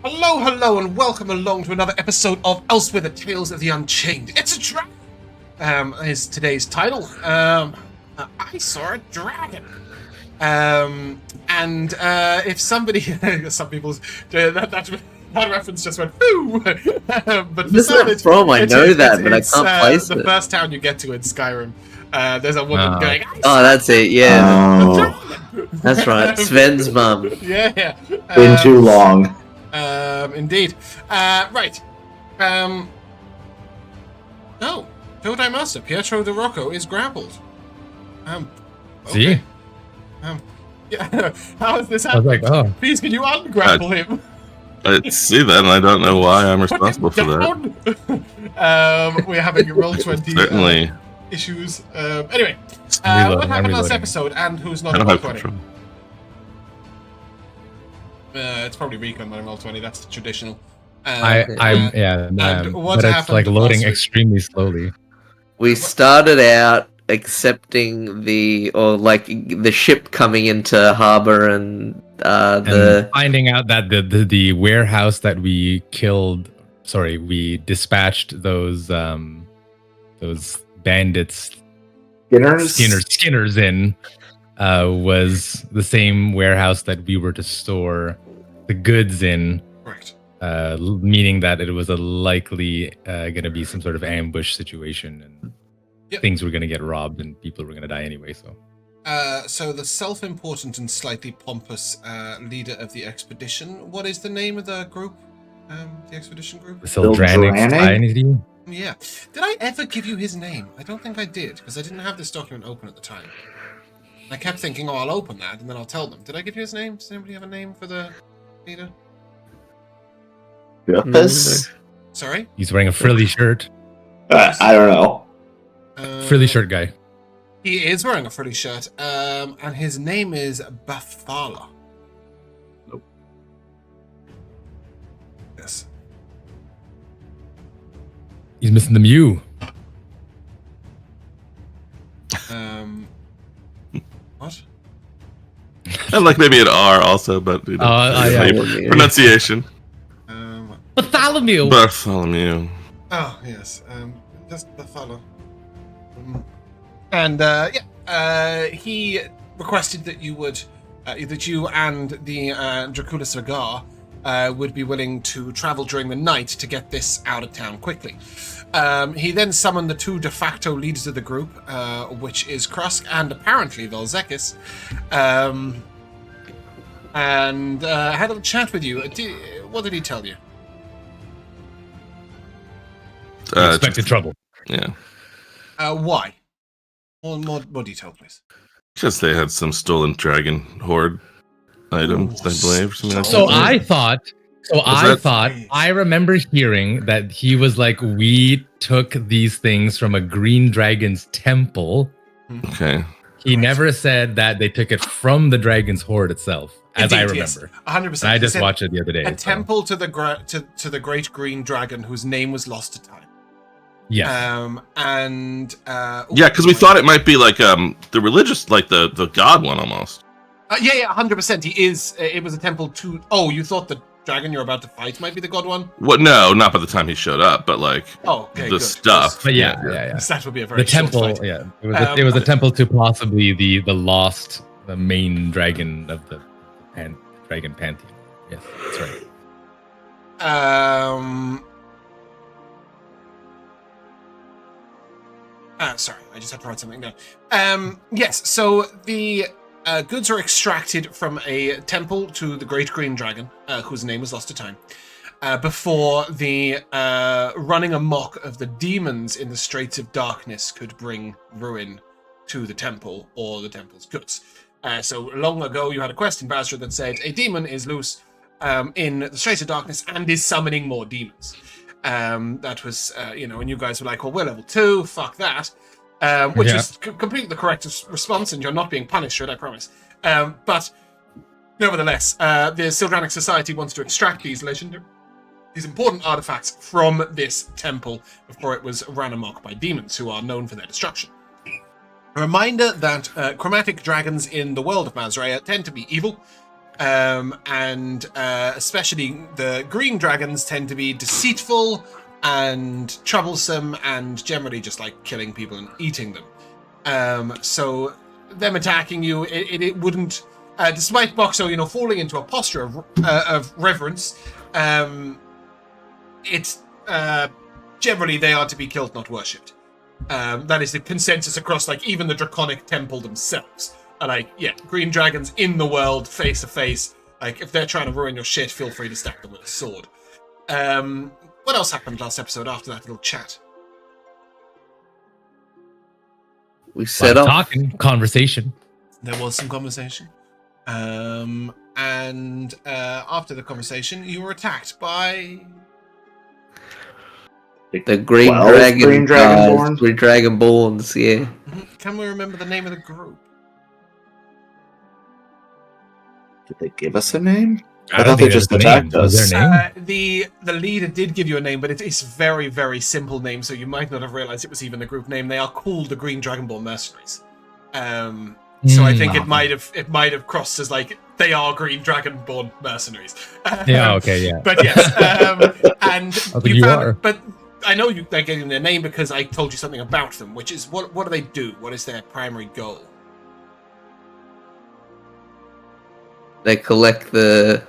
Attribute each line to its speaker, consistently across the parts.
Speaker 1: Hello, and welcome along to another episode of Elsewhither, Tales of the Unchained. It's a dragon! Is today's title. I saw a dragon. If somebody... some people's... that reference just went, "Ooh!" But
Speaker 2: This is from, I know that, but I can't place it.
Speaker 1: The first town you get to in Skyrim, there's a woman going,
Speaker 2: "Oh, that's it, yeah." That's right, Sven's mum.
Speaker 1: Yeah.
Speaker 3: Been too long.
Speaker 1: Indeed. Right. Oh, Todai Master Pietro de Rocco is grappled. Okay.
Speaker 4: See?
Speaker 1: Yeah. How is this
Speaker 4: I was
Speaker 1: happening?
Speaker 4: like, oh.
Speaker 1: Please, can you ungrapple him?
Speaker 5: I see that, and I don't know why I'm responsible for that.
Speaker 1: We're having a Roll20
Speaker 5: Certainly.
Speaker 1: issues. Anyway, what happened last episode, and who's not
Speaker 5: I
Speaker 1: in
Speaker 5: don't have
Speaker 1: Roll20?
Speaker 5: control.
Speaker 1: It's probably Rico not in Roll20. That's traditional.
Speaker 4: But it's like loading extremely slowly.
Speaker 2: We started out accepting the ship coming into harbor and
Speaker 4: finding out that the warehouse that we dispatched those bandits skinners in was the same warehouse that we were to store the goods in.
Speaker 1: Right.
Speaker 4: Meaning that it was a likely going to be some sort of ambush situation, and things were going to get robbed and people were going to die anyway.
Speaker 1: So the self-important and slightly pompous leader of the expedition. What is the name of the group? The expedition group?
Speaker 4: The Sildranic Society?
Speaker 1: Yeah. Did I ever give you his name? I don't think I did, because I didn't have this document open at the time. I kept thinking, I'll open that and then I'll tell them. Did I give you his name? Does anybody have a name for the leader?
Speaker 3: Yes.
Speaker 1: Sorry?
Speaker 4: He's wearing a frilly shirt.
Speaker 3: I don't know.
Speaker 4: Frilly shirt guy.
Speaker 1: He is wearing a frilly shirt, and his name is Bafala.
Speaker 3: Nope.
Speaker 1: Yes.
Speaker 4: He's missing the Mew.
Speaker 1: What?
Speaker 5: And like maybe an R also, but pronunciation.
Speaker 4: Bartholomew.
Speaker 5: Bartholomew.
Speaker 1: Oh yes, just Bafala. He requested that you would, that you and the Dracula Sagar would be willing to travel during the night to get this out of town quickly. He then summoned the two de facto leaders of the group, which is Krusk and apparently Vel'zekiss, and had a chat with you. What did he tell you?
Speaker 4: Expected trouble.
Speaker 5: Yeah.
Speaker 1: Why? More detail, please.
Speaker 5: Because they had some stolen dragon horde items, I believe.
Speaker 4: I remember hearing that he was like, we took these things from a green dragon's temple.
Speaker 5: Okay.
Speaker 4: He never said that they took it from the dragon's horde itself, as I remember.
Speaker 1: Yes, 100%.
Speaker 4: I just watched it the other day.
Speaker 1: A temple to the great green dragon whose name was lost to time.
Speaker 4: Yes.
Speaker 5: Because we thought it might be like the religious, like the god one almost.
Speaker 1: 100%. He is. It was a temple to. Oh, you thought the dragon you're about to fight might be the god one?
Speaker 5: What? No, not by the time he showed up, but like
Speaker 1: good.
Speaker 5: stuff.
Speaker 4: But yeah.
Speaker 1: That would be a very
Speaker 4: the temple.
Speaker 1: fight.
Speaker 4: Yeah, it was a temple to possibly the main dragon of the dragon pantheon. Yes, that's right.
Speaker 1: Sorry, I just had to write something down. Yes, so the goods are extracted from a temple to the Great Green Dragon, whose name was lost to time, before the running amok of the demons in the Straits of Darkness could bring ruin to the temple or the temple's goods. So long ago, you had a quest in Mazrea that said a demon is loose in the Straits of Darkness and is summoning more demons. That was, and you guys were like, well, we're level 2, fuck that. Which is completely the correct response, and you're not being punished for it, I promise. But nevertheless, the Sildranic Society wants to extract these important artifacts from this temple before it was ran amok by demons, who are known for their destruction. A reminder that chromatic dragons in the world of Mazrea tend to be evil, and especially the green dragons tend to be deceitful and troublesome and generally just like killing people and eating them. So them attacking you, it wouldn't, despite Boxxo, falling into a posture of reverence, it's generally they are to be killed, not worshipped. That is the consensus across like even the Draconic Temple themselves. Green dragons in the world, face to face. Like, if they're trying to ruin your shit, feel free to stab them with a sword. What else happened last episode after that little chat?
Speaker 2: We set up
Speaker 4: talking conversation.
Speaker 1: There was some conversation. And after the conversation, you were attacked by
Speaker 2: the green dragonborns. Green dragonborns, yeah.
Speaker 1: Can we remember the name of the group?
Speaker 3: Did they give us a name?
Speaker 4: I
Speaker 3: thought they just attacked us.
Speaker 4: Was their name?
Speaker 1: The leader did give you a name, but it's very, very simple name, so you might not have realized it was even the group name. They are called the Green Dragonborn Mercenaries. So I think it might have crossed as like they are Green Dragonborn Mercenaries.
Speaker 4: Yeah, okay, yeah.
Speaker 1: But yes, and
Speaker 4: you are.
Speaker 1: But I know they're getting their name because I told you something about them, which is what do they do? What is their primary goal?
Speaker 2: They collect the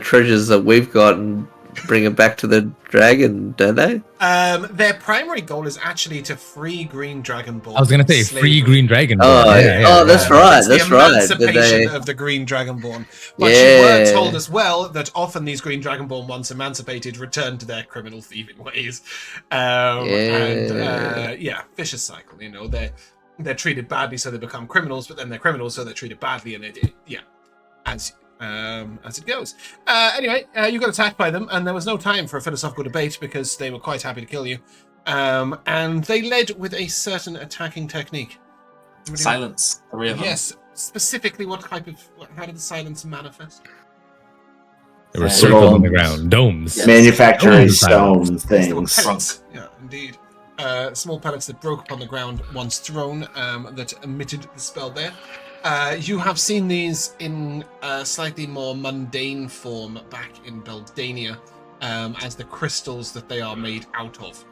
Speaker 2: treasures that we've got and bring it back to the dragon, don't they?
Speaker 1: Their primary goal is actually to free Green Dragonborn.
Speaker 4: I was going to say free Green Dragonborn.
Speaker 2: That's right.
Speaker 1: It's
Speaker 2: That's
Speaker 1: the
Speaker 2: right.
Speaker 1: emancipation of the Green Dragonborn. But you were told as well that often these Green Dragonborn, once emancipated, return to their criminal thieving ways. Vicious cycle. They're treated badly, so they become criminals, but then they're criminals, so they're treated badly, and as it goes. Anyway, you got attacked by them, and there was no time for a philosophical debate because they were quite happy to kill you. And they led with a certain attacking technique.
Speaker 6: Silence.
Speaker 1: Yes. Specifically, how did the silence manifest?
Speaker 4: There were circles on the ground, domes.
Speaker 3: Yes. Manufacturing stone things.
Speaker 1: Pellets. Yeah, indeed. Small pellets that broke upon the ground once thrown that emitted the spell there. You have seen these in a slightly more mundane form back in Gallania as the crystals that they are made out of.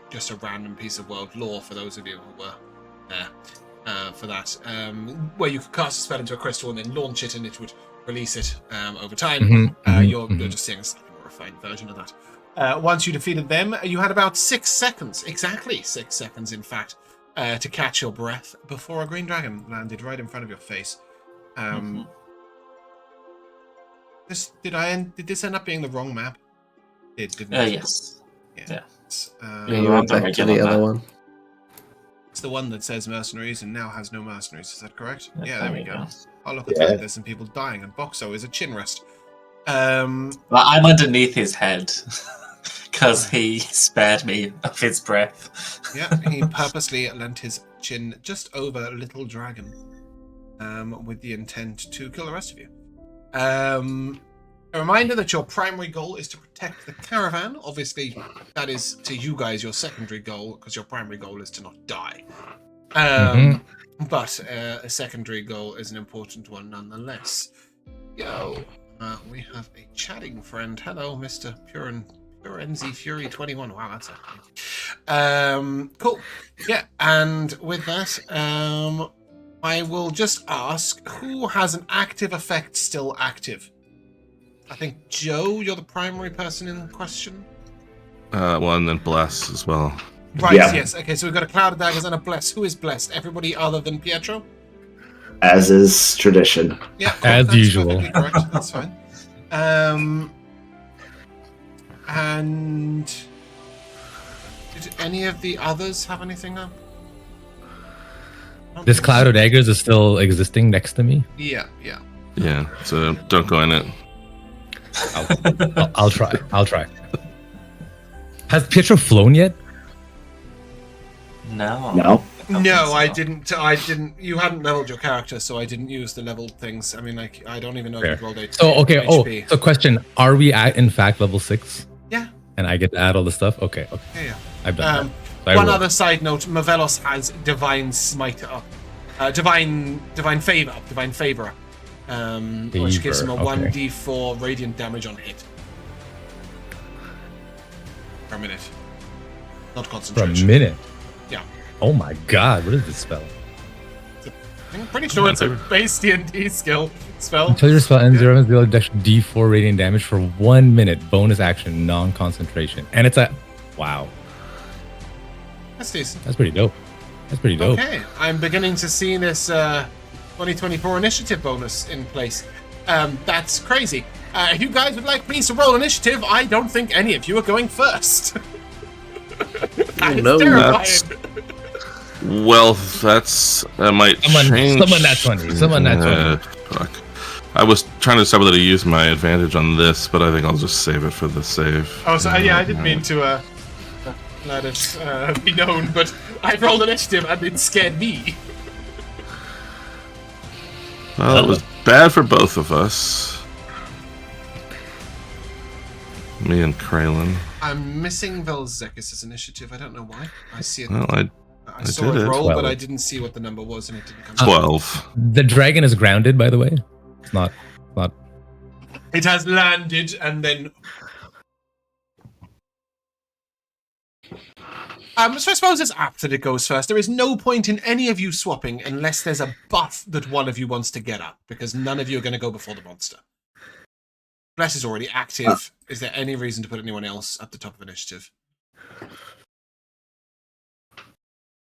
Speaker 1: Just a random piece of world lore for those of you who were there for that. Where you could cast a spell into a crystal and then launch it and it would release it over time. You're just seeing a slightly more refined version of that. Once you defeated them, you had about 6 seconds, exactly 6 seconds in fact, to catch your breath before a green dragon landed right in front of your face. Did this end up being the wrong map? It didn't.
Speaker 6: Yes.
Speaker 1: Yeah.
Speaker 2: You went back to the other one.
Speaker 1: It's the one that says mercenaries and now has no mercenaries. Is that correct? Yeah, there we go. Oh, look at that. There's some people dying, and Boxxo is a chin rest.
Speaker 6: Well, I'm underneath his head. Because he spared me of his breath.
Speaker 1: Yeah, he purposely lent his chin just over Little Dragon with the intent to kill the rest of you. A reminder that your primary goal is to protect the caravan. Obviously, that is, to you guys, your secondary goal, because your primary goal is to not die. But a secondary goal is an important one nonetheless. We have a chatting friend. Hello, Mr. Purenzi Fury 21. Wow, that's cool. Yeah, and with that, I will just ask who has an active effect still active. I think Joe, you're the primary person in question.
Speaker 5: One and Bless as well.
Speaker 1: Right. Yeah. Yes. Okay. So we've got a Cloud of Daggers and a Bless. Who is blessed? Everybody other than Pietro.
Speaker 3: As is tradition.
Speaker 1: Yeah. Cool.
Speaker 4: As usual.
Speaker 1: Correct. That's fine. And did any of the others have anything up?
Speaker 4: This Cloud of Daggers is still existing next to me?
Speaker 1: Yeah.
Speaker 5: Yeah, so don't go in it.
Speaker 4: I'll try. Has Pietro flown yet?
Speaker 6: No,
Speaker 1: I didn't. You hadn't leveled your character, so I didn't use the leveled things. I mean, I don't even know if you rolled HP.
Speaker 4: So, okay. HP. So question, are we at, in fact, level 6?
Speaker 1: Yeah.
Speaker 4: And I get to add all the stuff? Okay.
Speaker 1: Yeah.
Speaker 4: I've done that.
Speaker 1: One other side note, Mavelos has Divine Smite up. Divine Favor up. which gives him a
Speaker 4: okay.
Speaker 1: 1d4 radiant damage on hit. For a minute. Not
Speaker 4: For a
Speaker 1: concentration.
Speaker 4: minute?
Speaker 1: Yeah.
Speaker 4: Oh my god, what is this spell?
Speaker 1: I'm pretty sure it's a base D&D skill spell.
Speaker 4: Until your spell ends, your deal D4 radiant damage for 1 minute. Bonus action, non-concentration. And it's a... Wow.
Speaker 1: That's decent.
Speaker 4: That's pretty dope. That's pretty dope.
Speaker 1: Okay, I'm beginning to see this 2024 initiative bonus in place. That's crazy. If you guys would like me to roll initiative, I don't think any of you are going first. That is terrifying.
Speaker 5: Well, that might change.
Speaker 4: Someone nat 20. Someone nat 20.
Speaker 5: Fuck. I was trying to decide whether to use my advantage on this, but I think I'll just save it for the save.
Speaker 1: Oh, so yeah, I didn't mean to let it be known, but I rolled initiative and it scared me.
Speaker 5: Well, it was bad for both of us. Me and Kralin.
Speaker 1: I'm missing Vel'zekiss' initiative. I don't know why. I see it.
Speaker 5: Well,
Speaker 1: I saw
Speaker 5: did
Speaker 1: it
Speaker 5: it.
Speaker 1: roll,
Speaker 4: 12.
Speaker 1: but I didn't see what the number was, and it didn't come.
Speaker 5: 12.
Speaker 4: The dragon is grounded, by the way. It's not.
Speaker 1: It has landed, and then. So I suppose it's apt that it goes first. There is no point in any of you swapping unless there's a buff that one of you wants to get up, because none of you are going to go before the monster. Bless is already active. Is there any reason to put anyone else at the top of initiative?
Speaker 3: I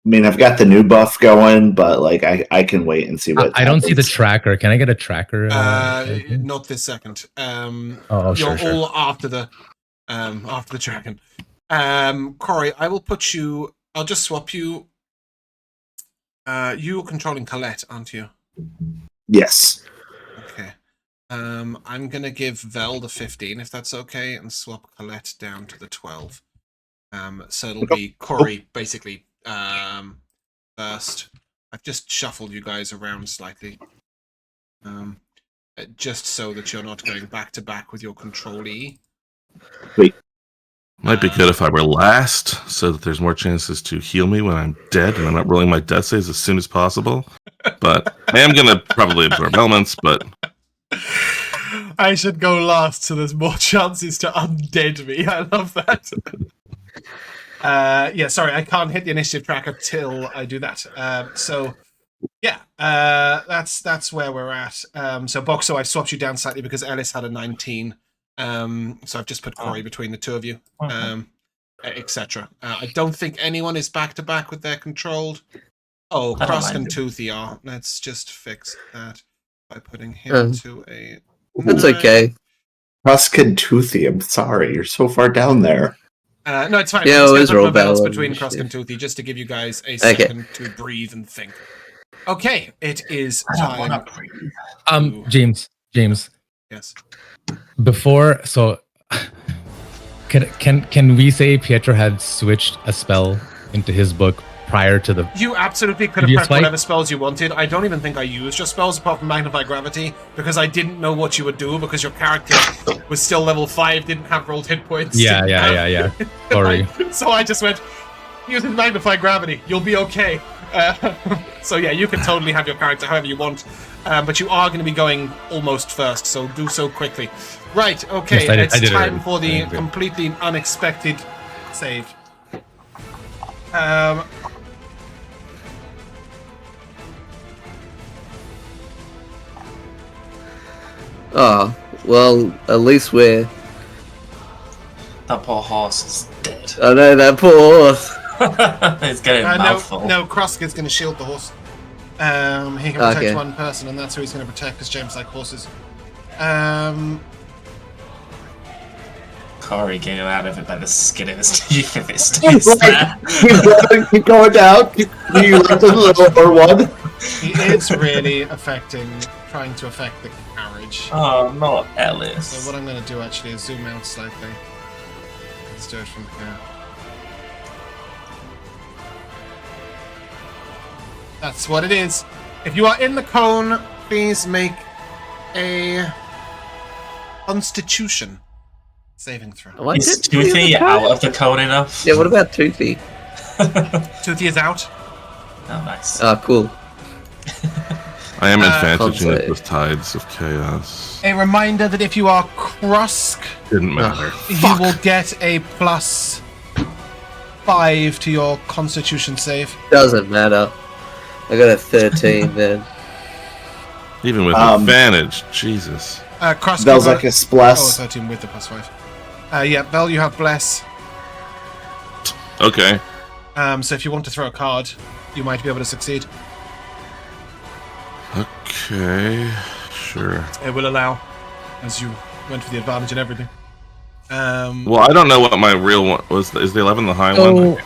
Speaker 3: mean, I've got the new buff going, but like I can wait and see what.
Speaker 4: I don't see the tracker. Can I get a tracker?
Speaker 1: Not this second.
Speaker 4: You're
Speaker 1: sure. All after the dragon. Corrie, I will put you. I'll just swap you. You're controlling Colette, aren't you?
Speaker 3: Yes.
Speaker 1: Okay. I'm gonna give Vel the 15 if that's okay, and swap Colette down to the 12. So it'll be Corrie basically. First, I've just shuffled you guys around slightly, just so that you're not going back to back with your control-E.
Speaker 3: Wait.
Speaker 5: Might be good if I were last, so that there's more chances to heal me when I'm dead, and I'm not rolling my death saves as soon as possible. But I am gonna probably absorb elements, but
Speaker 1: I should go last, so there's more chances to undead me. I love that. Yeah, sorry, I can't hit the initiative tracker till I do that. So, yeah, that's where we're at. So, Boxxo, I swapped you down slightly because Ellis had a 19. So I've just put Corrie between the two of you, etc. I don't think anyone is back to back with their controlled. Oh, Crosk and Toothy are. Let's just fix that by putting him to a.
Speaker 2: That's okay.
Speaker 3: Crosk and Toothy, I'm sorry, you're so far down there.
Speaker 1: No, it's fine.
Speaker 2: Yeah,
Speaker 1: I'm
Speaker 2: it
Speaker 1: just
Speaker 2: was
Speaker 1: going to put my belts
Speaker 2: roll
Speaker 1: between
Speaker 2: balance,
Speaker 1: Crosk and Toothy just to give you guys a second to breathe and think. Okay, it is time.
Speaker 4: James.
Speaker 1: Yes.
Speaker 4: Before, so can we say Pietro had switched a spell into his book prior to the?
Speaker 1: You absolutely could have prepped whatever spells you wanted. I don't even think I used your spells apart from Magnify Gravity because I didn't know what you would do because your character was still level 5, didn't have rolled hit points.
Speaker 4: Yeah. Sorry.
Speaker 1: So I just went, use Magnify Gravity. You'll be okay. So yeah, you can totally have your character however you want. But you are going to be going almost first, so do so quickly. Right, okay,
Speaker 4: yes,
Speaker 1: it's time for the completely unexpected save.
Speaker 2: Oh, well, at least we're...
Speaker 6: That poor horse is dead.
Speaker 2: I know, that poor horse.
Speaker 6: It's getting mouthful.
Speaker 1: No, Crosk is going to shield the horse. He can protect one person, and that's who he's going to protect, because James like horses.
Speaker 6: Corrie getting out of it by the skin of his teeth if it stays there.
Speaker 3: Keep going down. You like the lower one?
Speaker 1: He is really trying to affect the carriage.
Speaker 6: Oh, not Ellis.
Speaker 1: So what I'm going to do actually is zoom out slightly. Let's do it from here. That's what it is. If you are in the cone, please make a Constitution saving throw.
Speaker 6: Is Toothy out of the cone enough?
Speaker 2: Yeah, what about Toothy?
Speaker 1: Toothy is out.
Speaker 6: Oh, nice.
Speaker 2: Oh, cool.
Speaker 5: I am advantaging
Speaker 2: Can't
Speaker 5: it with Tides of Chaos.
Speaker 1: A reminder that if you are Krusk,
Speaker 5: Didn't matter.
Speaker 1: you will get a +5 to your Constitution save.
Speaker 2: Doesn't matter. I got a 13 then.
Speaker 5: Even with advantage, Jesus.
Speaker 1: Krusk,
Speaker 3: Vel'zekiss Bless.
Speaker 1: 13 with the +5. Yeah, Vel, you have Bless.
Speaker 5: Okay.
Speaker 1: So if you want to throw a card, you might be able to succeed.
Speaker 5: Okay. Sure.
Speaker 1: It will allow, as you went for the advantage and everything.
Speaker 5: Well, I don't know what my real one was. Is the 11 the high
Speaker 4: So
Speaker 5: one?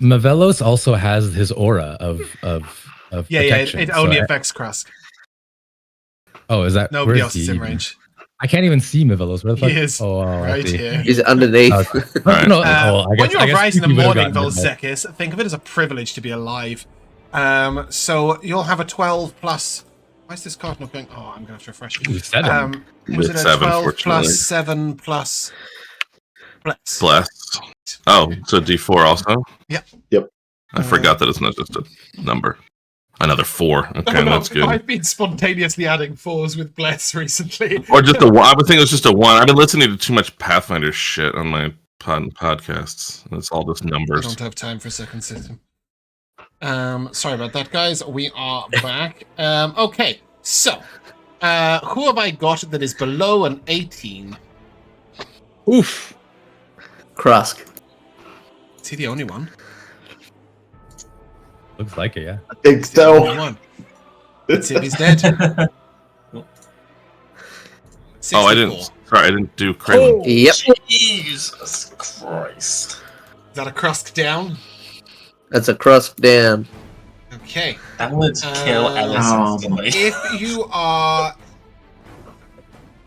Speaker 4: Mavelos also has his aura of protection.
Speaker 1: It only
Speaker 4: so
Speaker 1: affects Krusk.
Speaker 4: Oh, is that
Speaker 1: Nobody
Speaker 4: where
Speaker 1: else is in range.
Speaker 4: I can't even see Mavelos. Where the fuck?
Speaker 1: He is right here.
Speaker 2: He's underneath.
Speaker 5: Right.
Speaker 4: No, I
Speaker 1: When
Speaker 4: guess,
Speaker 1: you
Speaker 4: I guess
Speaker 1: rise in the
Speaker 4: Kiki would've
Speaker 1: morning,
Speaker 4: gotten it, but-
Speaker 1: Vel'zekiss, think of it as a privilege to be alive. So you'll have a 12 plus. Why is this card not going? Oh, I'm going to have to refresh it.
Speaker 4: Ooh, 7.
Speaker 1: Was it
Speaker 5: It's
Speaker 1: a
Speaker 5: 7,
Speaker 1: 12
Speaker 5: fortunately.
Speaker 1: plus 7 plus Bless?
Speaker 5: Bless. Oh, so D4 also?
Speaker 1: Yep.
Speaker 5: I forgot that it's not just a number. Another 4. Okay, that's good.
Speaker 1: I've been spontaneously adding 4s with Bless recently.
Speaker 5: Or just a 1. I would think it was just a 1. I've been listening to too much Pathfinder shit on my podcasts. It's all just
Speaker 1: I
Speaker 5: numbers.
Speaker 1: don't have time for a second system. Sorry about that, guys. We are back. Okay, so who have I got that is below an 18?
Speaker 4: Oof.
Speaker 2: Krusk.
Speaker 1: Is he the only one?
Speaker 4: Looks like it, yeah.
Speaker 3: I think
Speaker 1: The only
Speaker 3: so.
Speaker 1: one. Let's see if he's dead.
Speaker 5: Oh, I didn't.
Speaker 1: 64.
Speaker 5: Sorry, I didn't do Kraylin.
Speaker 2: Yep.
Speaker 6: Jesus Christ.
Speaker 1: Is that a Krusk down?
Speaker 2: That's a Krusk down.
Speaker 1: Okay.
Speaker 6: That would kill Ellis instantly.
Speaker 1: If you are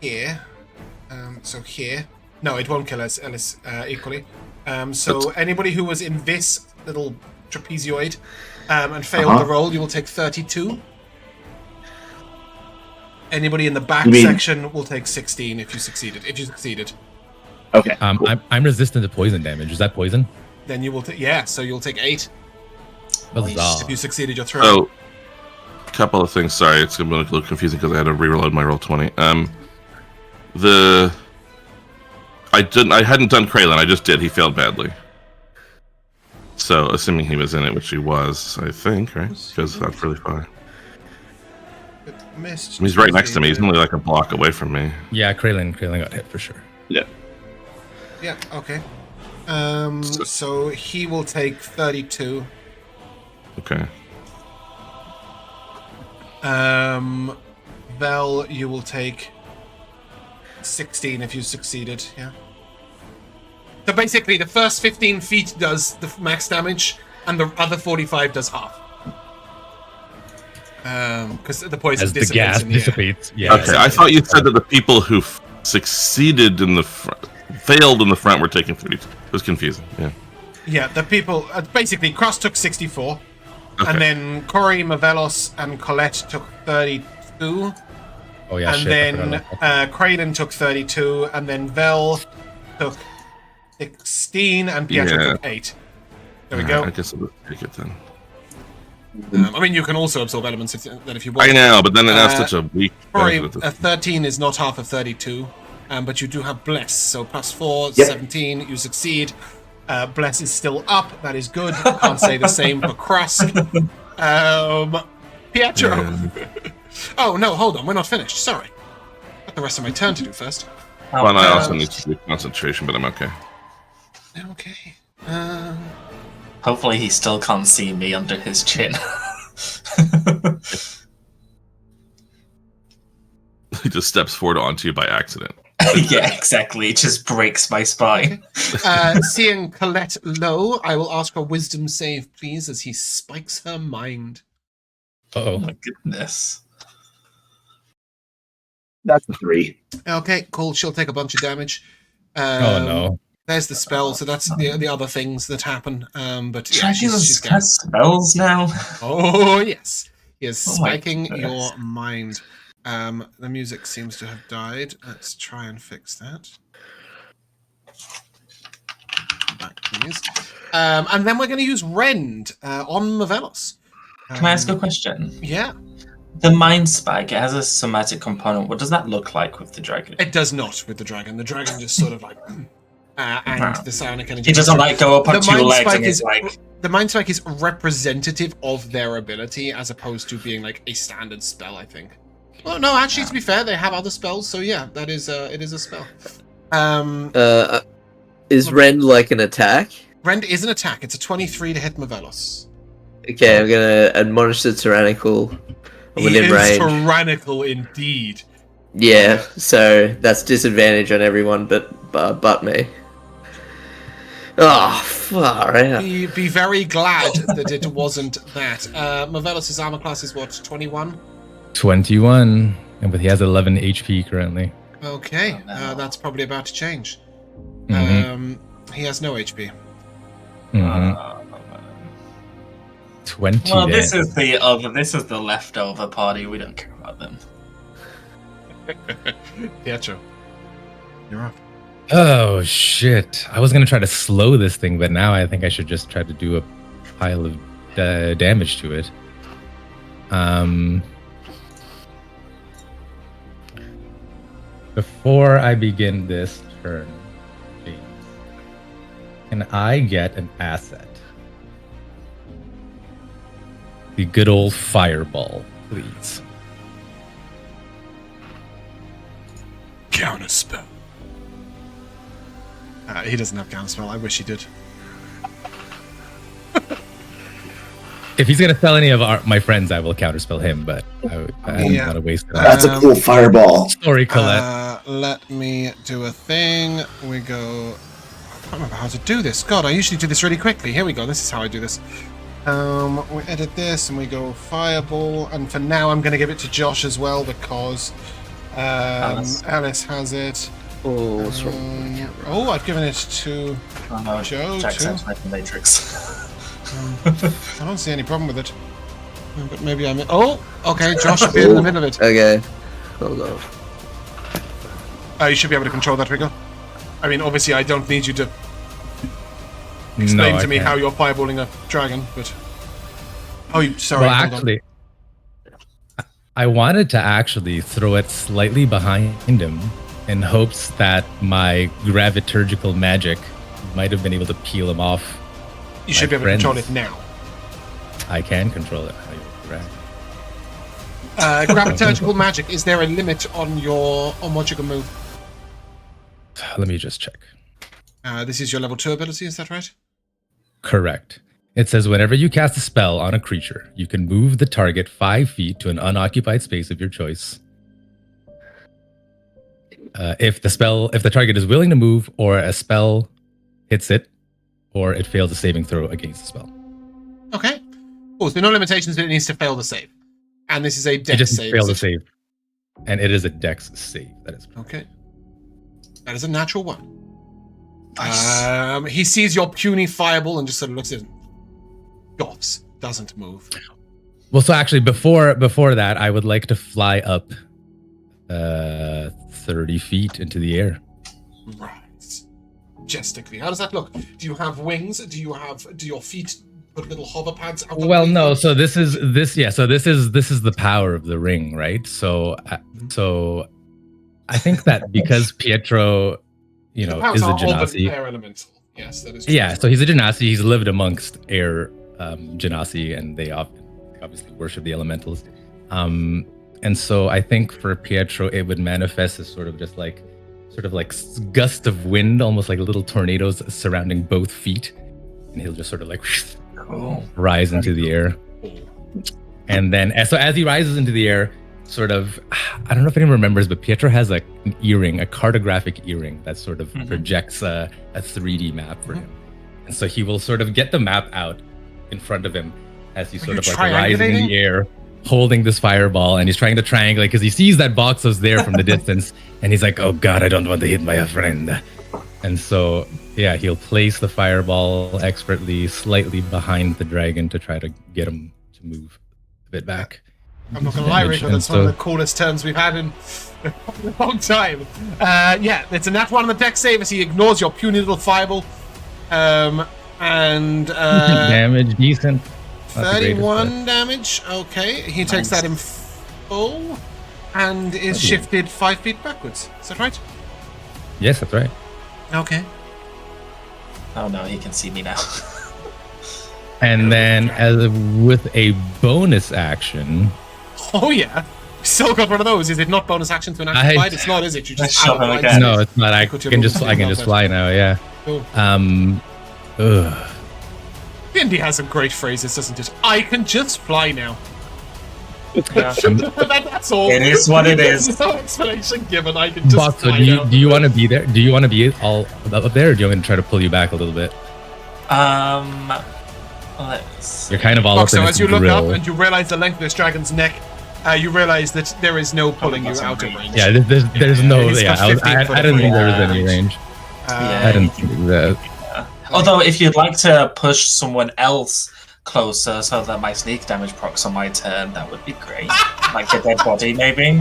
Speaker 1: here, so here. No, it won't kill us, Ellis, equally. So anybody who was in this little trapezoid and failed the roll, you will take 32. Anybody in the back section will take 16 if you succeeded.
Speaker 3: Okay.
Speaker 4: I'm resistant to poison damage. Is that poison?
Speaker 1: Then you will take so you'll take 8
Speaker 4: Huzzah.
Speaker 1: if you succeeded your throw.
Speaker 5: So, a couple of things. Sorry, it's going to be a little confusing because I had to reload my roll 20. I hadn't done Kraylin. I just did. He failed badly. So, assuming he was in it, which he was, I think, right? Because that's really fine.
Speaker 1: Missed.
Speaker 5: He's right next to me. He's only like a block away from me.
Speaker 4: Yeah, Kraylin got hit for sure.
Speaker 3: Yeah.
Speaker 1: Yeah, okay. So he will take 32.
Speaker 5: Okay.
Speaker 1: Vel, you will take 16 if you succeeded, yeah? So basically, the first 15 feet does the max damage, and the other 45 does half. Because the poison
Speaker 4: As the
Speaker 1: dissipates
Speaker 4: gas
Speaker 1: in the air.
Speaker 4: dissipates. Yeah.
Speaker 5: Okay, I thought you said that the people who succeeded in the failed in the front were taking 32. It was confusing. Yeah.
Speaker 1: Yeah, the people... basically, Cross took 64,
Speaker 5: Okay.
Speaker 1: and then Corrie, Mavelos, and Colette took 32.
Speaker 4: Oh yeah.
Speaker 1: And
Speaker 4: shit, I
Speaker 1: then
Speaker 4: forgot about that.
Speaker 1: Craden took 32, and then Vel took 16, and Pietro
Speaker 5: Yeah.
Speaker 1: took 8. There we go.
Speaker 5: I guess I'll take it then.
Speaker 1: I mean, you can also absorb elements if you want.
Speaker 5: I know, but then that's such a weak.
Speaker 1: Sorry,
Speaker 5: benefit.
Speaker 1: 13 is not half of 32, but you do have Bless, so +4,
Speaker 3: Yep.
Speaker 1: 17, you succeed. Bless is still up, that is good. Can't say the same for Krusk. Pietro.
Speaker 5: Yeah.
Speaker 1: Oh, no, hold on, we're not finished, sorry. Got the rest of my turn to do first.
Speaker 5: Well, and I also need to do concentration, but I'm okay.
Speaker 1: Okay.
Speaker 6: Hopefully he still can't see me under his chin.
Speaker 5: He just steps forward onto you by accident.
Speaker 6: Yeah, exactly. It just breaks my spine.
Speaker 1: Seeing Colette low, I will ask her wisdom save, please, as he spikes her mind.
Speaker 6: Oh
Speaker 4: Uh-oh.
Speaker 6: my goodness.
Speaker 3: That's a 3.
Speaker 1: Okay, cool. She'll take a bunch of damage.
Speaker 4: Oh no.
Speaker 1: There's the spell, so that's the other things that happen. But yeah,
Speaker 6: Dracula's
Speaker 1: she's got.
Speaker 6: cast spells now.
Speaker 1: Oh yes, he is
Speaker 6: Oh my
Speaker 1: spiking
Speaker 6: goodness.
Speaker 1: your mind. The music seems to have died. Let's try and fix that. Back, please. And then we're going to use Rend on Mavelos.
Speaker 6: Can I ask a question?
Speaker 1: Yeah.
Speaker 6: The Mind Spike, it has a somatic component. What does that look like with the dragon?
Speaker 1: It does not with the dragon. The dragon just sort of like... and the psionic energy...
Speaker 6: It doesn't like go up on two legs and it's like...
Speaker 1: The Mind Spike is representative of their ability as opposed to being like a standard spell, I think. Well, no, actually, to be fair, they have other spells, so yeah, that is it is a spell.
Speaker 2: Is Rend like an attack?
Speaker 1: Rend is an attack. It's a 23 to hit Mavelos.
Speaker 2: Okay, I'm gonna admonish the tyrannical within range.
Speaker 1: Tyrannical indeed.
Speaker 2: Yeah, so that's disadvantage on everyone but me. Oh, far out.
Speaker 1: Be very glad that it wasn't that. Mavelos' armor class is what, 21?
Speaker 4: 21, but he has 11 HP currently.
Speaker 1: Okay, that's probably about to change. He has no HP.
Speaker 4: 20.
Speaker 6: Well, this is the leftover party. We don't care about them.
Speaker 1: Pietro, you're up.
Speaker 4: Oh shit! I was gonna try to slow this thing, but now I think I should just try to do a pile of damage to it. Before I begin this turn, James, can I get an asset? The good old fireball, please.
Speaker 1: Counterspell. He doesn't have counterspell. I wish he did.
Speaker 4: If he's gonna sell any of my friends, I will counterspell him. But I don't want to waste it.
Speaker 3: That's a cool fireball.
Speaker 4: Sorry, Colette.
Speaker 1: Let me do a thing. We go. I can't remember how to do this. God, I usually do this really quickly. Here we go. This is how I do this. We edit this and we go fireball. And for now, I'm going to give it to Josh as well because Alice has it.
Speaker 2: Oh, what's wrong?
Speaker 1: I've given it to Joe too.
Speaker 6: Matrix.
Speaker 1: I don't see any problem with it. But maybe I'm... Oh, okay. Josh should be in the middle of it.
Speaker 2: Okay. Hold on.
Speaker 1: You should be able to control that, Rico. I mean, obviously, I don't need you to explain to me how you're fireballing a dragon, but... Sorry.
Speaker 4: Well, actually, I wanted to actually throw it slightly behind him in hopes that my graviturgical magic might have been able to peel him off.
Speaker 1: You should be able to control it now.
Speaker 4: I can control it. Correct.
Speaker 1: Graviturgical magic. Is there a limit on what you can move?
Speaker 4: Let me just check.
Speaker 1: This is your level 2 ability, is that right?
Speaker 4: Correct. It says whenever you cast a spell on a creature, you can move the target 5 feet to an unoccupied space of your choice. If the target is willing to move, or a spell hits it, or it fails a saving throw against the spell.
Speaker 1: Okay. Cool. So no limitations, but it needs to fail the save. And this is a dex save.
Speaker 4: It just failed the save. And it is a dex save. That is correct.
Speaker 1: Okay. That is a natural 1.
Speaker 6: Nice.
Speaker 1: He sees your puny fireball and just sort of looks at it. Goths. Doesn't move.
Speaker 4: Well, so actually, before that, I would like to fly up 30 feet into the air.
Speaker 1: Right. Majestically. How does that look? Do you have wings? Do your feet put little hover pads out?
Speaker 4: Well, no. So this is the power of the ring, right? So I think that because Pietro, is a Genasi.
Speaker 1: Air elemental. Yes, that is true.
Speaker 4: Yeah, so he's a Genasi. He's lived amongst air Genasi, and they obviously worship the elementals. And so I think for Pietro, it would manifest as sort of like gust of wind, almost like little tornadoes surrounding both feet, and he'll just sort of like rise into the air. And then, so as he rises into the air, sort of, I don't know if anyone remembers, but Pietro has an earring, a cartographic earring that sort of projects a 3D map for him. And so he will sort of get the map out in front of him as he's sort of like rising in the air, holding this fireball, and he's trying to triangulate because he sees that Boxxo's there from the distance, and he's like, oh god, I don't want to hit my friend. And so, yeah, he'll place the fireball expertly slightly behind the dragon to try to get him to move a bit back.
Speaker 1: I'm not going to lie, Rico, that's one of the coolest turns we've had in a long time. It's a nat 1 on the dex save as he ignores your puny little fireball.
Speaker 4: Damage decent. the greatest,
Speaker 1: 31 damage. Okay, he takes that in full and is shifted 5 feet backwards. Is that right?
Speaker 4: Yes, that's right.
Speaker 1: Okay.
Speaker 6: Oh no, he can see me now.
Speaker 4: And then, with a bonus action,
Speaker 1: Oh yeah. Still got one of those. Is it not bonus action to an action flight? It's not, is it? You just
Speaker 6: Shove him
Speaker 1: add
Speaker 6: again.
Speaker 4: no, it's not. I
Speaker 1: Put your
Speaker 4: can
Speaker 1: movement
Speaker 4: just
Speaker 1: speed above
Speaker 4: fly now. Yeah.
Speaker 1: Cool.
Speaker 4: Ugh.
Speaker 1: D&D has some great phrases, doesn't it? I can just fly now.
Speaker 6: Yeah.
Speaker 1: That's all.
Speaker 6: It is what it is.
Speaker 1: No explanation given. I can just
Speaker 4: Boxxo,
Speaker 1: fly now.
Speaker 4: do you want to be there? Do you want to be all up there, or do you want me to try to pull you back a little bit?
Speaker 6: Let's.
Speaker 4: You're kind of all up
Speaker 1: Boxxo,
Speaker 4: in
Speaker 1: as
Speaker 4: this
Speaker 1: you look
Speaker 4: grill.
Speaker 1: up and you realize the length of this dragon's neck, you realize that there is no pulling you out of range.
Speaker 4: Yeah, there's no.
Speaker 1: He's
Speaker 4: Yeah,
Speaker 1: got 15 foot
Speaker 4: I didn't think there was
Speaker 6: range.
Speaker 4: any range.
Speaker 6: Yeah,
Speaker 4: I didn't think that.
Speaker 6: Although, if you'd like to push someone else closer so that my sneak damage procs on my turn, that would be great. Like a dead body, maybe.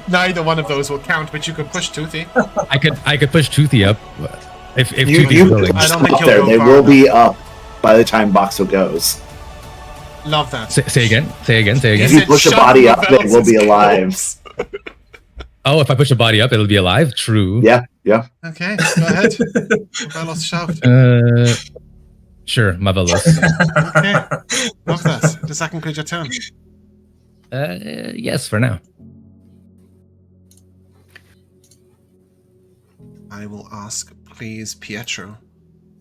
Speaker 1: Neither one of those will count, but you could push Toothy.
Speaker 4: I could push Toothy up if
Speaker 3: You
Speaker 4: Toothy's willing.
Speaker 1: I don't think
Speaker 3: stop
Speaker 1: he'll
Speaker 3: there.
Speaker 1: go
Speaker 3: They
Speaker 1: far
Speaker 3: will
Speaker 1: enough.
Speaker 3: be up by the time Boxxo goes.
Speaker 1: Love that.
Speaker 4: Say again. Say again.
Speaker 3: If
Speaker 1: Yes,
Speaker 3: you
Speaker 1: it
Speaker 3: push a
Speaker 1: shut
Speaker 3: body up,
Speaker 1: Vel'zekiss'
Speaker 3: it will be alive.
Speaker 1: corpse.
Speaker 4: Oh, if I push a body up, it'll be alive. True.
Speaker 3: Yeah, yeah.
Speaker 1: Okay, go ahead. Velos shoved.
Speaker 4: Sure, my Velos.
Speaker 1: Okay, love that. Does that conclude your turn?
Speaker 4: Yes, for now.
Speaker 1: I will ask, please, Pietro,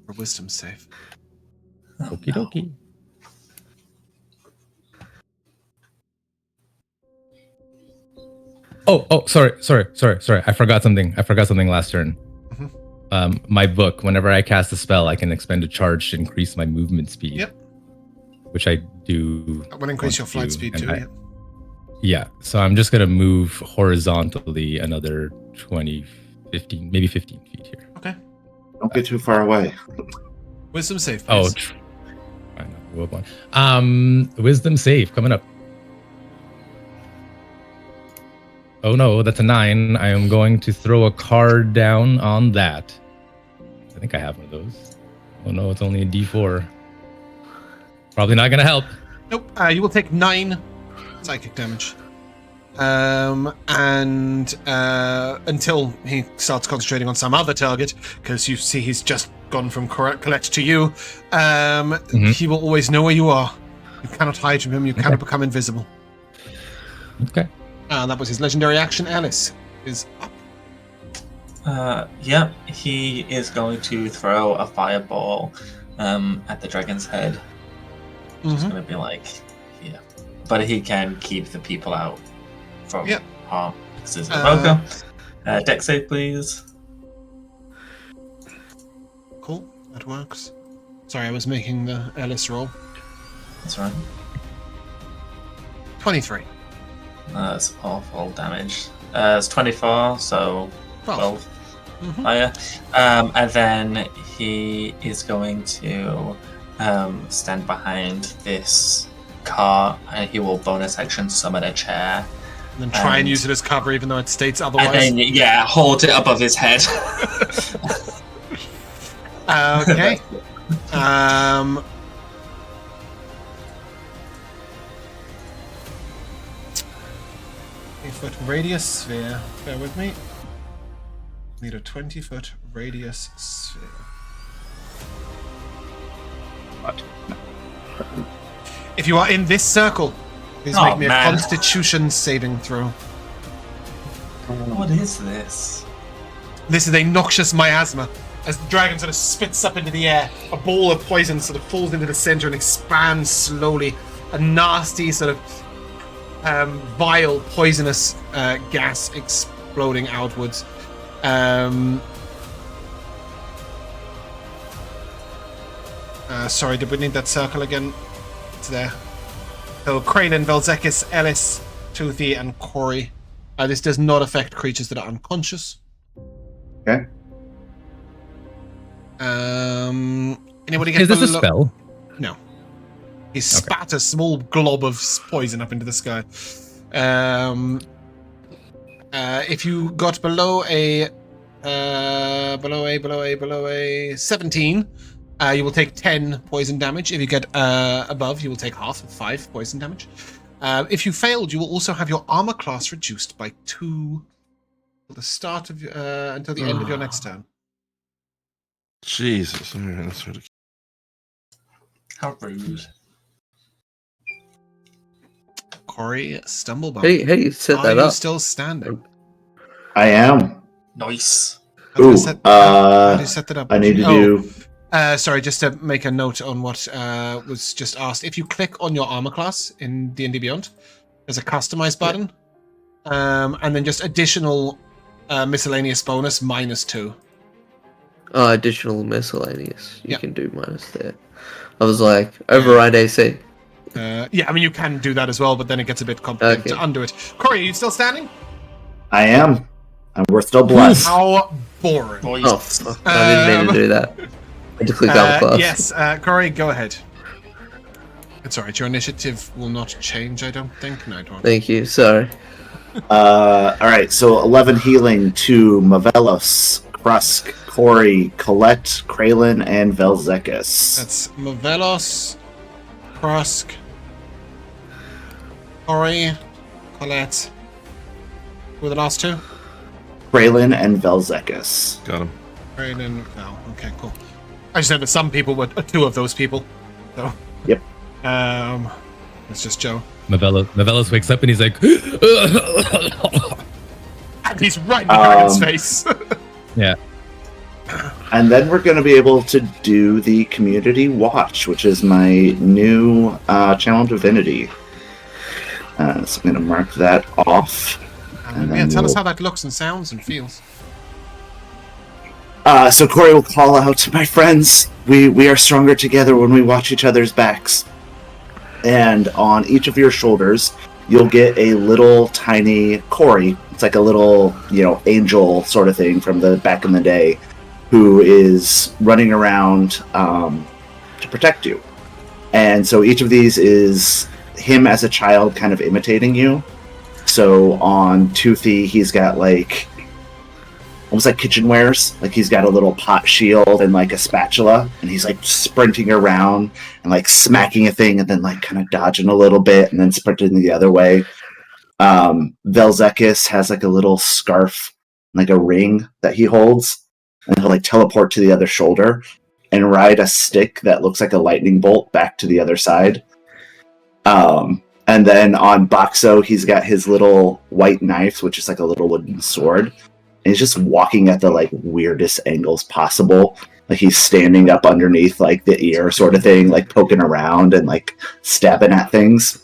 Speaker 1: for wisdom save.
Speaker 4: Okie dokie. Oh, sorry. I forgot something. Last turn. My book, whenever I cast a spell, I can expend a charge to increase my movement speed.
Speaker 1: Yep.
Speaker 4: Which I do.
Speaker 1: That will increase your flight speed too.
Speaker 4: Yeah, so I'm just going to move horizontally another 20, 15, maybe 15 feet here.
Speaker 1: Okay.
Speaker 3: Don't get too far away.
Speaker 1: Wisdom save,
Speaker 4: Oh,
Speaker 1: please.
Speaker 4: I know. Whoop one. Wisdom save coming up. Oh no, that's a 9. I am going to throw a card down on that. I think I have one of those. Oh no, it's only a D4. Probably not going to help.
Speaker 1: Nope. You will take 9 psychic damage. And until he starts concentrating on some other target, because you see he's just gone from Colette to you, he will always know where you are. You cannot hide from him. You cannot become invisible.
Speaker 4: Okay.
Speaker 1: That was his legendary action. Alice is up.
Speaker 6: Yep, he is going to throw a fireball at the dragon's head. It's going to be like, yeah. But he can keep the people out from harm. This is a poker. Dex save, please.
Speaker 1: Cool, that works. Sorry, I was making the Alice roll.
Speaker 6: That's right.
Speaker 1: 23.
Speaker 6: That's awful damage. It's 24, so 12 higher. And then he is going to stand behind this car, and he will bonus action summon a chair.
Speaker 1: And then try and use it as cover, even though it states otherwise.
Speaker 6: And then, hold it above his head.
Speaker 1: Okay. 20-foot radius sphere. Bear with me. Need a 20-foot radius sphere.
Speaker 3: What?
Speaker 1: If you are in this circle, please make me a Constitution saving throw.
Speaker 6: What is this?
Speaker 1: This is a noxious miasma. As the dragon sort of spits up into the air, a ball of poison sort of falls into the center and expands slowly. A nasty sort of vile, poisonous gas exploding outwards. Sorry, did we need that circle again? It's there. So Crane, Vel'zekiss, Ellis, Toothy, and Corrie. This does not affect creatures that are unconscious.
Speaker 3: Okay.
Speaker 1: Anybody get
Speaker 4: Is this a spell?
Speaker 1: No. He spat a small glob of poison up into the sky. If you got below a 17, You will take 10 poison damage. If you get above, you will take half of 5 poison damage. If you failed, you will also have your armor class reduced by 2 until the start of until the end of your next turn.
Speaker 5: Jesus. All right, that's really...
Speaker 6: How rude.
Speaker 1: Corrie, Stumblebump.
Speaker 2: How do you set that
Speaker 1: Are you
Speaker 2: up?
Speaker 1: still standing?
Speaker 3: I am.
Speaker 6: Nice.
Speaker 1: How do
Speaker 3: Ooh,
Speaker 1: you set that up?
Speaker 3: I need to do.
Speaker 1: Sorry, just to make a note on what was just asked. If you click on your armor class in D&D Beyond, there's a customize button, and then just additional miscellaneous bonus -2.
Speaker 2: Oh, additional miscellaneous. You
Speaker 1: Yep.
Speaker 2: can do minus there. I was like, override AC.
Speaker 1: Yeah, I mean you can do that as well, but then it gets a bit complicated to undo it. Corey, are you still standing?
Speaker 3: I am. And we're still blessed.
Speaker 1: How boring.
Speaker 6: Nice.
Speaker 2: Oh, fuck. I didn't mean to do that. I had to click armor class.
Speaker 1: Yes, Corey, go ahead. It's alright, your initiative will not change, I don't think. No, it won't.
Speaker 2: Thank you. Sorry.
Speaker 3: Alright, so 11 healing to Mavelos, Krusk, Corrie, Colette, Kralin, and Vel'zekiss.
Speaker 1: That's Mavelos, Krusk, Corrie, Colette. Who are the last 2?
Speaker 3: Kralin and Vel'zekiss.
Speaker 5: Got him.
Speaker 1: Brayden. Oh, okay, cool. I just said that some people were 2 of those people. So.
Speaker 3: Yep.
Speaker 1: It's just Joe.
Speaker 4: Mavelos wakes up and he's like,
Speaker 1: And he's right in the dragon's face.
Speaker 4: yeah.
Speaker 3: And then we're going to be able to do the Community Watch, which is my new Channel Divinity. So I'm going to mark that off. And
Speaker 1: Yeah,
Speaker 3: then
Speaker 1: tell us
Speaker 3: we'll-
Speaker 1: how that looks and sounds and feels.
Speaker 3: So Corey will call out, "My friends, we are stronger together when we watch each other's backs." And on each of your shoulders, you'll get a little tiny Corey. It's like a little, angel sort of thing from the back in the day, who is running around to protect you. And so each of these is him as a child kind of imitating you. So on Toothy, he's got like almost like kitchenwares. Like he's got a little pot shield and like a spatula, and he's like sprinting around and like smacking a thing and then like kind of dodging a little bit and then sprinting the other way. Vel'zekiss has like a little scarf, like a ring that he holds, and he'll like teleport to the other shoulder and ride a stick that looks like a lightning bolt back to the other side. And then on Boxxo, he's got his little white knife, which is like a little wooden sword. And he's just walking at the like weirdest angles possible. Like he's standing up underneath like the ear sort of thing, like poking around and like stabbing at things.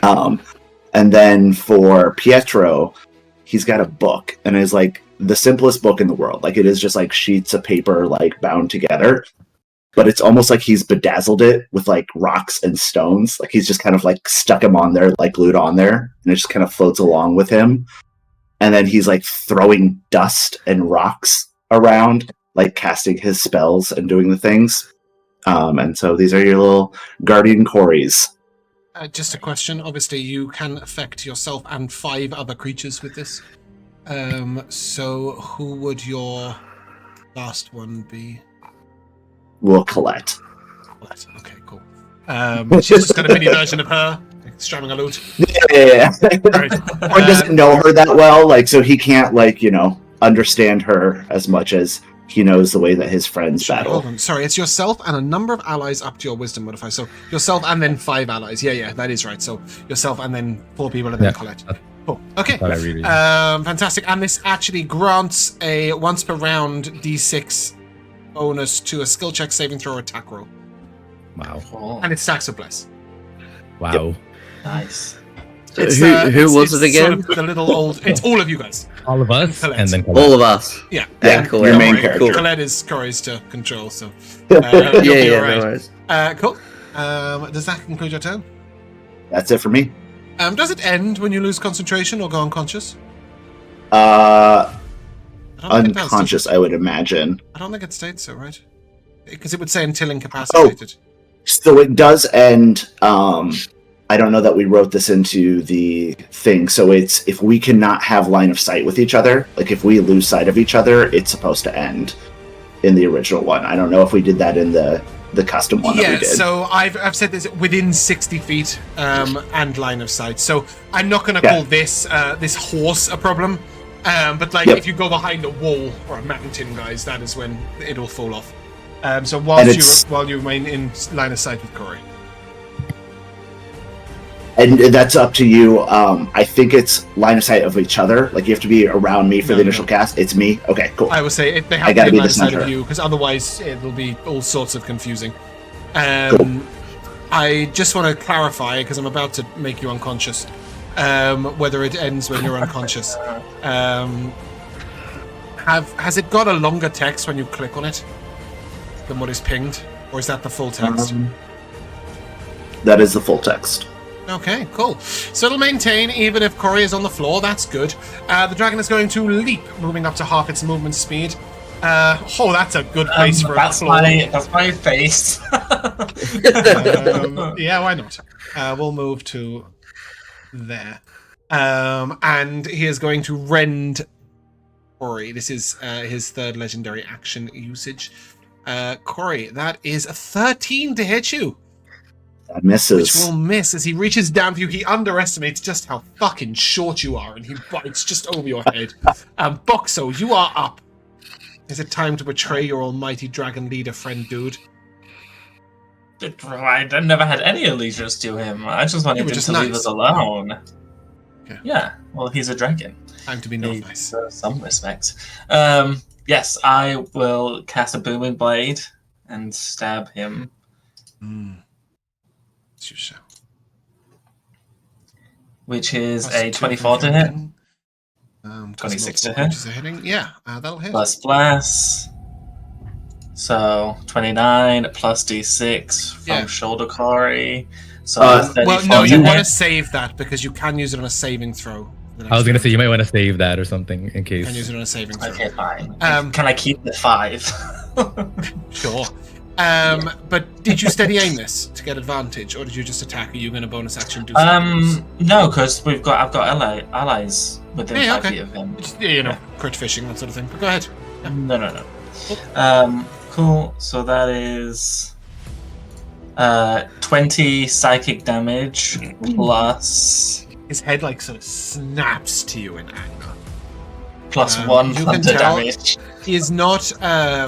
Speaker 3: And then for Pietro, he's got a book, and it's like the simplest book in the world. Like it is just like sheets of paper like bound together. But it's almost like he's bedazzled it with like rocks and stones. Like he's just kind of like stuck him on there, like glued on there, and it just kind of floats along with him. And then he's like throwing dust and rocks around, like casting his spells and doing the things. And so these are your little guardian Corries.
Speaker 1: Just a question. Obviously, you can affect yourself and 5 other creatures with this. So who would your last one be?
Speaker 3: Will Colette.
Speaker 1: Colette. Okay, cool. She's just got a mini version of her, strumming a lute.
Speaker 3: Yeah.
Speaker 1: Right.
Speaker 3: Or doesn't know her that well, like so he can't like, understand her as much as he knows the way that his friends battle.
Speaker 1: Hold on. Sorry, it's yourself and a number of allies up to your wisdom modifier. So yourself and then 5 allies. Yeah, that is right. So yourself and then 4 people and then Colette. Cool. Okay. Fantastic. And this actually grants a once per round D6 bonus to a skill check, saving throw, or attack roll.
Speaker 4: Wow.
Speaker 6: Cool.
Speaker 1: And it stacks with bliss.
Speaker 4: Wow.
Speaker 6: Nice.
Speaker 2: So who was it again?
Speaker 1: Sort of the little old. It's all of you guys.
Speaker 4: All of us,
Speaker 1: Colette.
Speaker 4: and then
Speaker 2: All of us.
Speaker 1: Yeah.
Speaker 3: Yeah,
Speaker 2: And Colette.
Speaker 3: your main
Speaker 1: Corrie.
Speaker 3: character.
Speaker 1: Colette is Corey's to control, so
Speaker 2: Yeah,
Speaker 1: you'll be
Speaker 2: no
Speaker 1: alright.
Speaker 2: worries.
Speaker 1: Cool. Does that conclude your turn?
Speaker 3: That's it for me.
Speaker 1: Does it end when you lose concentration or go unconscious?
Speaker 3: Uh
Speaker 1: I don't think it does, does
Speaker 3: unconscious, I would imagine.
Speaker 1: it? I don't think it states so, right? Because it would say until incapacitated.
Speaker 3: So it does end. I don't know that we wrote this into the thing. So it's if we cannot have line of sight with each other, like if we lose sight of each other, it's supposed to end. in the original one. I don't know if we did that in the custom one that we did.
Speaker 1: So I've said this within 60 feet and line of sight. So I'm not going to call this this horse a problem. But like if you go behind a wall or a mountain, guys, that is when it'll fall off. So while you remain in line of sight with Corrie.
Speaker 3: And that's up to you. I think it's line of sight of each other. Like you have to be around me for the initial cast. It's me. Okay, cool.
Speaker 1: I would say if they have to be line of sight of you, because otherwise it'll be all sorts of confusing.
Speaker 3: Cool.
Speaker 1: I just want to clarify, because I'm about to make you unconscious, whether it ends when you're unconscious. Has it got a longer text when you click on it than what is pinged? Or is that the full text?
Speaker 3: That is the full text.
Speaker 1: Okay, cool. So it'll maintain even if Corrie is on the floor. That's good. The dragon is going to leap, moving up to half its movement speed. That's a good place for a floor.
Speaker 6: That's my face.
Speaker 1: Yeah, why not? We'll move to there. And he is going to rend Corrie. This is his third legendary action usage. Corrie, that is a 13 to hit you.
Speaker 3: That misses.
Speaker 1: Which will miss as he reaches down for you. He underestimates just how fucking short you are, and he bites just over your head. Boxxo, you are up. Is it time to betray your almighty dragon leader friend, dude?
Speaker 6: I never had any allegiance to him. I just wanted him to leave us alone. Okay. Yeah, well, he's a dragon.
Speaker 1: Time to be not nice.
Speaker 6: Some respect. Yes, I will cast a booming blade and stab him.
Speaker 1: You shall.
Speaker 6: Which is a 24 to hit.
Speaker 1: 26 to hit. Hitting. Yeah, that'll hit.
Speaker 6: Plus blast. So 29 plus d6 from shoulder Corrie. So
Speaker 1: well, no, you want to save that because you can use it on a saving throw.
Speaker 4: I was going to say you might want to save that or something in case.
Speaker 1: You can use it on a saving throw.
Speaker 6: Okay, fine. Can I keep the 5?
Speaker 1: Sure. But did you steady aim this to get advantage, or did you just attack? Are you going to bonus action do something?
Speaker 6: No, because I've got allies within 5 feet of him.
Speaker 1: Just, crit fishing, that sort of thing. But go ahead.
Speaker 6: Yeah. No. Cool. So that is 20 psychic damage plus.
Speaker 1: His head sort of snaps to you in anger.
Speaker 6: Plus 1 thunder damage.
Speaker 1: He is not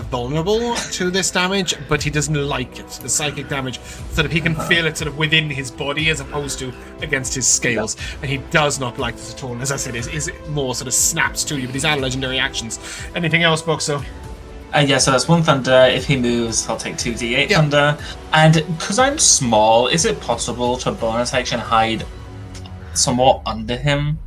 Speaker 1: vulnerable to this damage, but he doesn't like it. The psychic damage, so that he can feel it sort of within his body as opposed to against his scales. And he does not like this at all. And as I said, is more sort of snaps to you, but he's out of legendary actions. Anything else, Boxxo?
Speaker 6: So that's 1 thunder. If he moves, I'll take 2d8 thunder. And because I'm small, is it possible to bonus action hide somewhat under him?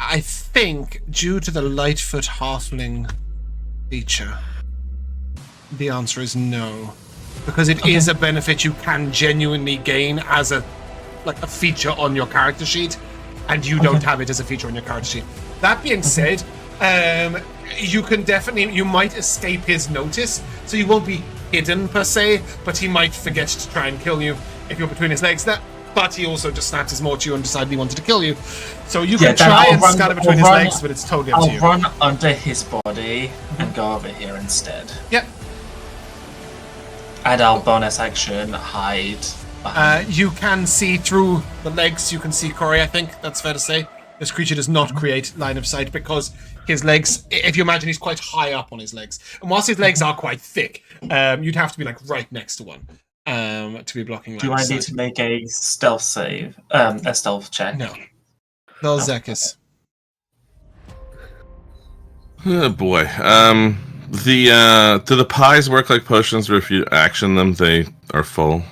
Speaker 1: I think, due to the Lightfoot Halfling feature, the answer is no. Because it is a benefit you can genuinely gain as a feature on your character sheet, and you don't have it as a feature on your character sheet. That being said, you might escape his notice, so you won't be hidden per se, but he might forget to try and kill you if you're between his legs. But he also just snapped his maw to you and decided he wanted to kill you. So you can try and scatter between his legs, but it's totally up to you.
Speaker 6: I'll run under his body and go over here instead.
Speaker 1: Yep.
Speaker 6: And I'll bonus action hide behind.
Speaker 1: You can see through the legs. You can see Corrie, I think. That's fair to say. This creature does not create line of sight because his legs, if you imagine, he's quite high up on his legs. And whilst his legs are quite thick, you'd have to be right next to one to be blocking line of sight.
Speaker 6: Do I need to make a stealth save? A stealth check?
Speaker 1: No. Vel'zekiss.
Speaker 5: Oh boy. Do the pies work like potions where if you action them, they are full?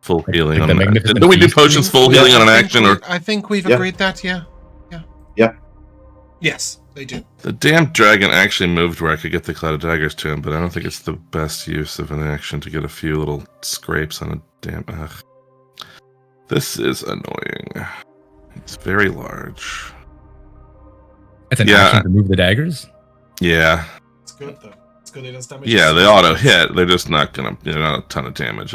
Speaker 5: Full healing on an action. Do we do potions full healing on an action?
Speaker 1: I think we've agreed that, yeah. Yes, they do.
Speaker 5: The damn dragon actually moved where I could get the cloud of daggers to him, but I don't think it's the best use of an action to get a few little scrapes on a damn... Ugh. This is annoying. It's very large.
Speaker 4: It's an action to move the daggers?
Speaker 5: Yeah.
Speaker 1: It's good, though. It's good it does damage.
Speaker 5: Yeah, they auto-hit. They're just not gonna... not a ton of damage.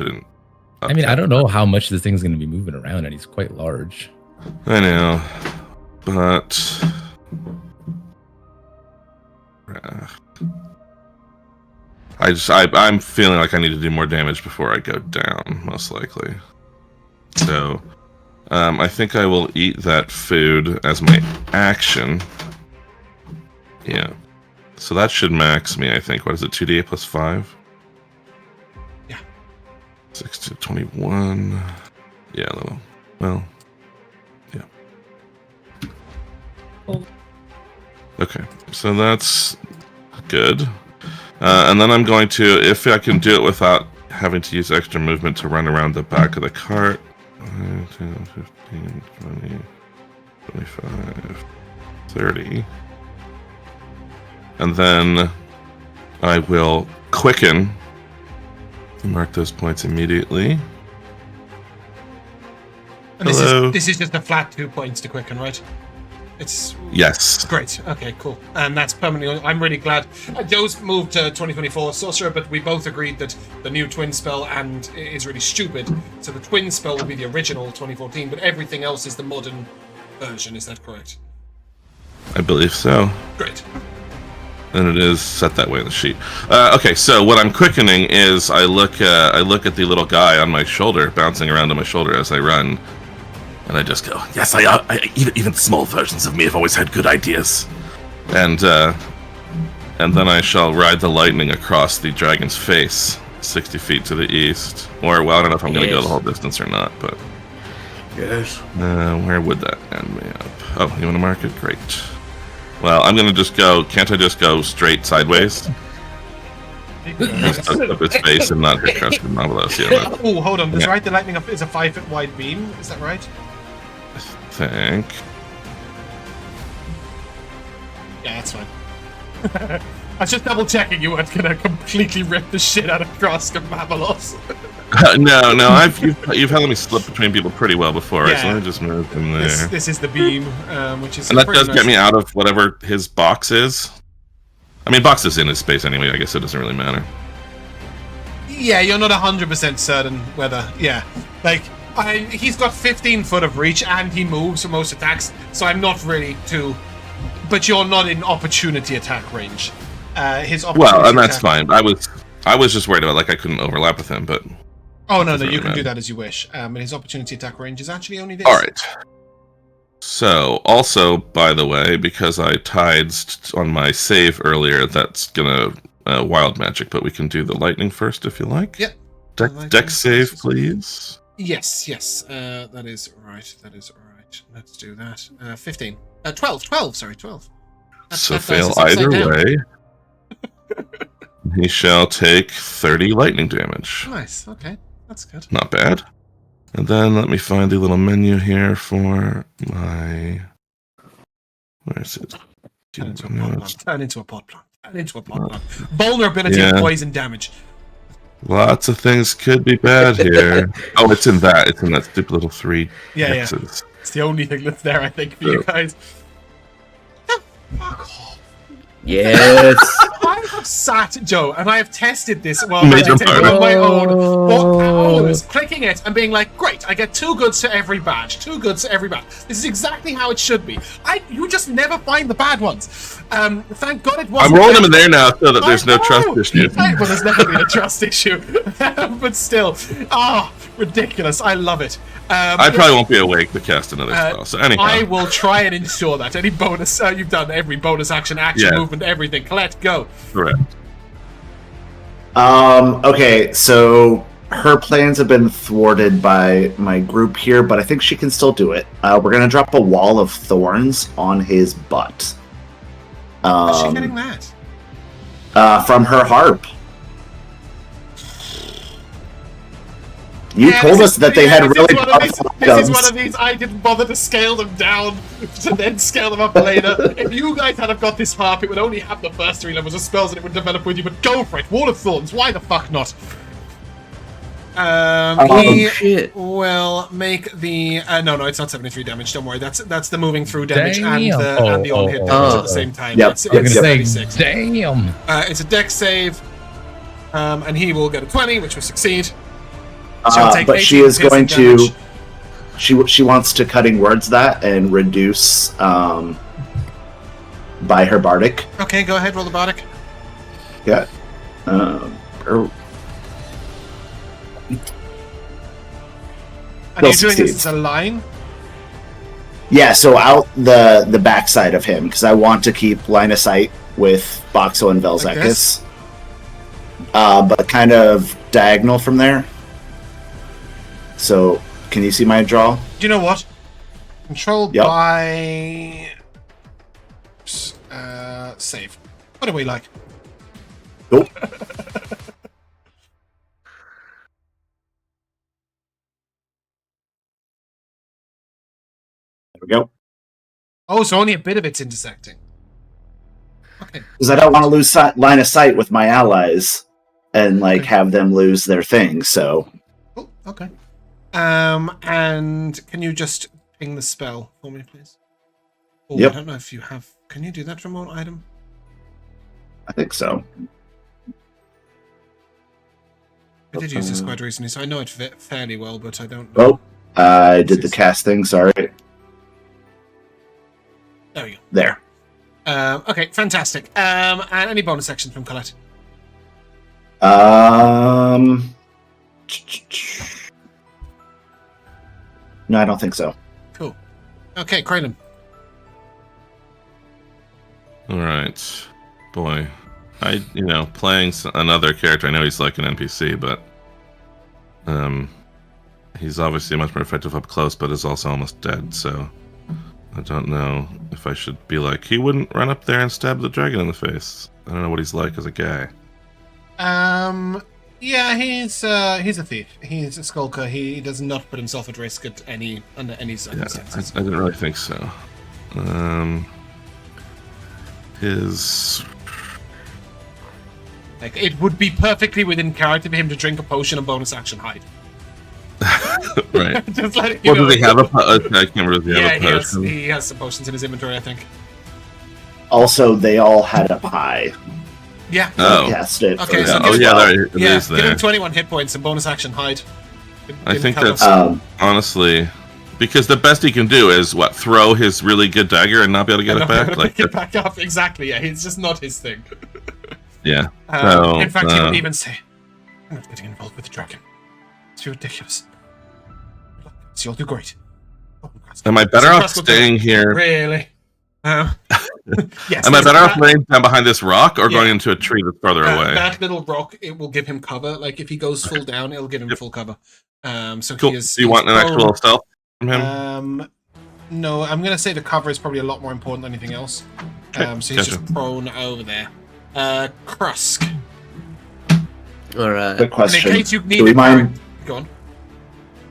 Speaker 5: I
Speaker 4: don't know how much this thing's gonna be moving around, and he's quite large.
Speaker 5: I know. But... I'm feeling like I need to do more damage before I go down, most likely. So, I think I will eat that food as my action. Yeah. So that should max me, I think. What is it, 2d8 plus 5?
Speaker 1: Yeah.
Speaker 5: 6 to 21. Yeah, a little. Well, yeah. Okay, so that's good. And then I'm going to, if I can do it without having to use extra movement to run around the back of the cart. 10, 15, 20, 25, 30. And then I will quicken. Mark those points immediately.
Speaker 1: And
Speaker 5: Hello.
Speaker 1: This is just a flat 2 points to quicken, right? It's
Speaker 5: Yes.
Speaker 1: great. Okay, cool. And that's permanently. I'm really glad. Joe's moved to 2024 Sorcerer, but we both agreed that the new twin spell and is really stupid. So the twin spell will be the original 2014, but everything else is the modern version. Is that correct?
Speaker 5: I believe so.
Speaker 1: Great.
Speaker 5: And it is set that way in the sheet. Okay, so what I'm quickening is I look at the little guy on my shoulder, bouncing around on my shoulder as I run, and I just go, "Yes, even small versions of me have always had good ideas." And then I shall ride the lightning across the dragon's face, 60 feet to the east. Or, well, I don't know if I'm going to go the whole distance or not, but...
Speaker 3: Yes.
Speaker 5: Where would that end me up? Oh, you want to mark it? Great. Well, I'm going to just go... Can't I just go straight sideways? Just up his face and not hit Crest and Marvelous, yeah.
Speaker 1: Oh, hold on. Does
Speaker 5: Yeah.
Speaker 1: right the lightning up is a 5 foot wide beam? Is that right?
Speaker 5: I think...
Speaker 1: Yeah, that's fine. I was just double checking you weren't gonna completely rip the shit out of Krosk and Marvelous.
Speaker 5: No, you've had me slip between people pretty well before, right? So
Speaker 1: Yeah.
Speaker 5: let me just move him there.
Speaker 1: This is the beam, which is
Speaker 5: And that
Speaker 1: pretty
Speaker 5: does
Speaker 1: nice.
Speaker 5: get me out of whatever his box is. I mean, box is in his space anyway. I guess it doesn't really matter.
Speaker 1: Yeah, you're not 100% certain whether. Yeah, like he's got 15 foot of reach and he moves for most attacks, so I'm not really too. But you're not in opportunity attack range. His opportunity
Speaker 5: Well, and that's
Speaker 1: attack-
Speaker 5: fine. I was just worried about I couldn't overlap with him, but
Speaker 1: Oh no,
Speaker 5: doesn't
Speaker 1: you
Speaker 5: really
Speaker 1: can do
Speaker 5: matter.
Speaker 1: that as you wish. And his opportunity attack range is actually only this.
Speaker 5: all right. So, also, by the way, because I tidesed on my save earlier, that's gonna wild magic, but we can do the lightning first if you like.
Speaker 1: Yep.
Speaker 5: Deck save, please.
Speaker 1: Yes. That is right. Let's do that. 15. 12. Sorry, 12.
Speaker 5: So
Speaker 1: that
Speaker 5: fail
Speaker 1: dice is upside
Speaker 5: either
Speaker 1: down.
Speaker 5: way. He shall take 30 lightning damage.
Speaker 1: Nice. Okay, that's good.
Speaker 5: Not bad. And then let me find the little menu here for my... Where is it?
Speaker 1: Turn into a pot plant. Vulnerability
Speaker 5: Yeah.
Speaker 1: and poison damage.
Speaker 5: Lots of things could be bad here. Oh, it's in that. It's in that stupid little 3
Speaker 1: Yeah.
Speaker 5: X's.
Speaker 1: It's the only thing that's there, I think, for you guys. Oh, fuck off.
Speaker 2: Yes.
Speaker 1: I have sat, Joe, and I have tested this
Speaker 5: Major
Speaker 1: on my own for
Speaker 2: Oh.
Speaker 1: hours, clicking it and being like, great, I get 2 goods to every badge. 2 goods to every badge. This is exactly how it should be. You just never find the bad ones. Thank God it wasn't.
Speaker 5: I'm rolling them in there now so that there's no trust issue.
Speaker 1: Well, there's never been a trust issue. But still, ridiculous. I love it.
Speaker 5: I probably won't be awake to cast another spell. So anyhow,
Speaker 1: I will try and ensure that any bonus you've done, every bonus action,
Speaker 5: Yeah.
Speaker 1: movement, everything. Colette, go.
Speaker 5: correct.
Speaker 3: Okay, so her plans have been thwarted by my group here, but I think she can still do it. We're gonna drop a wall of thorns on his butt.
Speaker 1: How's she getting that?
Speaker 3: From her harp. You told us that they had really powerful
Speaker 1: This is one
Speaker 3: items.
Speaker 1: of these. I didn't bother to scale them down to then scale them up later. If you guys had have got this harp, it would only have the first 3 levels of spells and it would develop with you. But go for it, Wall of Thorns. Why the fuck not? He
Speaker 2: shit.
Speaker 1: will make the no, it's not 73 damage. Don't worry, that's the moving through damage
Speaker 4: Damn.
Speaker 1: and the on hit damage at the same time.
Speaker 3: Yep.
Speaker 1: It's
Speaker 3: I was gonna
Speaker 1: 76.
Speaker 4: Damn.
Speaker 1: It's a dex save, and he will get a 20, which will succeed. She'll take
Speaker 3: But she
Speaker 1: 18
Speaker 3: is going
Speaker 1: piercing
Speaker 3: to.
Speaker 1: damage.
Speaker 3: She wants to cutting words that and reduce by her bardic.
Speaker 1: Okay, go ahead, roll the bardic.
Speaker 3: Yeah.
Speaker 1: And you're
Speaker 3: Still
Speaker 1: doing this
Speaker 3: succeeds.
Speaker 1: as a line.
Speaker 3: Yeah, so out the backside of him, because I want to keep line of sight with Boxxo and Vel'zekiss. But kind of diagonal from there. So, can you see my draw?
Speaker 1: Do you know what? Control
Speaker 3: Yep.
Speaker 1: by save. What do we like?
Speaker 3: Nope. There we go.
Speaker 1: Oh, so only a bit of it's intersecting. Okay.
Speaker 3: Because I don't want to lose line of sight with my allies and have them lose their thing. So
Speaker 1: Oh, okay. And can you just ping the spell for me, please? Oh,
Speaker 3: Yep.
Speaker 1: I don't know if you have. Can you do that remote item?
Speaker 3: I think so.
Speaker 1: I did use this quite recently, so I know it fairly well, but I don't know.
Speaker 3: Oh, I did the casting. Sorry.
Speaker 1: There we go.
Speaker 3: There.
Speaker 1: Okay, fantastic. And any bonus actions from Colette?
Speaker 3: No, I don't think so.
Speaker 1: Cool. Okay, Kraylin.
Speaker 5: All right, boy. Playing another character. I know he's like an NPC, but he's obviously much more effective up close, but is also almost dead. So I don't know if I should be like, he wouldn't run up there and stab the dragon in the face. I don't know what he's like as a guy.
Speaker 1: Yeah, he's a thief. He's a skulker. He does not put himself at risk under any
Speaker 5: Yeah,
Speaker 1: circumstances.
Speaker 5: I didn't really think so. His
Speaker 1: It would be perfectly within character for him to drink a potion and bonus action hide.
Speaker 5: right.
Speaker 1: Just letting you
Speaker 5: Well,
Speaker 1: know.
Speaker 5: does he have a? I can't remember. Does he
Speaker 1: Yeah,
Speaker 5: have a potion?
Speaker 1: he has some potions in his inventory, I think.
Speaker 3: Also, they all had a pie.
Speaker 1: Yeah.
Speaker 5: Oh.
Speaker 3: Cast it.
Speaker 1: Okay,
Speaker 3: for-
Speaker 1: so
Speaker 5: Oh
Speaker 1: give
Speaker 5: yeah,
Speaker 1: him-
Speaker 5: there, it
Speaker 1: Yeah,
Speaker 5: is
Speaker 1: give
Speaker 5: there.
Speaker 1: him 21 hit points and bonus action hide.
Speaker 5: I think
Speaker 1: Kind of-
Speaker 5: that's honestly because the best he can do is throw his really good dagger and not be able to get it back. Like,
Speaker 1: get back up. Exactly. Yeah, it's just not his thing.
Speaker 5: yeah. So,
Speaker 1: In fact, he would even say, "I'm not getting involved with the dragon. It's ridiculous. So you'll do great." Oh,
Speaker 5: am I better
Speaker 1: So
Speaker 5: off
Speaker 1: Crust will
Speaker 5: staying here?
Speaker 1: Really? Yes.
Speaker 5: Am I
Speaker 1: there's
Speaker 5: better off
Speaker 1: that-
Speaker 5: laying down behind this rock or
Speaker 1: Yeah.
Speaker 5: going into a tree that's farther away?
Speaker 1: That little rock, it will give him cover. Like if he goes full down, it'll give him full cover. So
Speaker 5: Cool.
Speaker 1: he is.
Speaker 5: Do you want an
Speaker 1: he's
Speaker 5: actual
Speaker 1: prone.
Speaker 5: stealth from him?
Speaker 1: No, I'm gonna say the cover is probably a lot more important than anything else. So he's
Speaker 5: gotcha.
Speaker 1: just prone over there. Krusk.
Speaker 2: All right.
Speaker 3: Quick
Speaker 1: And in
Speaker 3: question.
Speaker 1: case you need
Speaker 3: Do we
Speaker 1: a
Speaker 3: mind?
Speaker 1: character- Go on.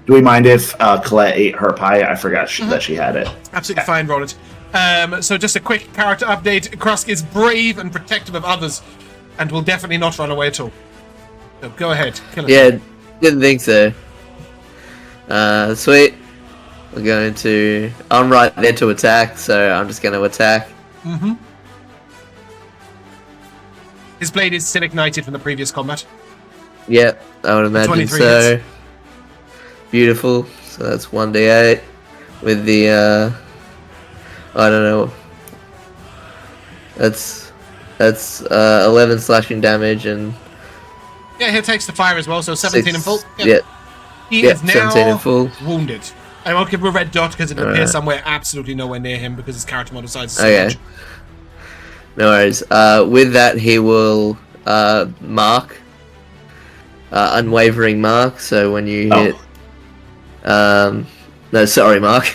Speaker 3: Do we mind if Colette ate her pie? I forgot that she had it.
Speaker 1: Absolutely fine, Roland. So just a quick character update. Krusk is brave and protective of others, and will definitely not run away at all. So go ahead, kill it.
Speaker 2: Yeah, didn't think so. Sweet. We're going to. I'm right there to attack, so I'm just going to attack.
Speaker 1: Mm-hmm. His blade is still ignited from the previous combat.
Speaker 2: Yep, I would imagine
Speaker 1: 23
Speaker 2: so.
Speaker 1: hits.
Speaker 2: Beautiful. So that's 1d8 with the. I don't know. That's 11 slashing damage and
Speaker 1: Yeah, he takes the fire as well, so 17 in full.
Speaker 2: Yeah,
Speaker 1: He
Speaker 2: yeah,
Speaker 1: is
Speaker 2: 17 in
Speaker 1: now
Speaker 2: full.
Speaker 1: wounded. I won't give him a red dot because it appears
Speaker 2: Alright.
Speaker 1: somewhere absolutely nowhere near him because his character model size is so
Speaker 2: Okay.
Speaker 1: much.
Speaker 2: No worries. With that, he will mark. Unwavering mark. So when you hit. No, sorry, Mark.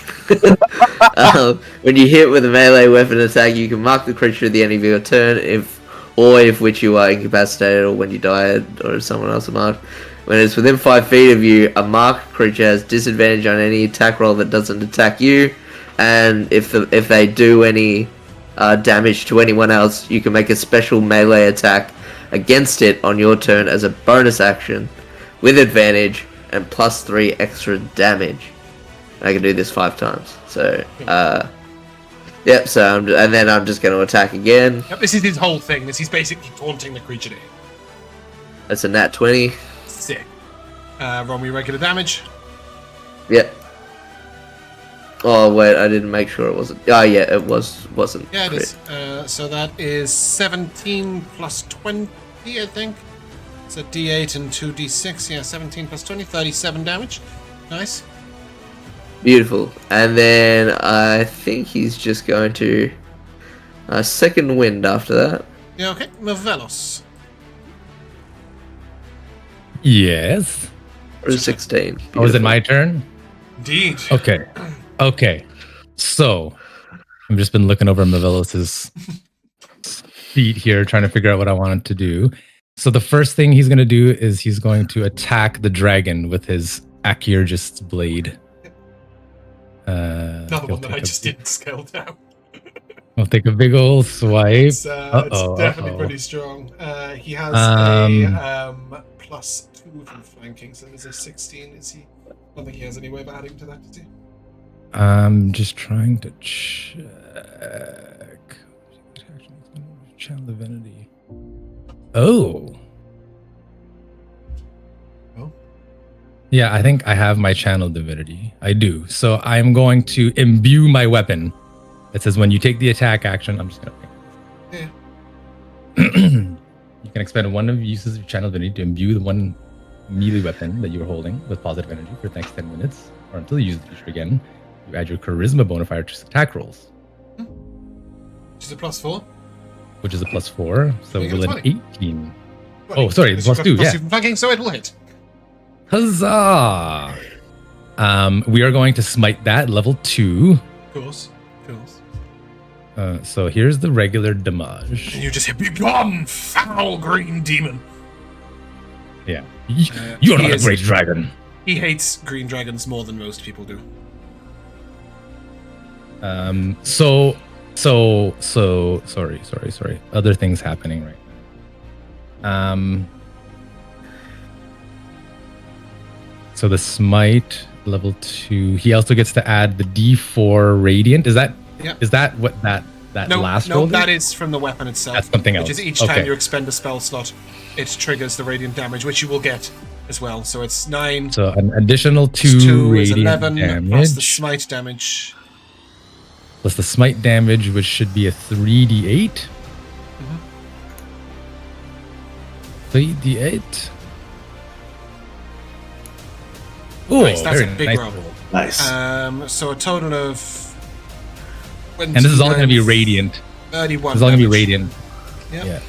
Speaker 2: When you hit with a melee weapon attack, you can mark the creature at the end of your turn, if which you are incapacitated, or when you die, or if someone else is marked. When it's within 5 feet of you, a marked creature has disadvantage on any attack roll that doesn't attack you, and if they do any damage to anyone else, you can make a special melee attack against it on your turn as a bonus action, with advantage and +3 extra damage. I can do this 5 times. So, yep. So, and then I'm just going to attack again.
Speaker 1: Yep, this is his whole thing. He's basically taunting the creature to hit.
Speaker 2: That's a nat 20.
Speaker 1: Sick. Roll me regular damage.
Speaker 2: Yep. Oh wait, I didn't make sure it wasn't. Oh yeah, it wasn't.
Speaker 1: Yeah, it
Speaker 2: crit.
Speaker 1: is. So that is 17 plus 20, I think. It's a D8 and 2D6. Yeah, 17 plus 20, 37 damage. Nice.
Speaker 2: Beautiful. And then I think he's just going to second wind after that.
Speaker 1: Yeah, okay. Mavelos.
Speaker 4: Yes.
Speaker 2: Or 16.
Speaker 4: Oh, is it my turn?
Speaker 1: Indeed.
Speaker 4: Okay. So, I've just been looking over Mavelos' feet here, trying to figure out what I wanted to do. So the first thing he's going to do is he's going to attack the dragon with his Archaeologist's blade.
Speaker 1: Another one that I just didn't scale down.
Speaker 4: I'll take a big old swipe.
Speaker 1: It's definitely pretty strong. He has a +2 from flanking, so there's a 16. Is he? I don't think he has any way of adding to that, does he?
Speaker 4: I'm just trying to check. Channel Divinity. Oh. Yeah, I think I have my Channel Divinity. I do. So I'm going to imbue my weapon. It says when you take the attack action, I'm just going to...
Speaker 1: Yeah.
Speaker 4: You can expend one of uses of Channel Divinity to imbue the one melee weapon that you are holding with positive energy for the next 10 minutes, or until you use the feature again. You add your Charisma modifier to attack rolls.
Speaker 1: Which is a +4.
Speaker 4: Which is a +4. So
Speaker 1: You get
Speaker 4: will
Speaker 1: a
Speaker 4: an
Speaker 1: 20.
Speaker 4: 18. Oh, sorry, the +2, yeah.
Speaker 1: From flanking, so it will hit.
Speaker 4: Huzzah! We are going to smite that level 2.
Speaker 1: Of course.
Speaker 4: So here's the regular damage.
Speaker 1: And you just hit, "Begone, foul green demon!"
Speaker 4: Yeah. You're not a
Speaker 1: is-
Speaker 4: great dragon.
Speaker 1: He hates green dragons more than most people do.
Speaker 4: Sorry. Other things happening right now. So the smite level 2. He also gets to add the D4 radiant. Is that what that last roll?
Speaker 1: No, that is from the weapon itself.
Speaker 4: That's something else.
Speaker 1: Which is each time you expend a spell slot, it triggers the radiant damage, which you will get as well. So it's 9.
Speaker 4: So an additional 2
Speaker 1: is
Speaker 4: radiant
Speaker 1: 11
Speaker 4: damage.
Speaker 1: plus the smite damage.
Speaker 4: Plus the smite damage, which should be a 3d8. 3d8. Oh,
Speaker 1: Nice, that's
Speaker 4: very
Speaker 1: a big
Speaker 4: nice
Speaker 1: roll.
Speaker 3: Nice.
Speaker 1: So a total of...
Speaker 4: And this is all going to be radiant.
Speaker 1: 31
Speaker 4: This is all going to be
Speaker 1: damage.
Speaker 4: radiant.
Speaker 1: Yep.
Speaker 4: Yeah.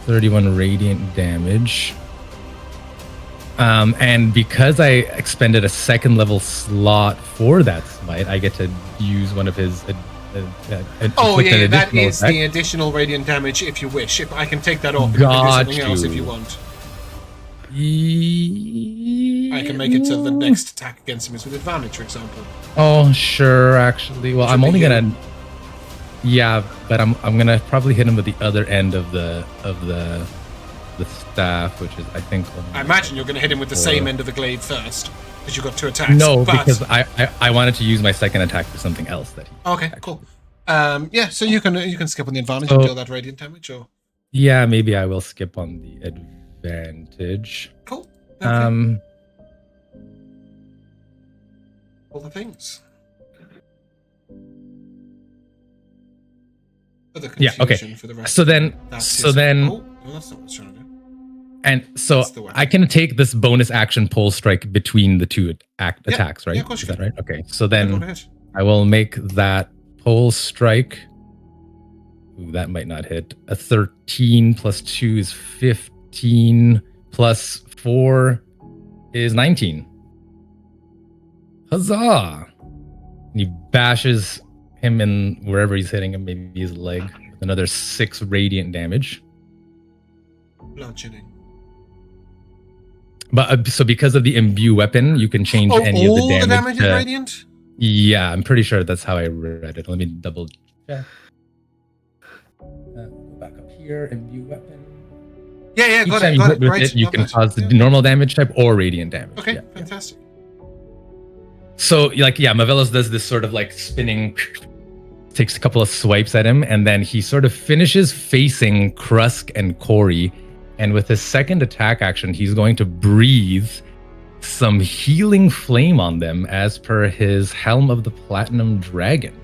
Speaker 4: 31 radiant damage. And because I expended a second level slot for that smite, I get to use one of his...
Speaker 1: Oh, yeah, that
Speaker 4: additional
Speaker 1: is
Speaker 4: attack.
Speaker 1: the additional radiant damage if you wish. If I can take that off, you can do something else if you want. I can make it so the next attack against him is with advantage, for example.
Speaker 4: Oh, sure, actually. Well,
Speaker 1: Which
Speaker 4: I'm
Speaker 1: would
Speaker 4: only
Speaker 1: be
Speaker 4: gonna... Yeah, but I'm gonna probably hit him with the other end of the staff, which is, I think...
Speaker 1: I imagine you're going to hit him with the same end of the glaive first, because you've got 2 attacks.
Speaker 4: No,
Speaker 1: but...
Speaker 4: because I wanted to use my second attack for something else that he...
Speaker 1: Okay, cool. Yeah, so you can skip on the advantage
Speaker 4: So-
Speaker 1: and deal that radiant damage, or...
Speaker 4: Yeah, maybe I will skip on the advantage.
Speaker 1: Cool. Okay. All the things. For the
Speaker 4: Yeah, okay.
Speaker 1: confusion for the rest
Speaker 4: So
Speaker 1: of
Speaker 4: then...
Speaker 1: them, that's
Speaker 4: So
Speaker 1: his-
Speaker 4: then...
Speaker 1: Oh, no, that's not what I was trying to do.
Speaker 4: And so
Speaker 1: That's the weapon.
Speaker 4: I can take this bonus action pole strike between the two attacks, right?
Speaker 1: Yeah, of course
Speaker 4: Is
Speaker 1: you
Speaker 4: that
Speaker 1: can.
Speaker 4: right? Okay. So
Speaker 1: Go
Speaker 4: then
Speaker 1: ahead.
Speaker 4: I will make that pole strike. Ooh, that might not hit. A 13 plus 2 is 15 plus 4 is 19. Huzzah! And he bashes him in wherever he's hitting him, maybe his leg, with another 6 radiant damage.
Speaker 1: Bludgeoning.
Speaker 4: But so because of the imbue weapon, you can change any of the damage.
Speaker 1: All the damage is
Speaker 4: to-
Speaker 1: radiant?
Speaker 4: Yeah, I'm pretty sure that's how I read it. Let me double check. Go back up here, imbue weapon.
Speaker 1: Yeah,
Speaker 4: Each
Speaker 1: got
Speaker 4: time
Speaker 1: it.
Speaker 4: you
Speaker 1: Got
Speaker 4: hit
Speaker 1: it.
Speaker 4: with
Speaker 1: Right.
Speaker 4: it, you
Speaker 1: got
Speaker 4: can
Speaker 1: that.
Speaker 4: cause the
Speaker 1: Yeah.
Speaker 4: normal damage type or radiant damage.
Speaker 1: Okay,
Speaker 4: Yeah.
Speaker 1: fantastic.
Speaker 4: So, Mavelos does this sort of like spinning, takes a couple of swipes at him, and then he sort of finishes facing Krusk and Corrie. And with his second attack action, he's going to breathe some healing flame on them as per his Helm of the Platinum Dragon.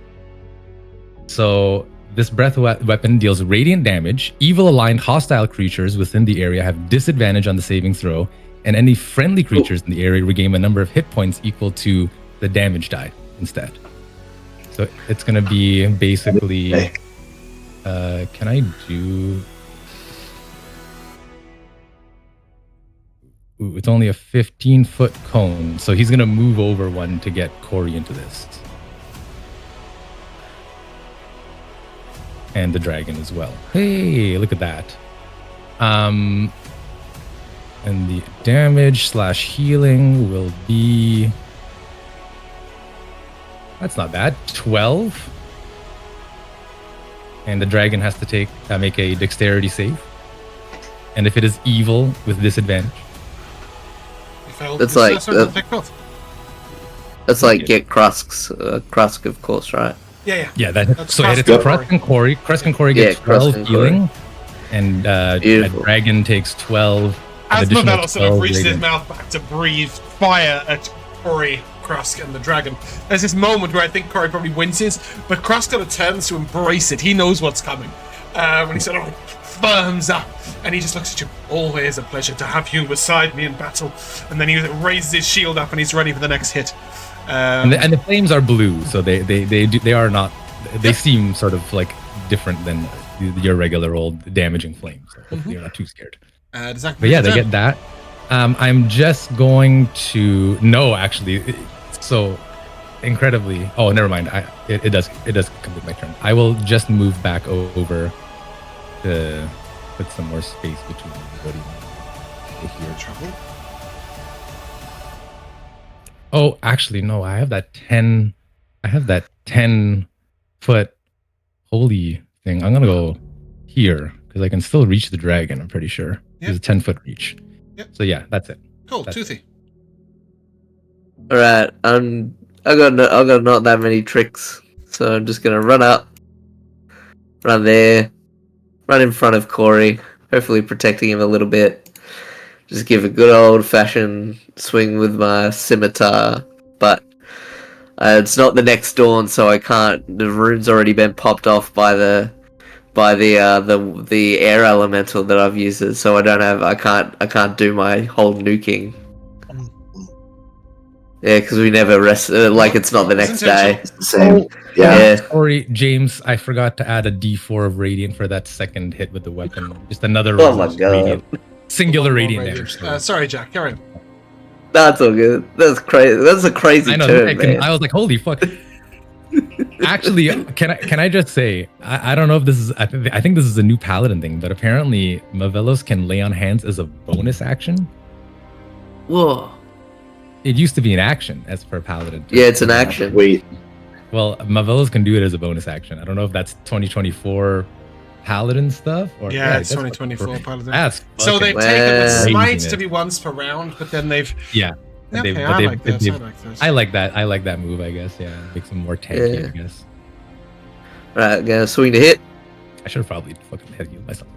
Speaker 4: So, this breath weapon deals radiant damage. Evil aligned hostile creatures within the area have disadvantage on the saving throw, and any friendly creatures in the area regain a number of hit points equal to the damage die instead. So it's going to be basically... can I do... Ooh, it's only a 15-foot cone, so he's going to move over one to get Corrie into this. And the dragon as well. Hey, look at that. And the damage / healing will be... That's not bad. 12. And the dragon has to make a dexterity save. And if it is evil with disadvantage.
Speaker 2: That's like that's like get Krusk, of course, right?
Speaker 1: Yeah.
Speaker 4: So it is Krusk and Corrie. Krusk and Corrie get 12 healing, and the dragon takes 12.
Speaker 1: As Mavelos sort of reaches his mouth back to breathe fire at Corrie, Krusk, and the dragon, there's this moment where I think Corrie probably winces, but Krusk kind of turns to embrace it. He knows what's coming. When he sort of firms up, and he just looks at you. Always a pleasure to have you beside me in battle. And then he raises his shield up, and he's ready for the next hit.
Speaker 4: And the flames are blue, so they are not. They seem sort of like different than your regular old damaging flames. So hopefully you're not too scared.
Speaker 1: But
Speaker 4: yeah, they get that. I'm just going to actually. So incredibly. Oh, never mind. It does complete my turn. I will just move back over to put some more space between everybody. Here, trouble. Oh, actually, no. I have that 10. I have that 10-foot holy thing. I'm gonna go here because I can still reach the dragon. I'm pretty sure. There's a 10-foot reach. Yep. So yeah, that's it.
Speaker 1: Cool, Toothy.
Speaker 2: All right. I got not that many tricks, so I'm just gonna run up, run there, run in front of Corrie, hopefully protecting him a little bit. Just give a good old-fashioned swing with my scimitar, but it's not the next dawn, so I can't. The rune's already been popped off by the air elemental that I've used it, so I can't do my whole nuking. Yeah, because we never rest. It's not the next day.
Speaker 3: Same.
Speaker 4: Sorry, James. I forgot to add a D4 of radiant for that second hit with the weapon. Just another.
Speaker 2: Oh my god.
Speaker 4: Radiant. Singular radiant damage.
Speaker 1: Sorry, Jack. Carry on.
Speaker 2: That's all good. That's crazy. That's a crazy turn, man.
Speaker 4: I was like, holy fuck. Actually, can I just say, I don't know if this is. I think this is a new Paladin thing, but apparently Mavelos can lay on hands as a bonus action.
Speaker 2: Whoa.
Speaker 4: It used to be an action as per Paladin.
Speaker 2: Yeah, it's an action.
Speaker 3: Wait.
Speaker 4: Well, Mavelos can do it as a bonus action. I don't know if that's 2024 Paladin stuff or
Speaker 1: it's 2024 Paladin.
Speaker 4: That's
Speaker 1: so they've taken the smites to be once per round, but then they've I like this.
Speaker 4: I like that move. I guess makes them more tanky. I guess.
Speaker 2: Right, gonna swing to hit.
Speaker 4: I should have probably fucking hit you myself.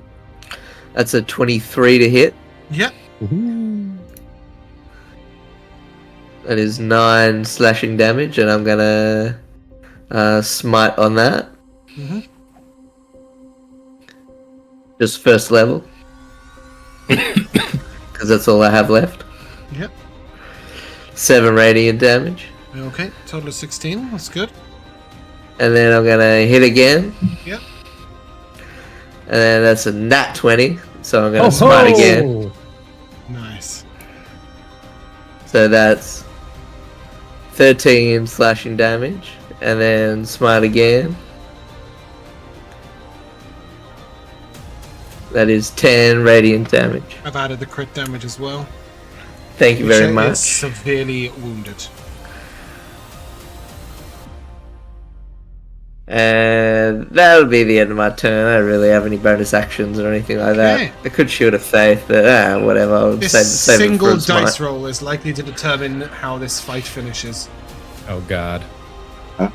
Speaker 2: That's a 23 to hit.
Speaker 1: Yep.
Speaker 2: That is 9 slashing damage, and I'm gonna smite on that. Just first level. Because that's all I have left.
Speaker 1: Yep.
Speaker 2: 7 radiant damage.
Speaker 1: Okay, total of 16. That's good.
Speaker 2: And then I'm gonna hit again.
Speaker 1: Yep.
Speaker 2: And then that's a nat 20, so I'm gonna smite again.
Speaker 1: Nice.
Speaker 2: So that's 13 slashing damage, and then smite again. That is 10 radiant damage.
Speaker 1: I've added the crit damage as well.
Speaker 2: Thank you very
Speaker 1: Is
Speaker 2: much.
Speaker 1: severely wounded.
Speaker 2: And that'll be the end of my turn. I don't really have any bonus actions or anything like that. I could shoot a faith, but whatever. I'll
Speaker 1: This
Speaker 2: save it
Speaker 1: single
Speaker 2: for a
Speaker 1: dice
Speaker 2: smite.
Speaker 1: roll is likely to determine how this fight finishes.
Speaker 4: Oh God.
Speaker 1: I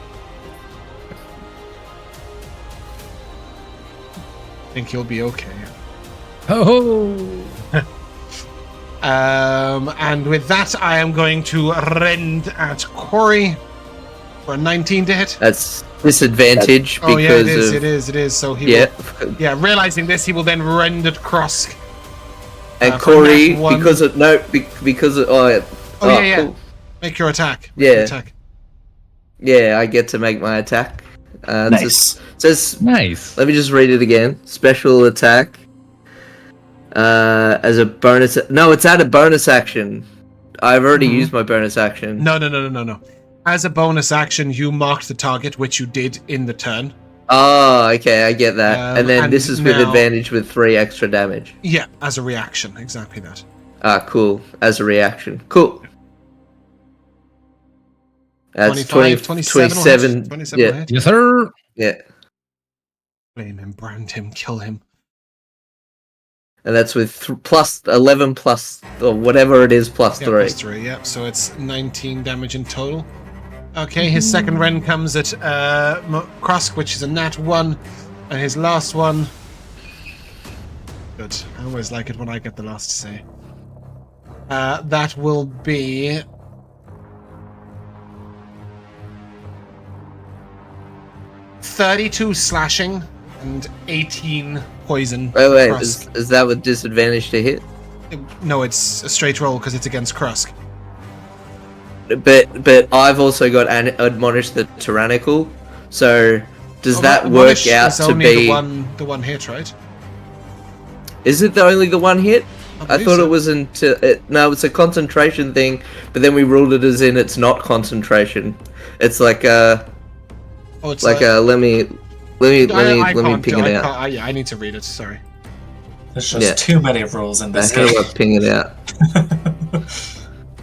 Speaker 1: think you'll be okay.
Speaker 4: Oh.
Speaker 1: And with that, I am going to rend at Corrie for a 19 to hit.
Speaker 2: That's disadvantage
Speaker 1: Oh yeah,
Speaker 2: because
Speaker 1: it is. So he
Speaker 2: yeah.
Speaker 1: will, realizing this, he will then rend at Krusk.
Speaker 2: And Corrie,
Speaker 1: one.
Speaker 2: because of because of
Speaker 1: Cool. Make your attack.
Speaker 2: Yeah, I get to make my attack.
Speaker 3: Nice.
Speaker 2: Says
Speaker 4: Nice.
Speaker 2: Let me just read it again. Special attack. As a bonus. No, it's at a bonus action. I've already used my bonus action.
Speaker 1: No. As a bonus action, you marked the target, which you did in the turn.
Speaker 2: Oh, okay, I get that. And then
Speaker 1: and
Speaker 2: this is with
Speaker 1: now-
Speaker 2: advantage with 3 extra damage.
Speaker 1: Yeah, as a reaction, exactly that.
Speaker 2: Cool. As a reaction. Cool. That's
Speaker 1: 25, 27. 27
Speaker 2: Yeah.
Speaker 1: hit.
Speaker 4: Yes, sir.
Speaker 2: Yeah.
Speaker 1: Blame him, brand him, kill him.
Speaker 2: And that's with plus 11 plus, or whatever it is, plus
Speaker 1: Yeah,
Speaker 2: 3.
Speaker 1: plus 3, yeah. So it's 19 damage in total. Okay, his second rend comes at Krusk, which is a nat 1. And his last one... Good. I always like it when I get the last to say. That will be... 32 slashing and 18 poison.
Speaker 2: Wait,
Speaker 1: Krusk.
Speaker 2: is that with disadvantage to hit?
Speaker 1: No, it's a straight roll because it's against Krusk.
Speaker 2: But I've also got admonished the tyrannical. So does that work
Speaker 1: Admonish
Speaker 2: out
Speaker 1: is
Speaker 2: to
Speaker 1: only
Speaker 2: be?
Speaker 1: the one hit, right?
Speaker 2: Is it only the one hit? I
Speaker 1: believe
Speaker 2: thought
Speaker 1: so.
Speaker 2: it was no, it's a concentration thing. But then we ruled it as in it's not concentration. It's like
Speaker 1: It's
Speaker 2: let me
Speaker 1: can't
Speaker 2: ping
Speaker 1: do-
Speaker 2: it
Speaker 1: I
Speaker 2: out.
Speaker 1: can't- I need to read it. Sorry.
Speaker 6: There's just too many rules in this
Speaker 2: How
Speaker 6: game.
Speaker 2: do I ping it out?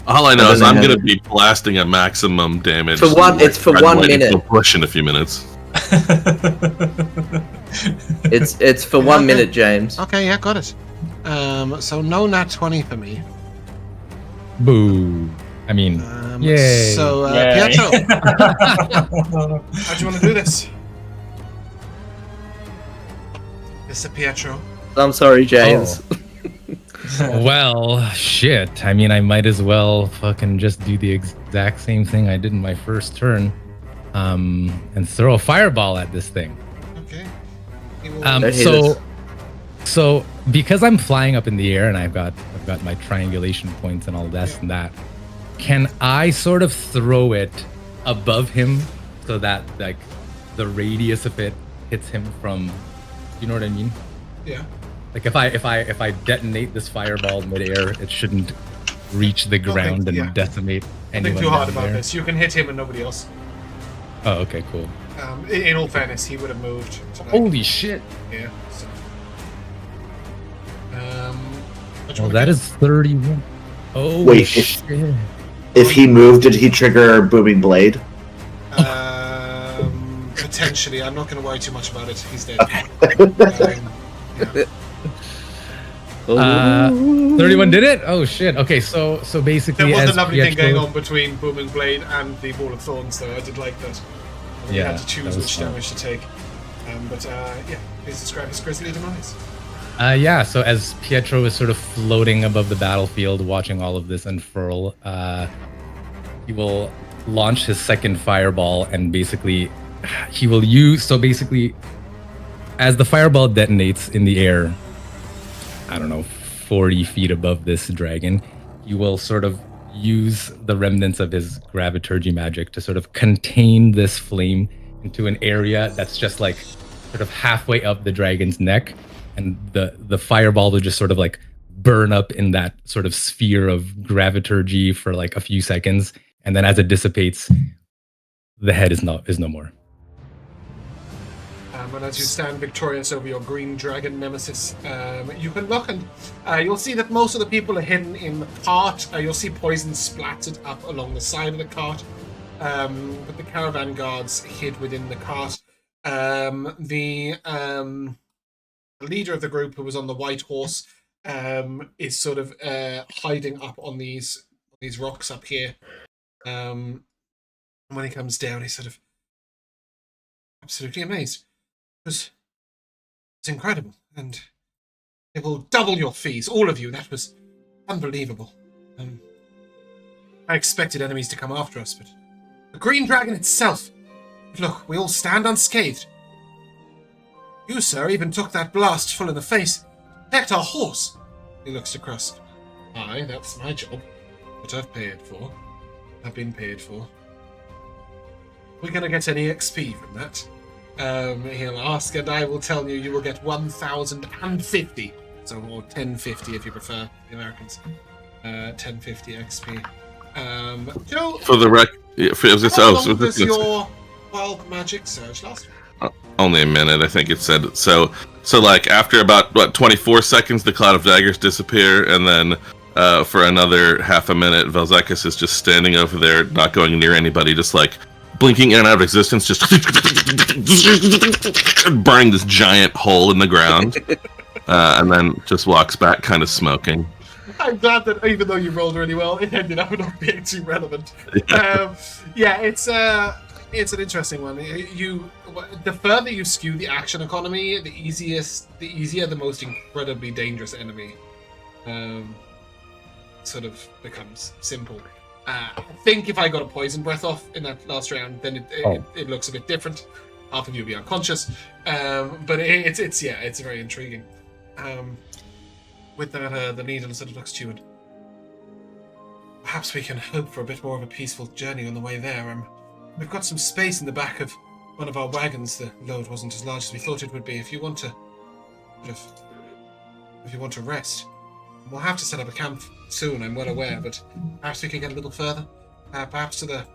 Speaker 5: All I know
Speaker 2: I
Speaker 5: is
Speaker 2: don't
Speaker 5: I'm
Speaker 2: know how
Speaker 5: going
Speaker 2: to-
Speaker 5: to be blasting a maximum damage.
Speaker 2: For one- it's for
Speaker 5: Red
Speaker 2: 1
Speaker 5: White
Speaker 2: minute.
Speaker 5: Eagle Push in a few minutes.
Speaker 2: It's for 1 minute, James.
Speaker 1: Okay, yeah, got it. So no nat 20 for me.
Speaker 4: Boo. I mean, yay.
Speaker 1: So
Speaker 6: Yay.
Speaker 1: Pietro, how do you want to do this? Mr. Pietro.
Speaker 2: I'm sorry, James.
Speaker 4: Well, shit. I mean, I might as well fucking just do the exact same thing I did in my first turn, and throw a fireball at this thing.
Speaker 1: Okay. He will-
Speaker 4: So because I'm flying up in the air and I've got my triangulation points and all this and that, can I sort of throw it above him so that like the radius of it hits him from, you know what I mean?
Speaker 1: yeah.
Speaker 4: Like if I detonate this fireball midair, it shouldn't reach the ground and decimate
Speaker 1: Don't
Speaker 4: anyone.
Speaker 1: think too hard
Speaker 4: down
Speaker 1: about
Speaker 4: there.
Speaker 1: this. You can hit him and nobody else.
Speaker 4: Oh, okay, cool.
Speaker 1: In all fairness, he would have moved. To like,
Speaker 4: Holy shit!
Speaker 1: Yeah. So. What
Speaker 4: Well,
Speaker 1: you wanna
Speaker 4: that
Speaker 1: do?
Speaker 4: is 31. Oh
Speaker 3: Wait,
Speaker 4: shit!
Speaker 3: If he moved, did he trigger Booming Blade?
Speaker 1: Potentially. I'm not going to worry too much about it. He's dead. Yeah.
Speaker 4: 31 did it? Oh shit! Okay, so basically,
Speaker 1: There was
Speaker 4: as
Speaker 1: a lovely thing
Speaker 4: Pietro-
Speaker 1: going on between Booming Blade and the Ball of Thorns, though. I did like that. We
Speaker 4: Yeah,
Speaker 1: had to
Speaker 4: that
Speaker 1: choose
Speaker 4: was
Speaker 1: which
Speaker 4: fun.
Speaker 1: damage to take. Yeah, please describe his grisly demise.
Speaker 4: Yeah, so as Pietro is sort of floating above the battlefield, watching all of this unfurl, he will launch his second fireball, and basically, he will use. So basically, as the fireball detonates in the air, I don't know, 40 feet above this dragon, he will sort of use the remnants of his Graviturgy magic to sort of contain this flame into an area that's just like sort of halfway up the dragon's neck, and the fireball will just sort of like burn up in that sort of sphere of Graviturgy for like a few seconds, and then as it dissipates, the head is no more.
Speaker 1: And as you stand victorious over your green dragon nemesis, you can look and you'll see that most of the people are hidden in the cart. You'll see poison splattered up along the side of the cart, but the caravan guards hid within the cart. The leader of the group, who was on the white horse, is sort of hiding up on these rocks up here. And when he comes down, he's sort of absolutely amazed. It's incredible, and it will double your fees, all of you. That was unbelievable. I expected enemies to come after us, but the Green Dragon itself. Look, we all stand unscathed. You, sir, even took that blast full in the face. Protect our horse. He looks to Krusk. Aye, that's my job. What I've paid for. I've been paid for. We're gonna get any XP from that. He'll ask, and I will tell you, you will get 1,050. So, or 1050 if you prefer, the Americans. 1050 XP. Joe,
Speaker 5: For the rec, yeah, for,
Speaker 1: how long does your wild magic surge last?
Speaker 5: Only a minute, I think it said. So like after about 24 seconds, the cloud of daggers disappear, and then for another half a minute, Vel'zekiss is just standing over there, not going near anybody, just like blinking in and out of existence, just burning this giant hole in the ground, and then just walks back, kind of smoking.
Speaker 1: I'm glad that even though you rolled really well, it ended up not being too relevant. Yeah, it's an interesting one. The further you skew the action economy, the easier the most incredibly dangerous enemy sort of becomes simple. I think if I got a poison breath off in that last round, then it looks a bit different. Half of you will be unconscious, but it's very intriguing. With that, the needle sort of looks to you, and perhaps we can hope for a bit more of a peaceful journey on the way there. We've got some space in the back of one of our wagons. The load wasn't as large as we thought it would be. If you want to rest, we'll have to set up a camp soon, I'm well aware, but perhaps we can get a little further. Perhaps to the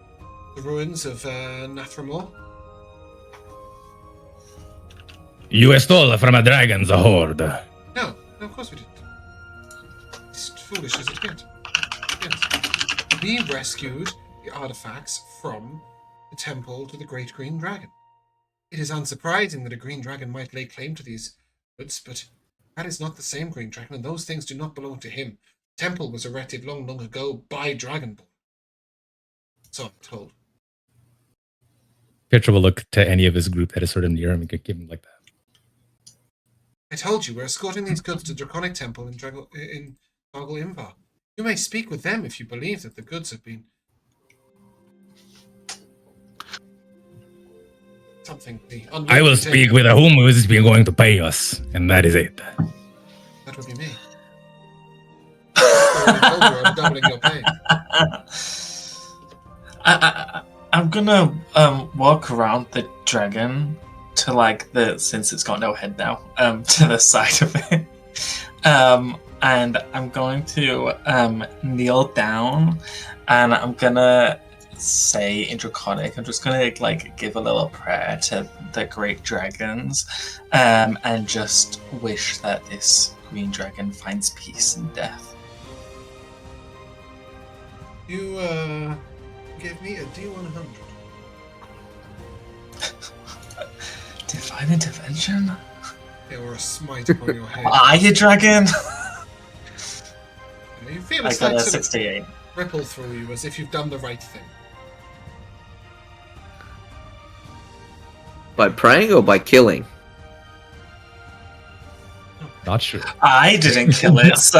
Speaker 1: ruins of Nathramore.
Speaker 4: You stole from a dragon's horde.
Speaker 1: No, of course we didn't. As foolish as it get. Yes. We rescued the artifacts from the temple to the Great Green Dragon. It is unsurprising that a green dragon might lay claim to these goods, but that is not the same green dragon, and those things do not belong to him. The temple was erected long, long ago by Dragonborn. So I'm told.
Speaker 4: Pietro will look to any of his group that is sort of near him and give him like that.
Speaker 1: I told you, we're escorting these goods to Draconic Temple in Doggle Imvar. You may speak with them if you believe that the goods have been something.
Speaker 4: I will speak with whom is going to pay us, and that is it.
Speaker 1: That would be me. I told you I'm doubling your pay.
Speaker 6: I'm gonna walk around the dragon to since it's got no head now, to the side of it. And I'm going to kneel down, and I'm gonna say in Draconic, I'm just gonna give a little prayer to the great dragons, and just wish that this green dragon finds peace in death.
Speaker 1: You gave me a D100.
Speaker 6: Divine intervention?
Speaker 1: Or a smite upon your head.
Speaker 6: Are you dragon?
Speaker 1: You feel
Speaker 6: I
Speaker 1: it's
Speaker 6: got
Speaker 1: like
Speaker 6: a
Speaker 1: sort of
Speaker 6: 68.
Speaker 1: ripple through you as if you've done the right thing.
Speaker 2: By praying or by killing?
Speaker 4: Not sure.
Speaker 6: I didn't kill it, so...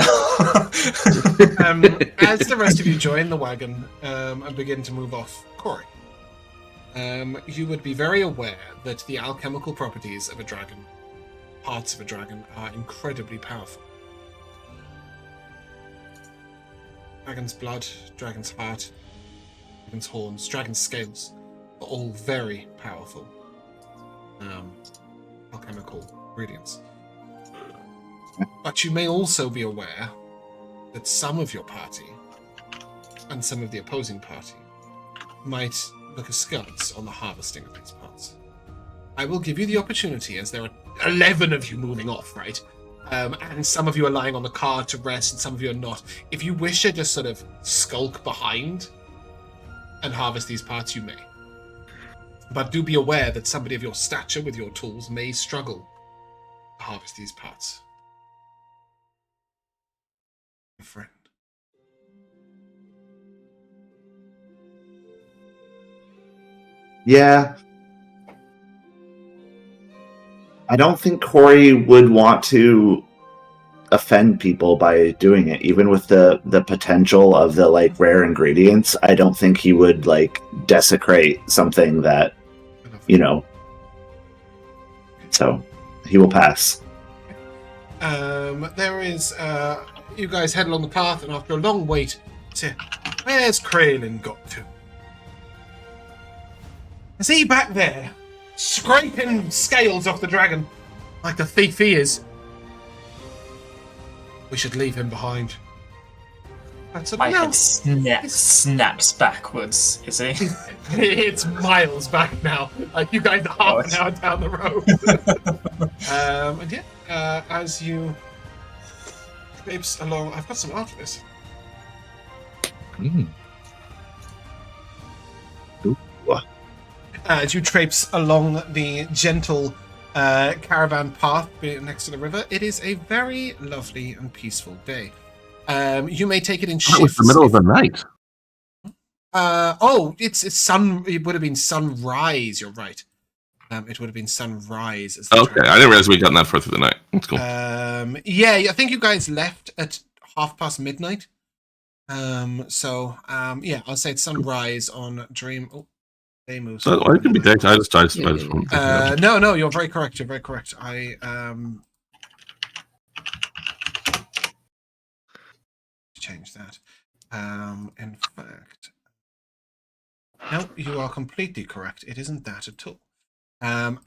Speaker 1: As the rest of you join the wagon and begin to move off, Corrie, you would be very aware that the alchemical properties of a dragon, parts of a dragon, are incredibly powerful. Dragon's blood, dragon's heart, dragon's horns, dragon's scales are all very powerful alchemical ingredients. But you may also be aware that some of your party and some of the opposing party might look askance on the harvesting of these parts. I will give you the opportunity, as there are 11 of you moving off, right? And some of you are lying on the card to rest, and some of you are not. If you wish to just sort of skulk behind and harvest these parts, you may. But do be aware that somebody of your stature with your tools may struggle to harvest these parts. My friend.
Speaker 3: Yeah. I don't think Corrie would want to offend people by doing it, even with the potential of the like rare ingredients. I don't think he would like desecrate something that, you know. So he will pass.
Speaker 1: There is you guys head along the path, and after a long wait, say, where's Kralin got to? Is he back there, scraping scales off the dragon, like the thief he is? We should leave him behind. That's
Speaker 6: My head snaps backwards, is he?
Speaker 1: It's miles back now. Like, you guys are half an hour down the road. And yeah, as you traipse along... I've got some art for this. As you traipse along the gentle caravan path next to the river, it is a very lovely and peaceful day. You may take it in shifts.
Speaker 5: It was the middle of the night.
Speaker 1: It's sun. It would have been sunrise. You're right. It would have been sunrise.
Speaker 5: Okay, I didn't realize we'd gotten that far through the night. That's cool.
Speaker 1: Yeah, I think you guys left at midnight. Yeah, I'll say it's sunrise on Dream. Oh, day moves.
Speaker 5: So, it can be daytime. I just
Speaker 1: No, you're very correct. You're very correct. Change that. In fact, no, you are completely correct. It isn't that at all.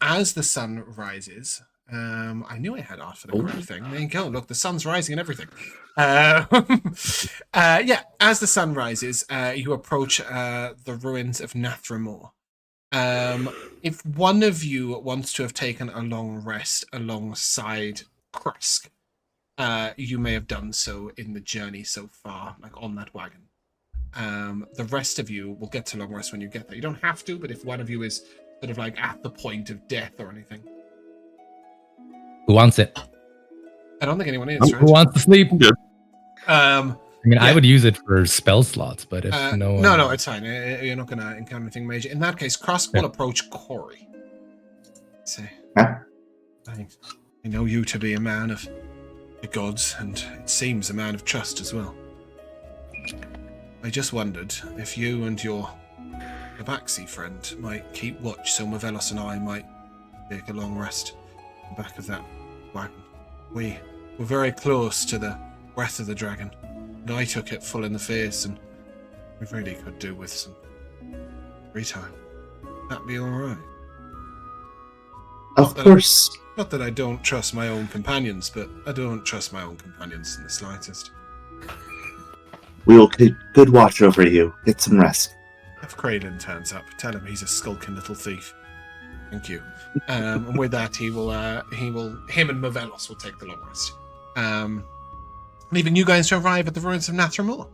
Speaker 1: As the sun rises, I knew I had art for the correct thing. There you go. Look, the sun's rising and everything. Yeah, as the sun rises, you approach the ruins of Nathramor. If one of you wants to have taken a long rest alongside Kresk, you may have done so in the journey so far, like on that wagon. The rest of you will get to long rest when you get there. You don't have to, but if one of you is sort of like at the point of death or anything.
Speaker 4: Who wants it?
Speaker 1: I don't think anyone is, right?
Speaker 4: Who wants to sleep?
Speaker 5: Good.
Speaker 4: I mean, I would use it for spell slots, but if
Speaker 1: no, it's fine. You're not going to encounter anything major. In that case, Kresk will approach Corrie. Say, I know you to be a man of the gods, and it seems a man of trust as well. I just wondered if you and your Tabaxi friend might keep watch so Mavelos and I might take a long rest in the back of that wagon. We were very close to the breath of the dragon, and I took it full in the face, and we really could do with some free time. That'd be alright.
Speaker 3: Of course.
Speaker 1: Not that I don't trust my own companions, but I don't trust my own companions in the slightest.
Speaker 3: We will keep good watch over you. Get some rest.
Speaker 1: If Kralin turns up, tell him he's a skulking little thief. Thank you. And with that, him and Mavelos will take the long rest. Leaving you guys to arrive at the ruins of Nathramor.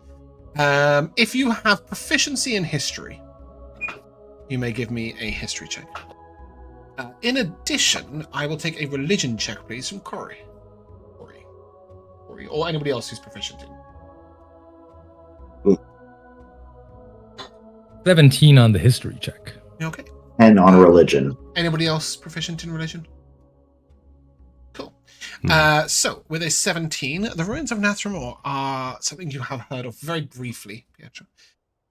Speaker 1: If you have proficiency in history, you may give me a history check. In addition, I will take a religion check, please, from Corrie. Corrie, or anybody else who's proficient in.
Speaker 4: 17 on the history check.
Speaker 1: Okay.
Speaker 3: And on religion.
Speaker 1: Anybody else proficient in religion? Cool. So, with a 17, the ruins of Nathramor are something you have heard of very briefly, Pietro.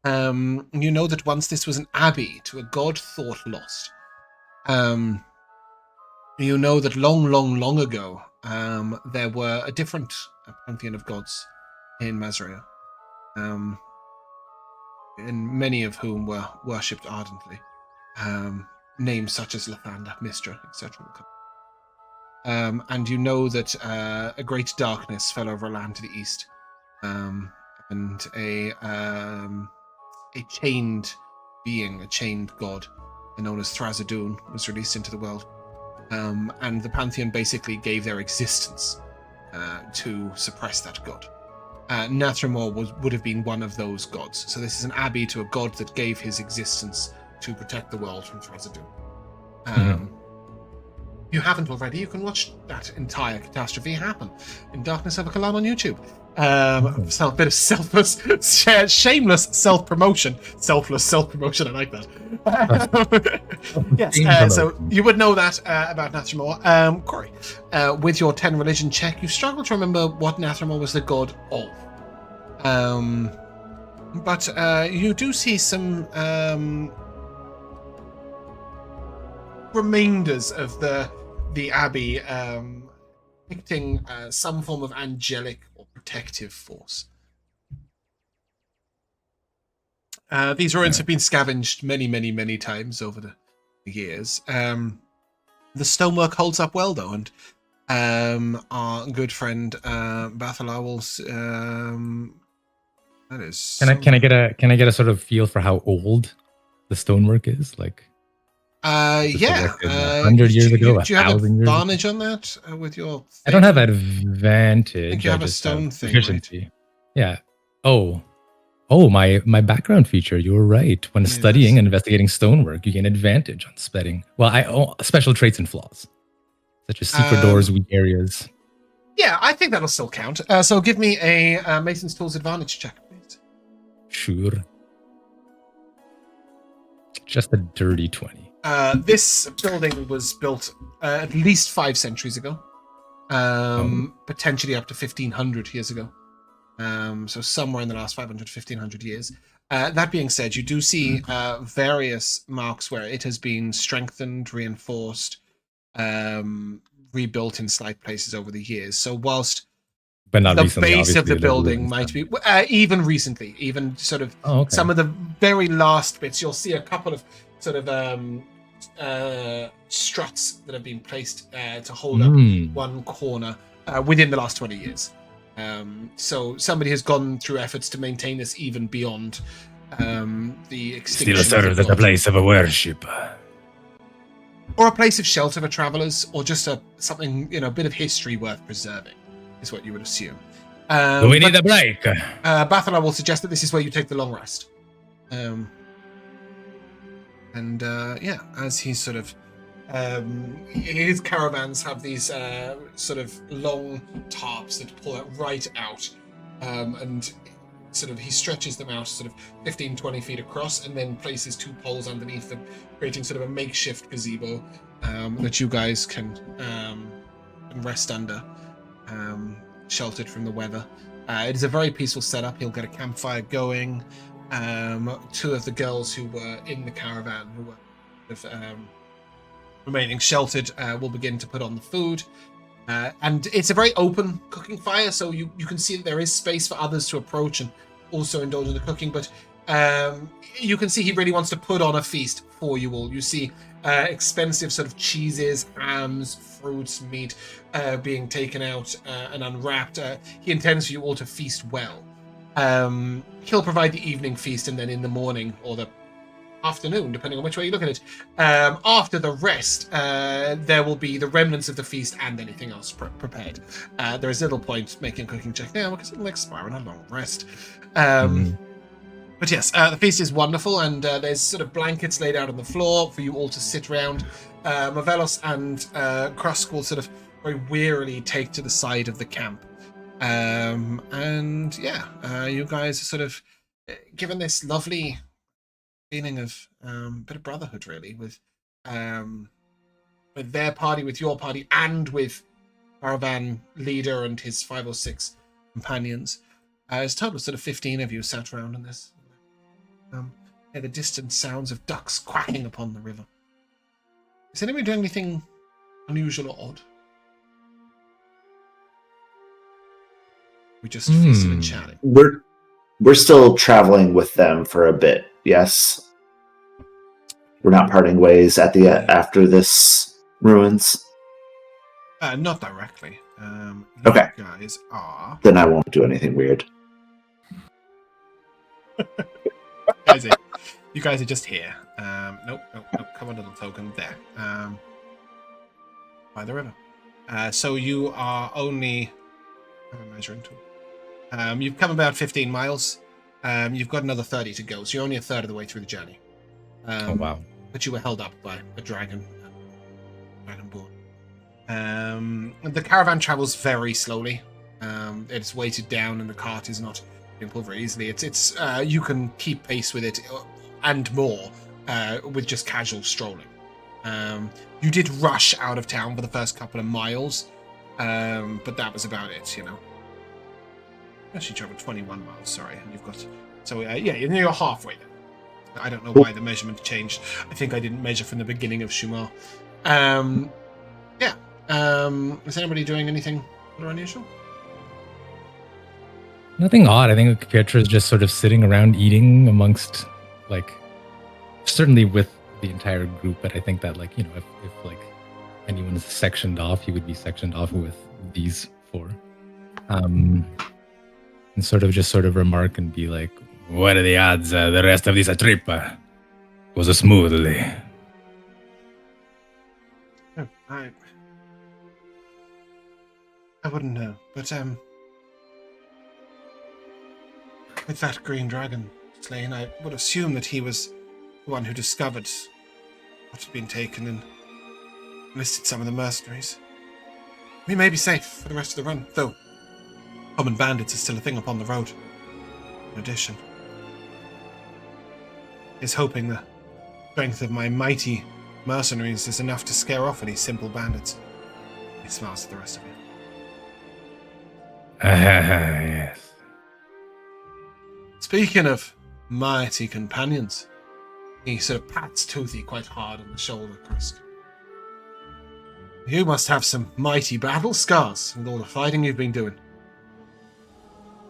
Speaker 1: You know that once this was an abbey to a god thought lost. You know that long ago, there were a different pantheon of gods in Mazrea. And many of whom were worshipped ardently. Names such as Lathander, Mistra, etc. And you know that a great darkness fell over a land to the east, and a chained being, a chained god, known as Thrasadun, was released into the world. And the Pantheon basically gave their existence to suppress that god. Nathramor would have been one of those gods. So this is an abbey to a god that gave his existence to protect the world from Thrasadun. If you haven't already, you can watch that entire catastrophe happen in Darkness Over Kalam on YouTube. So a bit of shameless self-promotion. Selfless self-promotion, I like that. Yes, so you would know that about Nathramor. Corrie, with your 10 religion check, you struggle to remember what Nathramor was the god of. But you do see some remainders of the abbey depicting some form of angelic or protective force. These ruins have been scavenged many times over the years. The stonework holds up well, though, and our good friend Bathala will. That is.
Speaker 4: Can I get a sort of feel for how old the stonework is? Like.
Speaker 1: Yeah.
Speaker 4: 100 years ago,
Speaker 1: do you have
Speaker 4: 1,000 years
Speaker 1: advantage on that with your thing?
Speaker 4: I don't have advantage.
Speaker 1: I think you have a stone thing,
Speaker 4: efficiency.
Speaker 1: right?
Speaker 4: Yeah. Oh, my background feature. You were right. When studying and investigating stonework, you gain advantage on spelling. Well, special traits and flaws, such as secret doors, weak areas.
Speaker 1: Yeah, I think that'll still count. So give me a Mason's Tools advantage check, please.
Speaker 4: Sure. Just a dirty 20.
Speaker 1: This building was built at least 5 centuries ago, potentially up to 1,500 years ago. So somewhere in the last 500, 1,500 years. That being said, you do see various marks where it has been strengthened, reinforced, rebuilt in slight places over the years. So whilst
Speaker 4: but not
Speaker 1: the
Speaker 4: recently,
Speaker 1: base of the
Speaker 4: like
Speaker 1: building might be, even recently, even sort of some of the very last bits, you'll see a couple of sort of struts that have been placed to hold up one corner within the last 20 years. So somebody has gone through efforts to maintain this even beyond the extinction.
Speaker 4: Still serves as a place of worship.
Speaker 1: Or a place of shelter for travelers, or just something, a bit of history worth preserving, is what you would assume.
Speaker 4: Do we need a break?
Speaker 1: Bathala will suggest that this is where you take the long rest. As he's sort of his caravans have these sort of long tarps that pull it right out, and sort of he stretches them out sort of 15-20 feet across, and then places 2 poles underneath them, creating sort of a makeshift gazebo that you guys can rest under, sheltered from the weather. It is a very peaceful setup. He'll get a campfire going. 2 of the girls who were in the caravan, who were remaining sheltered, will begin to put on the food. And it's a very open cooking fire, so you can see that there is space for others to approach and also indulge in the cooking, but you can see he really wants to put on a feast for you all. You see expensive sort of cheeses, hams, fruits, meat being taken out and unwrapped. He intends for you all to feast well. He'll provide the evening feast, and then in the morning, or the afternoon, depending on which way you look at it, after the rest, there will be the remnants of the feast and anything else prepared. There is little point making a cooking check now because it'll expire in a long rest. But yes, the feast is wonderful, and there's sort of blankets laid out on the floor for you all to sit around. Mavelos and Krusk will sort of very wearily take to the side of the camp. You guys are sort of given this lovely feeling of bit of brotherhood, really, with their party, with your party, and with caravan leader and his 5 or 6 companions. There's a total of sort of 15 of you sat around in this. Hear the distant sounds of ducks quacking upon the river. Is anybody doing anything unusual or odd? We just feasting and chatting.
Speaker 3: We're still traveling with them for a bit. Yes, we're not parting ways after this ruins.
Speaker 1: Not directly.
Speaker 3: Okay.
Speaker 1: You guys are.
Speaker 3: Then I won't do anything weird.
Speaker 1: You guys are just here. Nope. Come on, little token. There. By the river. So you are only... I have a measuring tool. You've come about 15 miles. You've got another 30 to go, so you're only a third of the way through the journey.
Speaker 4: Oh, wow.
Speaker 1: But you were held up by a dragon. Dragonborn. The caravan travels very slowly. It's weighted down, and the cart is not being pulled very easily. It's you can keep pace with it and more with just casual strolling. You did rush out of town for the first couple of miles, but that was about it. Actually, traveled 21 miles. Sorry, and you've got you're halfway there. I don't know why the measurement changed. I think I didn't measure from the beginning of Shumar. Is anybody doing anything unusual?
Speaker 4: Nothing odd. I think Pietro is just sort of sitting around eating amongst, certainly with the entire group. But I think that, if anyone's sectioned off, he would be sectioned off with these four. And sort of remark and be like, "What are the odds the rest of this trip goes smoothly?"
Speaker 1: Oh, I wouldn't know, but with that green dragon slain, I would assume that he was the one who discovered what had been taken and enlisted some of the mercenaries. We may be safe for the rest of the run, though common bandits are still a thing upon the road. In addition, is hoping the strength of my mighty mercenaries is enough to scare off any simple bandits. He smiles at the rest of you.
Speaker 4: Yes.
Speaker 1: Speaking of mighty companions, he sort of pats Toothy quite hard on the shoulder, Krisk. You must have some mighty battle scars with all the fighting you've been doing.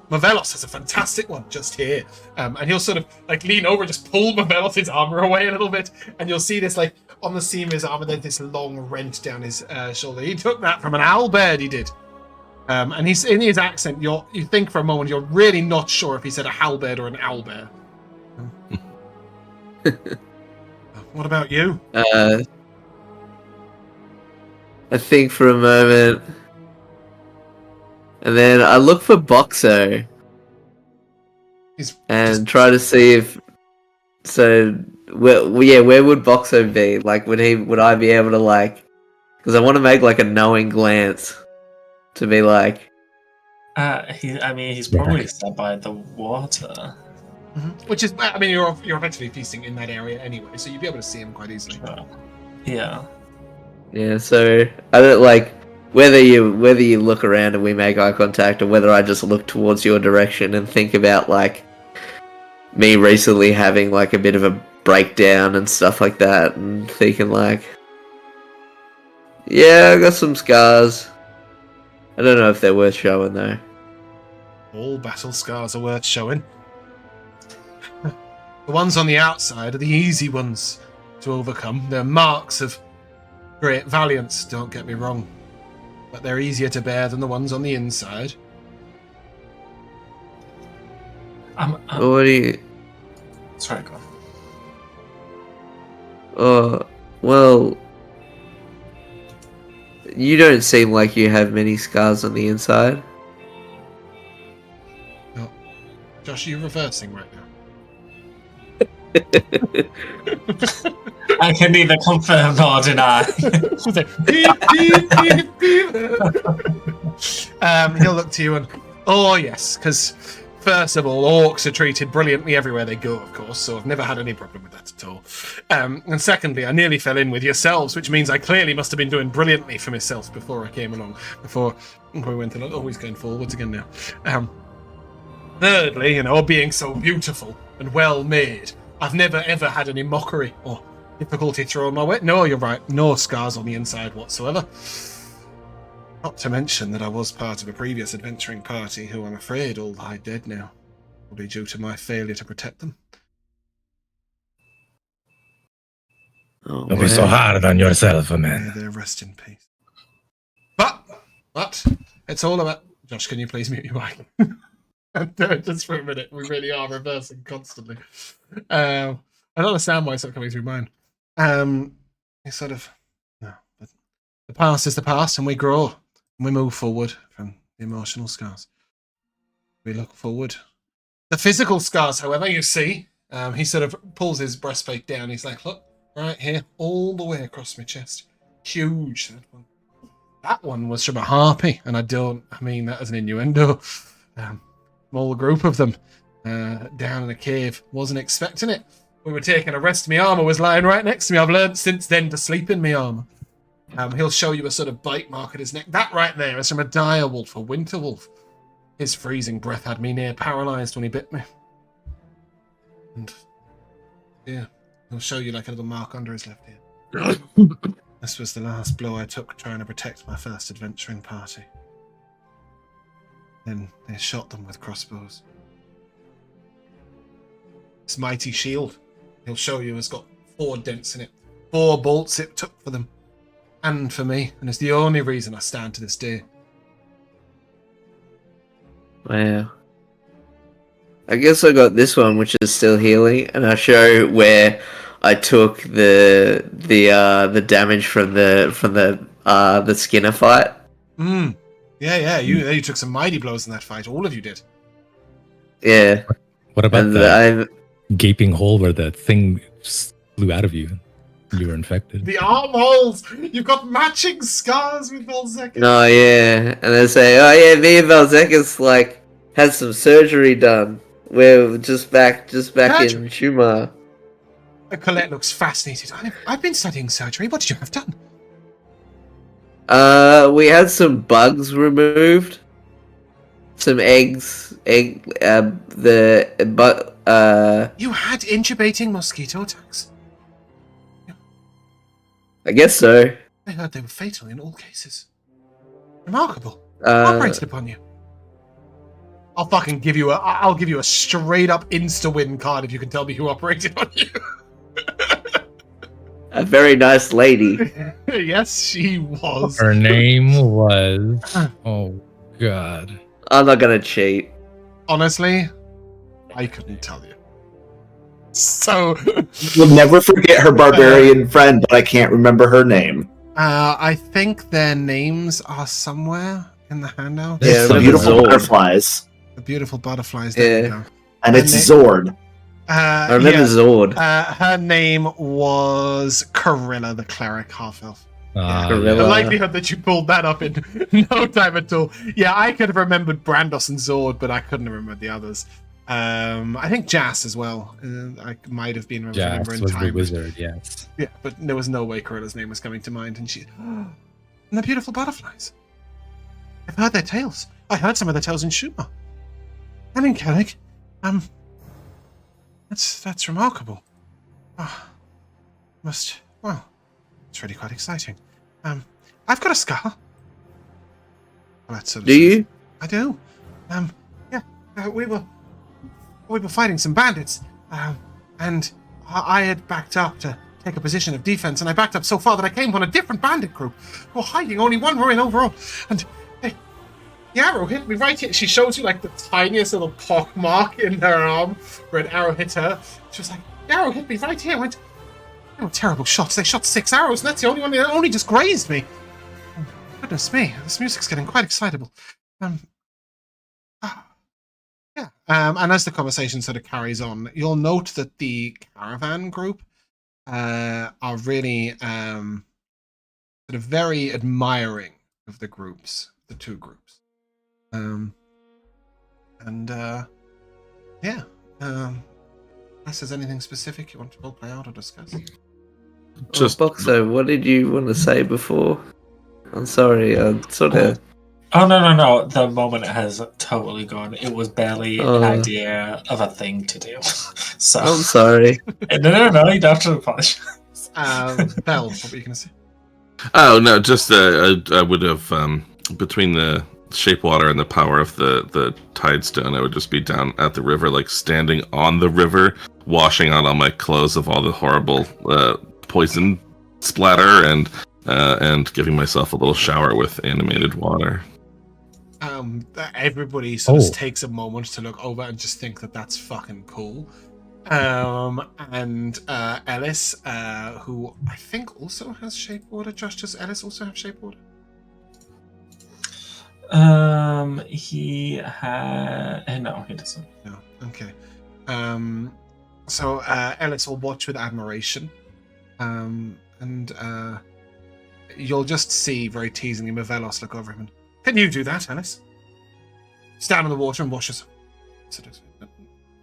Speaker 1: Mavelos has a fantastic one just here. And he'll sort of lean over and just pull Mavelos' armor away a little bit. And you'll see this on the seam of his armor, there's this long rent down his shoulder. He took that from an owlbear, he did. And he's in his accent, you think for a moment, you're really not sure if he said a halberd or an owlbear. What about you?
Speaker 2: I think for a moment. And then I look for Boxxo. And try to see if... So, where would Boxxo be? Would I be able to, Because I want to make, a knowing glance. To be
Speaker 6: he's probably set by the water.
Speaker 1: Mm-hmm. Which is, you're effectively feasting in that area anyway, so you'd be able to see him quite easily.
Speaker 6: Sure. Yeah.
Speaker 2: Yeah, so I don't whether you look around and we make eye contact, or whether I just look towards your direction and think about me recently having a bit of a breakdown and stuff like that, and thinking yeah, I got some scars. I don't know if they're worth showing though.
Speaker 1: All battle scars are worth showing. The ones on the outside are the easy ones to overcome. They're marks of great valiance, don't get me wrong. But they're easier to bear than the ones on the inside.
Speaker 2: What do you...
Speaker 6: Sorry, go on.
Speaker 2: Well... You don't seem like you have many scars on the inside.
Speaker 1: No. Josh, are you reversing right now?
Speaker 6: I can neither confirm nor deny.
Speaker 1: He'll look to you and, oh yes, because first of all, orcs are treated brilliantly everywhere they go, of course, so I've never had any problem with that at all. And secondly, I nearly fell in with yourselves, which means I clearly must have been doing brilliantly for myself before I came along, before we went along. Always going forwards again now. Thirdly, being so beautiful and well made, I've never ever had any mockery or difficulty thrown my way. No, you're right, no scars on the inside whatsoever. Not to mention that I was part of a previous adventuring party who I'm afraid all lie dead now. Probably due to my failure to protect them.
Speaker 2: Oh,
Speaker 4: Don't be so hard on yourself, man.
Speaker 1: May they rest in peace. But it's all about... Josh, can you please mute your mic? Just for a minute, we really are reversing constantly. I don't understand why it's not coming through mine. It's sort of, no, but the past is the past, and we grow, and we move forward from the emotional scars. We look forward. The physical scars, however, you see, he sort of pulls his breastplate down. He's like, look, right here, all the way across my chest. Huge. That one was from a harpy, and I mean that as an innuendo. Small group of them down in a cave. Wasn't expecting it. We were taking a rest. My armor was lying right next to me. I've learned since then to sleep in my armor. He'll show you a sort of bite mark at his neck. That right there is from a dire wolf, a winter wolf. His freezing breath had me near paralyzed when he bit me. And yeah, he'll show you like a little mark under his left ear. This was the last blow I took trying to protect my first adventuring party. Then they shot them with crossbows. This mighty shield, he'll show you, has got 4 dents in it. 4 bolts it took for them. And for me. And it's the only reason I stand to this day.
Speaker 2: Wow. I guess I got this one, which is still healing, and I'll show where I took the damage from the Skinner fight.
Speaker 1: Yeah. You took some mighty blows in that fight. All of you did.
Speaker 2: Yeah.
Speaker 4: What about the gaping hole where the thing flew out of you? You were infected.
Speaker 1: The armholes! You've got matching scars with Vel'zekiss.
Speaker 2: No, yeah. And they say, oh yeah, me and Vel'zekiss had some surgery done. We're just back in Shumar.
Speaker 1: Colette looks fascinated. I've been studying surgery. What did you have done?
Speaker 2: We had some bugs removed. Some eggs.
Speaker 1: You had incubating mosquito attacks?
Speaker 2: I guess so.
Speaker 1: I heard they were fatal in all cases. Remarkable. Operated upon you. I'll fucking give you I'll give you a straight up insta-win card if you can tell me who operated on you.
Speaker 2: A very nice lady.
Speaker 1: Yes, she was.
Speaker 4: Her name was... Oh, God.
Speaker 2: I'm not gonna cheat.
Speaker 1: Honestly, I couldn't tell you. So...
Speaker 3: We'll never forget her barbarian friend, but I can't remember her name.
Speaker 1: I think their names are somewhere in the handout.
Speaker 3: It's the beautiful butterflies.
Speaker 1: The beautiful butterflies, there you go.
Speaker 3: And it's Zord.
Speaker 2: I remember Zord.
Speaker 1: Her name was Corilla, the cleric half-elf.
Speaker 2: Corilla.
Speaker 1: The likelihood that you pulled that up in no time at all. Yeah, I could have remembered Brandos and Zord, but I couldn't remember the others. I think Jas as well. I might have been remembering
Speaker 4: was
Speaker 1: time.
Speaker 4: the wizard, yes.
Speaker 1: Yeah, but there was no way Corilla's name was coming to mind, and she... And the beautiful butterflies. I've heard their tales. I heard some of their tales in Shumar. And in Cleric. That's remarkable. It's really quite exciting. I've got a scar. Well, that's sort of
Speaker 2: Do you?
Speaker 1: I do. We were fighting some bandits, and I had backed up to take a position of defense, and I backed up so far that I came on a different bandit group who were hiding, only one were in overall, and the arrow hit me right here. She shows you like the tiniest little pock mark in her arm where an arrow hit her. She was like, the arrow hit me right here. I went, they were terrible shots. They shot 6 arrows, and that's the only one that only just grazed me. Oh, goodness me, this music's getting quite excitable. And as the conversation sort of carries on, you'll note that the caravan group are really sort of very admiring of the two groups. Unless there's anything specific you want to play out or discuss.
Speaker 5: Just
Speaker 2: Boxxo, what did you want to say before? I'm sorry, sort of...
Speaker 6: Oh, no. The moment has totally gone. It was barely an idea of a thing to do. So
Speaker 2: I'm sorry.
Speaker 6: No, you don't have to apologize.
Speaker 1: Bell, what were you going to say?
Speaker 5: Oh, no, just I would have, between the Shapewater and the power of the Tidestone, I would just be down at the river, like standing on the river, washing out all my clothes of all the horrible poison splatter, and giving myself a little shower with animated water.
Speaker 1: Everybody sort of takes a moment to look over and just think that that's fucking cool. And Ellis, who I think also has Shape Order. Josh, does Ellis also have Shape Order?
Speaker 6: He had... No, he doesn't.
Speaker 1: No. Okay. So Ellis will watch with admiration. And you'll just see, very teasingly, Mavelos look over him and, "Can you do that, Ellis? Stand in the water and wash yourself."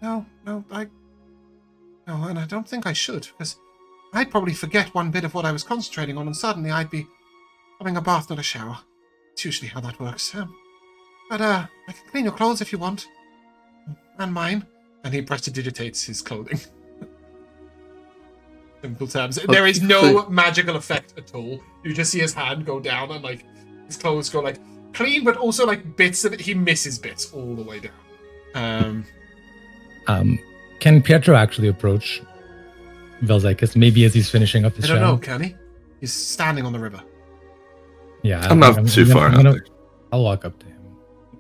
Speaker 1: No, and I don't think I should, because I'd probably forget one bit of what I was concentrating on, and suddenly I'd be having a bath, not a shower. It's usually how that works. But I can clean your clothes if you want. And mine. And he prestidigitates his clothing. Simple terms. There is no magical effect at all. You just see his hand go down and like his clothes go like clean, but also like bits of it. He misses bits all the way down.
Speaker 4: Can Pietro actually approach Vel'zekiss maybe as he's finishing up his shower?
Speaker 1: I don't know, can he? He's standing on the river.
Speaker 4: Yeah,
Speaker 5: I'm not too far.
Speaker 4: I'll walk up to him.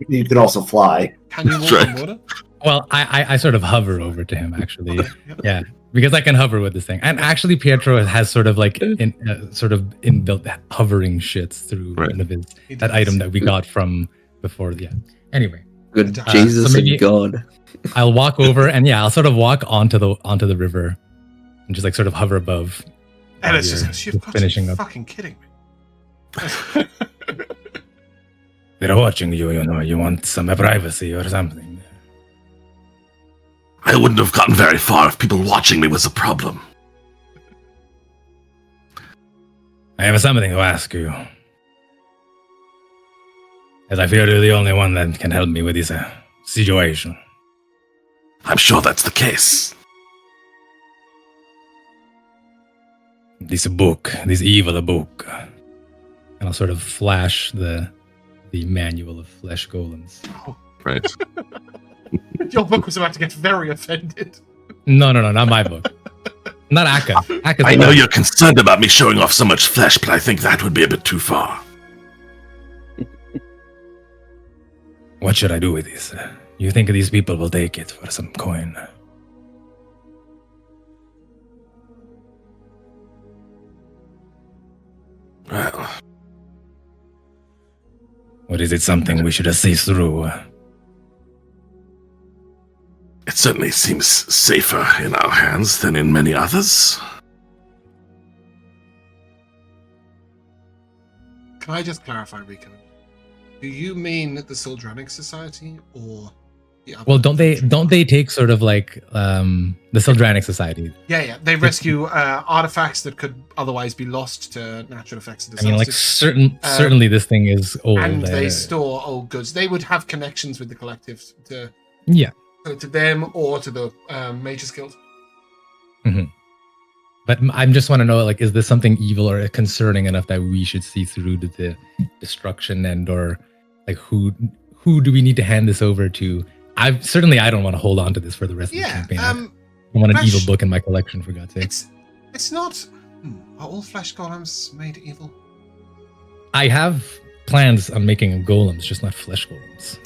Speaker 3: You could also fly.
Speaker 1: Can you walk on water?
Speaker 4: Well, I sort of hover over to him, actually. Yeah, because I can hover with this thing. And actually, Pietro has sort of like inbuilt hovering shits through one of his that item that we got from before. Yeah. Anyway.
Speaker 2: Good Jesus and God.
Speaker 4: I'll walk over and I'll sort of walk onto the river and just like sort of hover above.
Speaker 1: And it's just you've got
Speaker 4: finishing
Speaker 1: to be
Speaker 4: up.
Speaker 1: fucking kidding me.
Speaker 4: They're watching you, you know. You want some privacy or something.
Speaker 5: I wouldn't have gotten very far if people watching me was a problem.
Speaker 4: I have something to ask you. As I fear you're the only one that can help me with this situation.
Speaker 5: I'm sure that's the case.
Speaker 4: This book, this evil book. And I'll sort of flash the manual of flesh golems.
Speaker 5: Right.
Speaker 1: Your book was about to get very offended.
Speaker 4: No, not my book. Not Akka.
Speaker 5: I know you're concerned about me showing off so much flesh, but I think that would be a bit too far.
Speaker 4: What should I do with this? You think these people will take it for some coin?
Speaker 5: Well...
Speaker 4: Or is it something we should see through?
Speaker 5: It certainly seems safer in our hands than in many others.
Speaker 1: Can I just clarify, Rico? Do you mean the Soldranic Society or the other?
Speaker 4: Well, don't they take sort of like the Soldranic Society?
Speaker 1: Yeah. They rescue artifacts that could otherwise be lost to natural effects of
Speaker 4: I
Speaker 1: disasters.
Speaker 4: mean, like certainly this thing is old.
Speaker 1: And they store old goods. They would have connections with the collective to them or to the Mages Guild.
Speaker 4: Mm-hmm. But I just want to know, like, is this something evil or concerning enough that we should see through to the destruction or like who do we need to hand this over to? I don't want to hold on to this for the rest of the campaign. I want an evil book in my collection, for God's sake.
Speaker 1: It's not. Are all flesh golems made evil?
Speaker 4: I have plans on making golems, just not flesh golems.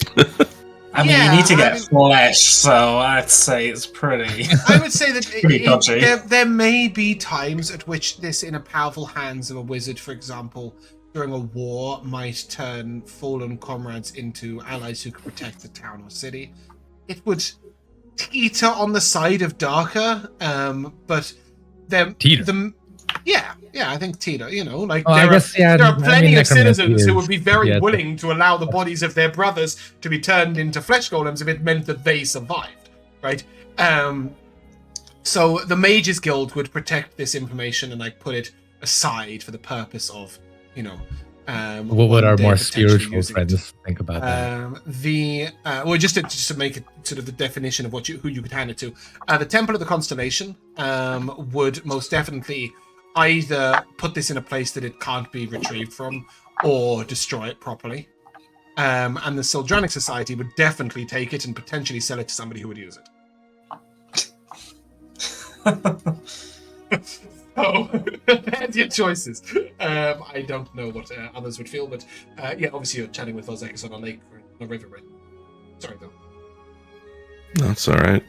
Speaker 6: I mean, you need to get flesh, so I'd say it's pretty.
Speaker 1: I would say that there may be times at which this, in a powerful hands of a wizard, for example, during a war, might turn fallen comrades into allies who could protect the town or city. It would teeter on the side of darker, but
Speaker 4: teeter.
Speaker 1: I think teeter. You know, like
Speaker 4: there
Speaker 1: are plenty of citizens who would be very willing to allow the bodies of their brothers to be turned into flesh golems if it meant that they survived, right? So the Mages Guild would protect this information and like put it aside for the purpose of, you know,
Speaker 4: what would our more spiritual friends think about that?
Speaker 1: Just to make it sort of the definition of who you could hand it to, the Temple of the Constellation would most definitely either put this in a place that it can't be retrieved from or destroy it properly. And the Soldranic Society would definitely take it and potentially sell it to somebody who would use it. So, there's your choices. I don't know what others would feel, but obviously you're chatting with Vel'zekiss on a lake or a river, right? Sorry, Bill.
Speaker 5: That's all right.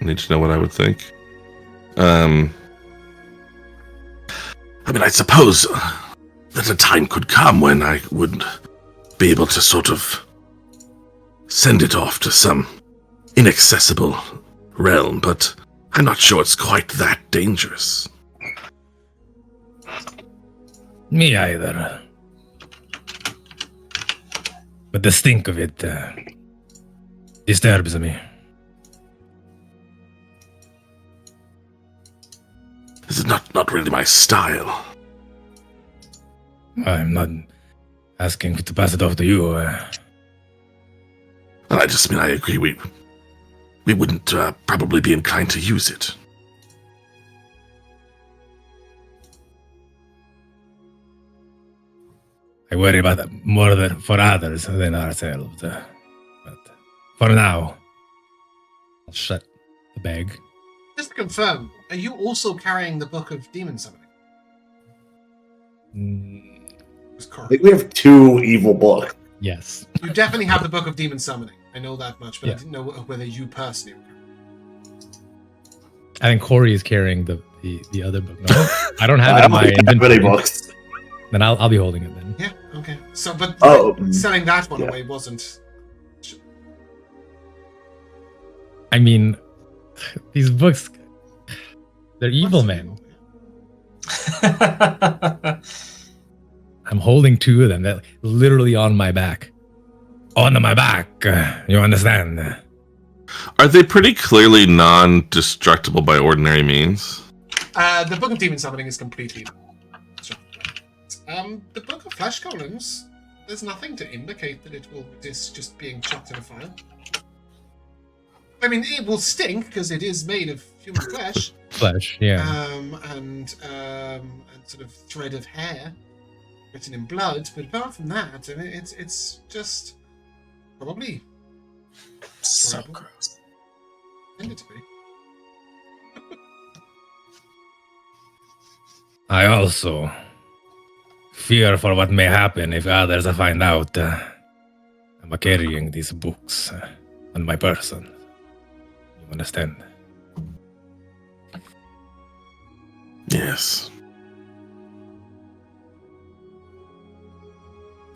Speaker 5: I need to know what I would think. I mean, I suppose that a time could come when I would be able to sort of send it off to some inaccessible realm, but I'm not sure it's quite that dangerous.
Speaker 4: Me either. But the stink of it disturbs me.
Speaker 5: This is not really my style.
Speaker 4: I'm not asking to pass it off to you.
Speaker 5: And I just mean, I agree, we wouldn't probably be inclined to use it.
Speaker 4: I worry about it more for others than ourselves. But for now, I'll shut the bag.
Speaker 1: Just to confirm, are you also carrying the Book of Demon Summoning? It's
Speaker 3: I
Speaker 1: correct.
Speaker 3: think we have 2 evil books.
Speaker 4: Yes.
Speaker 1: You definitely have the Book of Demon Summoning. I know that much, but
Speaker 4: Yeah.
Speaker 1: I didn't know whether you personally were carrying it.
Speaker 4: I think Corrie is carrying the other book. No, I don't have it in my
Speaker 3: don't have any
Speaker 4: inventory.
Speaker 3: books.
Speaker 4: Then I'll be holding it then.
Speaker 1: Yeah, okay. So, but
Speaker 3: Oh,
Speaker 1: selling that one
Speaker 3: yeah.
Speaker 1: away wasn't...
Speaker 4: I mean, these books, they're evil men. I'm holding 2 of them. They're literally on my back. On my back. You understand?
Speaker 5: Are they pretty clearly non-destructible by ordinary means?
Speaker 1: The Book of Demon Summoning is completely... the Book of Flesh Golems, there's nothing to indicate that it will resist just being chucked in a fire. I mean, it will stink because it is made of human flesh.
Speaker 4: Flesh, yeah.
Speaker 1: And sort of thread of hair written in blood. But apart from that, I mean, it's just probably
Speaker 6: So
Speaker 1: horrible.
Speaker 6: gross.
Speaker 1: Intended to be.
Speaker 4: I also fear for what may happen if others find out I'm carrying these books on my person. You understand?
Speaker 5: Yes.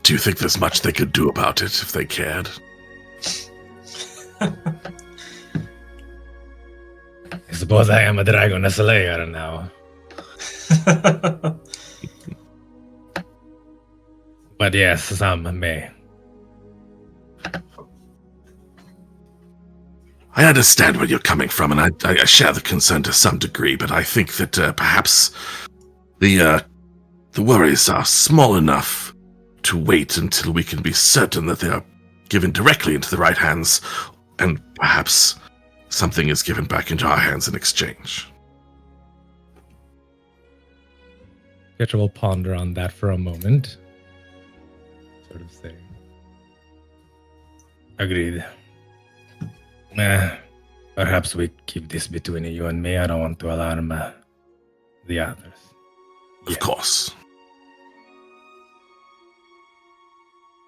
Speaker 5: Do you think there's much they could do about it if they cared?
Speaker 4: I suppose I am a dragon slayer now. But yes, some may.
Speaker 5: I understand where you're coming from, and I share the concern to some degree, but I think that perhaps the worries are small enough to wait until we can be certain that they are given directly into the right hands, and perhaps something is given back into our hands in exchange.
Speaker 4: Pietro will ponder on that for a moment. Sort of say, agreed. Perhaps we keep this between you and me. I don't want to alarm the others.
Speaker 5: Of course.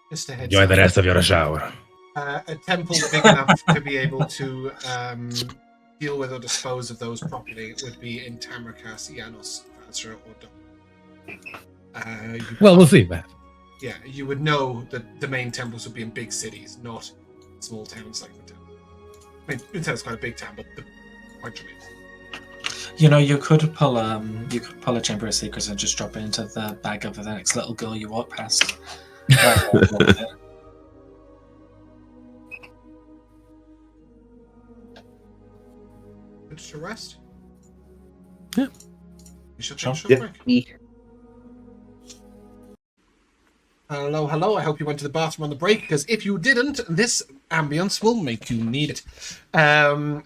Speaker 1: Just a heads
Speaker 4: Enjoy
Speaker 1: up.
Speaker 4: the rest of your shower.
Speaker 1: A temple big enough to be able to deal with or dispose of those properly would be in Tamrakas, Janos, Mazrea, or Dom.
Speaker 4: Well, we'll see, man.
Speaker 1: Yeah, you would know that the main temples would be in big cities, not small towns like Mattel. I mean, Mattel's quite a big town, but the point remains.
Speaker 6: You know, you could pull a Chamber of Secrets and just drop it into the bag of the next little girl you walk past.
Speaker 1: Good to rest?
Speaker 5: Yeah.
Speaker 1: You should
Speaker 6: Sure.
Speaker 1: take a short
Speaker 3: Yeah.
Speaker 1: break. Hello, hello. I hope you went to the bathroom on the break, because if you didn't, this ambience will make you need it.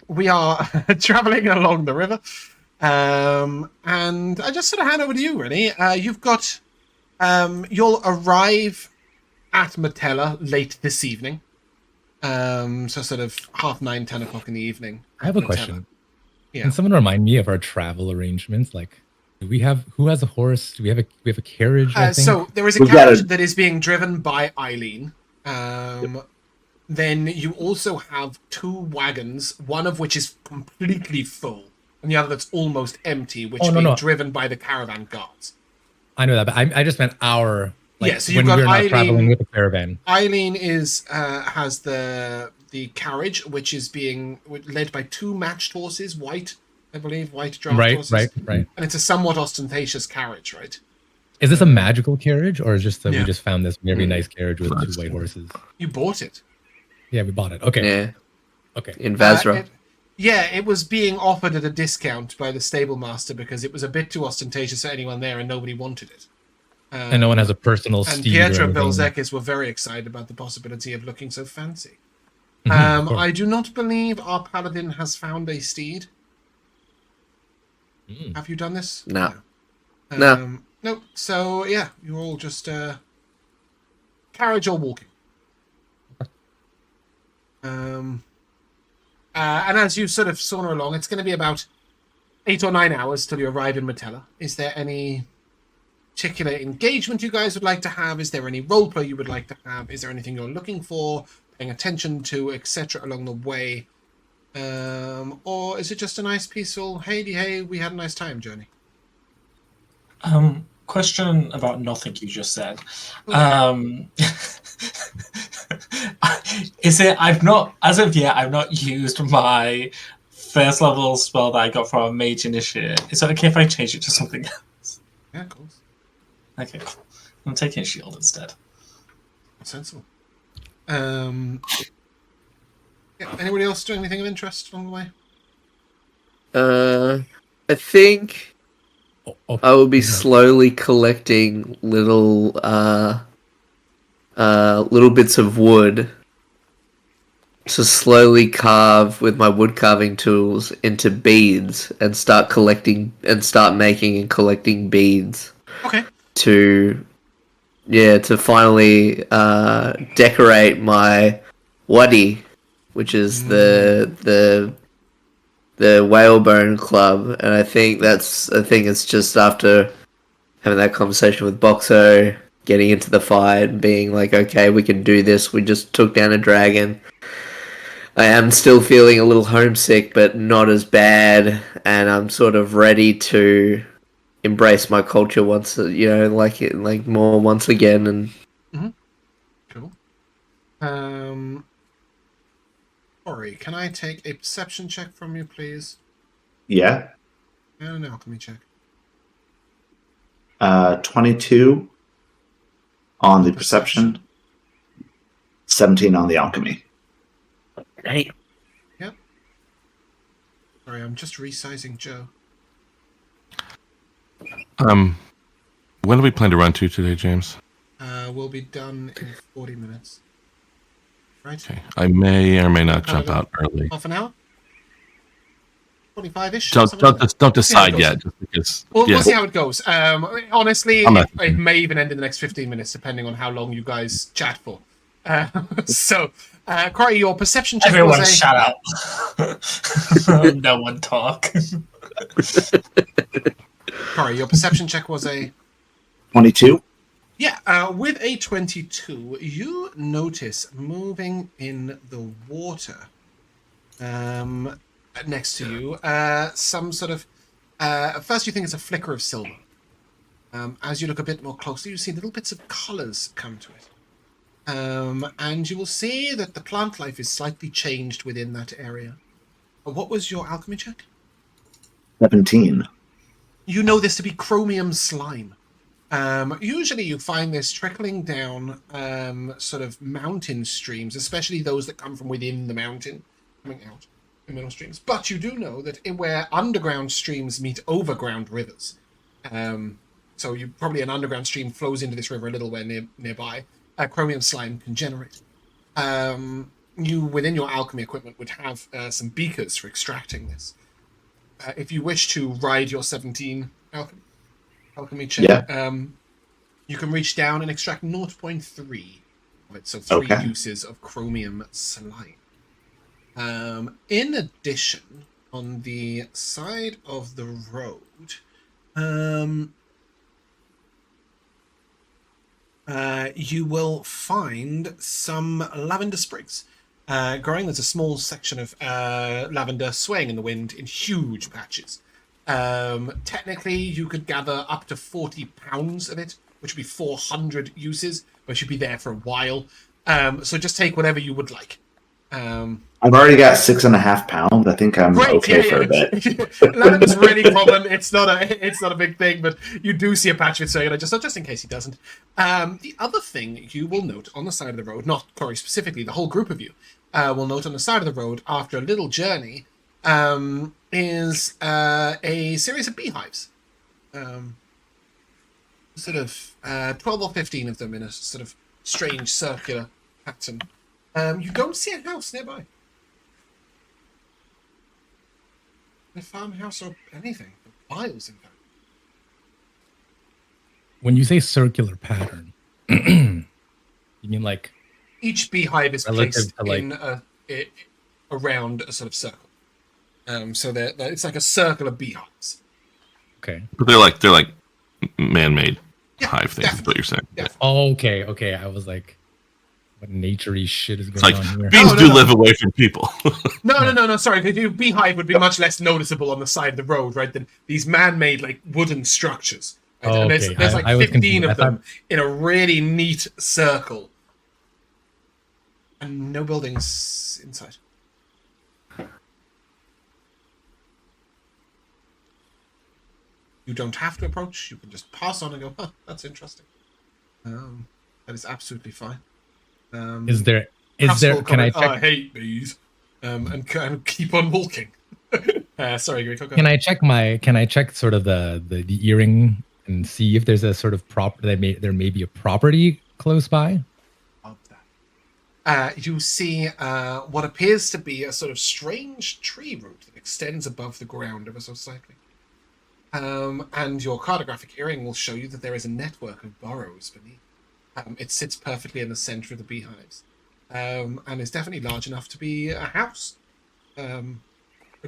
Speaker 1: We are traveling along the river, and I just sort of hand over to you, really. You've got, you'll arrive at Matella late this evening, so sort of 9:30, 10 o'clock in the evening.
Speaker 4: I have a
Speaker 1: Matella.
Speaker 4: question.
Speaker 1: Yeah.
Speaker 4: Can someone remind me of our travel arrangements? Like, do we have who has a horse? Do we have a carriage? I think?
Speaker 1: So there is a
Speaker 3: We've got
Speaker 1: carriage
Speaker 3: a-
Speaker 1: that is being driven by Eileen. then you also have 2 wagons, one of which is completely full, and the other that's almost empty, which are being driven by the caravan guards.
Speaker 4: I know that, but I just meant our, like,
Speaker 1: So you've
Speaker 4: when
Speaker 1: got
Speaker 4: we're not
Speaker 1: Eileen,
Speaker 4: traveling with the caravan.
Speaker 1: Eileen has the carriage, which is being led by 2 matched horses, white draft horses.
Speaker 4: Right.
Speaker 1: And it's a somewhat ostentatious carriage, right?
Speaker 4: Is this a magical carriage, or is just that
Speaker 1: Yeah.
Speaker 4: we just found this very nice carriage with 2 white horses?
Speaker 1: You bought it.
Speaker 4: Yeah, we bought it. Okay.
Speaker 2: Yeah.
Speaker 4: Okay.
Speaker 2: In Mazrea.
Speaker 1: It was being offered at a discount by the stable master because it was a bit too ostentatious for anyone there, and nobody wanted it.
Speaker 4: And no one has a personal
Speaker 1: And
Speaker 4: steed.
Speaker 1: Pietro
Speaker 4: or
Speaker 1: and
Speaker 4: anything.
Speaker 1: Vel'zekiss were very excited about the possibility of looking so fancy. I do not believe our paladin has found a steed. Have you done this?
Speaker 2: No.
Speaker 1: No. No. So yeah, you're all just carriage or walking. And as you sort of saunter along, it's going to be about 8 or 9 hours till you arrive in Metella. Is there any particular engagement you guys would like to have? Is there any roleplay you would like to have? Is there anything you're looking for, paying attention to, etc. along the way? Or is it just a nice, peaceful, hey, we had a nice time journey?
Speaker 6: Question about nothing you just said. Is it? I've not used my first level spell that I got from Mage Initiate. Is it okay if I change it to something else?
Speaker 1: Yeah, of course.
Speaker 6: Okay, cool. I'm taking shield instead.
Speaker 1: Sensible. Yeah, anybody else doing anything of interest along the way?
Speaker 2: I think I will be slowly collecting little bits of wood to slowly carve with my wood carving tools into beads and start making and collecting beads.
Speaker 1: Okay.
Speaker 2: To finally decorate my wadi, which is the whalebone club, and I think it's just after having that conversation with Boxxo, getting into the fight, being like, okay, we can do this. We just took down a dragon. I am still feeling a little homesick, but not as bad, and I'm sort of ready to embrace my culture once, more once again. And
Speaker 1: cool. Corrie, can I take a perception check from you, please?
Speaker 3: Yeah.
Speaker 1: And an alchemy check.
Speaker 3: 22 on the perception. 17 on the alchemy.
Speaker 2: hey,
Speaker 1: Yep. Sorry, I'm just resizing Joe.
Speaker 5: When do we plan to run to today, James?
Speaker 1: We'll be done in 40 minutes. Right?
Speaker 5: Okay. I may or may not jump out early.
Speaker 1: Half an hour? 45-ish?
Speaker 5: Don't decide yet, just because.
Speaker 1: We'll see how it goes. Honestly, it may even end in the next 15 minutes, depending on how long you guys chat for. Corrie, your perception check
Speaker 6: Everyone
Speaker 1: was
Speaker 6: shut up. No one talk.
Speaker 1: Corrie, your perception check was a...
Speaker 3: 22?
Speaker 1: Yeah, with a 22, you notice moving in the water next to you some sort of... at first you think it's a flicker of silver. As you look a bit more closely, you see little bits of colours come to it. And you will see that the plant life is slightly changed within that area. What was your alchemy check?
Speaker 3: 17.
Speaker 1: You know this to be chromium slime. Usually you find this trickling down sort of mountain streams, especially those that come from within the mountain, coming out in middle streams. But you do know that where underground streams meet overground rivers, so probably an underground stream flows into this river a little way nearby, chromium slime can generate. You, within your alchemy equipment, would have some beakers for extracting this. If you wish to ride your 17 alchemy check, you can reach down and extract 0.3 of it, so 3 uses of chromium slime. In addition, on the side of the road, you will find some lavender sprigs. growing. There's a small section of lavender swaying in the wind in huge patches. Technically, you could gather up to 40 pounds of it, which would be 400 uses, but should be there for a while. So just take whatever you would like.
Speaker 3: I've already got 6.5 pounds. I think I'm okay for a bit.
Speaker 1: Lavender's really common. It's not a big thing, but you do see a patch of it saying just in case he doesn't. The other thing you will note on the side of the road, not Corrie specifically, the whole group of you will note on the side of the road after a little journey is a series of beehives. Sort of 12 or 15 of them in a sort of strange circular pattern. You don't see a house nearby. A farmhouse or anything. For miles, in fact.
Speaker 4: When you say circular pattern, you mean like
Speaker 1: each beehive is
Speaker 4: relative
Speaker 1: placed
Speaker 4: to, like,
Speaker 1: in around a sort of circle. So it's like a circle of beehives.
Speaker 4: okay?
Speaker 5: But they're like man-made
Speaker 1: Yeah,
Speaker 5: hive things. Is what you're saying?
Speaker 1: Definitely.
Speaker 4: Oh, okay. I was like, what nature-y shit is
Speaker 5: It's
Speaker 4: going
Speaker 5: like
Speaker 4: on here?
Speaker 5: bees do live away from people.
Speaker 1: No. Sorry, the beehive would be much less noticeable on the side of the road, right? Than these man-made like wooden structures. Right?
Speaker 4: Oh,
Speaker 1: And
Speaker 4: okay.
Speaker 1: there's like
Speaker 4: I was
Speaker 1: 15
Speaker 4: confused.
Speaker 1: of
Speaker 4: I thought-
Speaker 1: them in a really neat circle, and no buildings inside. You don't have to approach. You can just pass on and go, huh, that's interesting. That is absolutely fine.
Speaker 4: Is there?
Speaker 1: Pascal
Speaker 4: Can I
Speaker 1: comment,
Speaker 4: check?
Speaker 1: I hate bees. And keep on walking. Sorry, Rico. Go
Speaker 4: Can
Speaker 1: ahead.
Speaker 4: Can I check sort of the earring and see if there's a sort of there may be a property close by?
Speaker 1: Of that. You see what appears to be a sort of strange tree root that extends above the ground ever so slightly. And your cartographic earring will show you that there is a network of burrows beneath. It sits perfectly in the center of the beehives. And is definitely large enough to be a house. A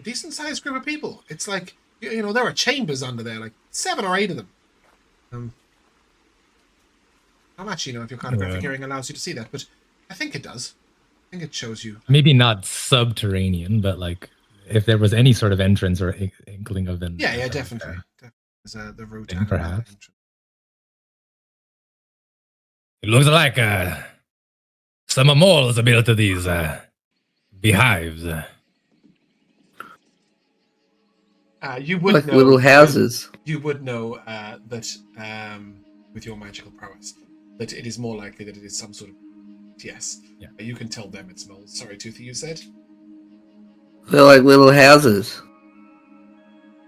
Speaker 1: decent sized group of people. It's like, you know, there are chambers under there, like 7 or 8 of them. I'll actually know if your cartographic earring allows you to see that, but I think it does. I think it shows you.
Speaker 4: Maybe not subterranean, but like if there was any sort of entrance or inkling of an.
Speaker 1: Yeah, definitely. There's the route
Speaker 4: Thing,
Speaker 1: and another
Speaker 4: perhaps.
Speaker 1: entrance.
Speaker 4: It looks like some moles built these beehives.
Speaker 1: You would
Speaker 2: Like
Speaker 1: know,
Speaker 2: little houses.
Speaker 1: You would know that with your magical prowess, that it is more likely that it is some sort of. Yes.
Speaker 4: Yeah.
Speaker 1: You can tell them it's moles. Sorry, Toothy, you said?
Speaker 2: They're like little houses.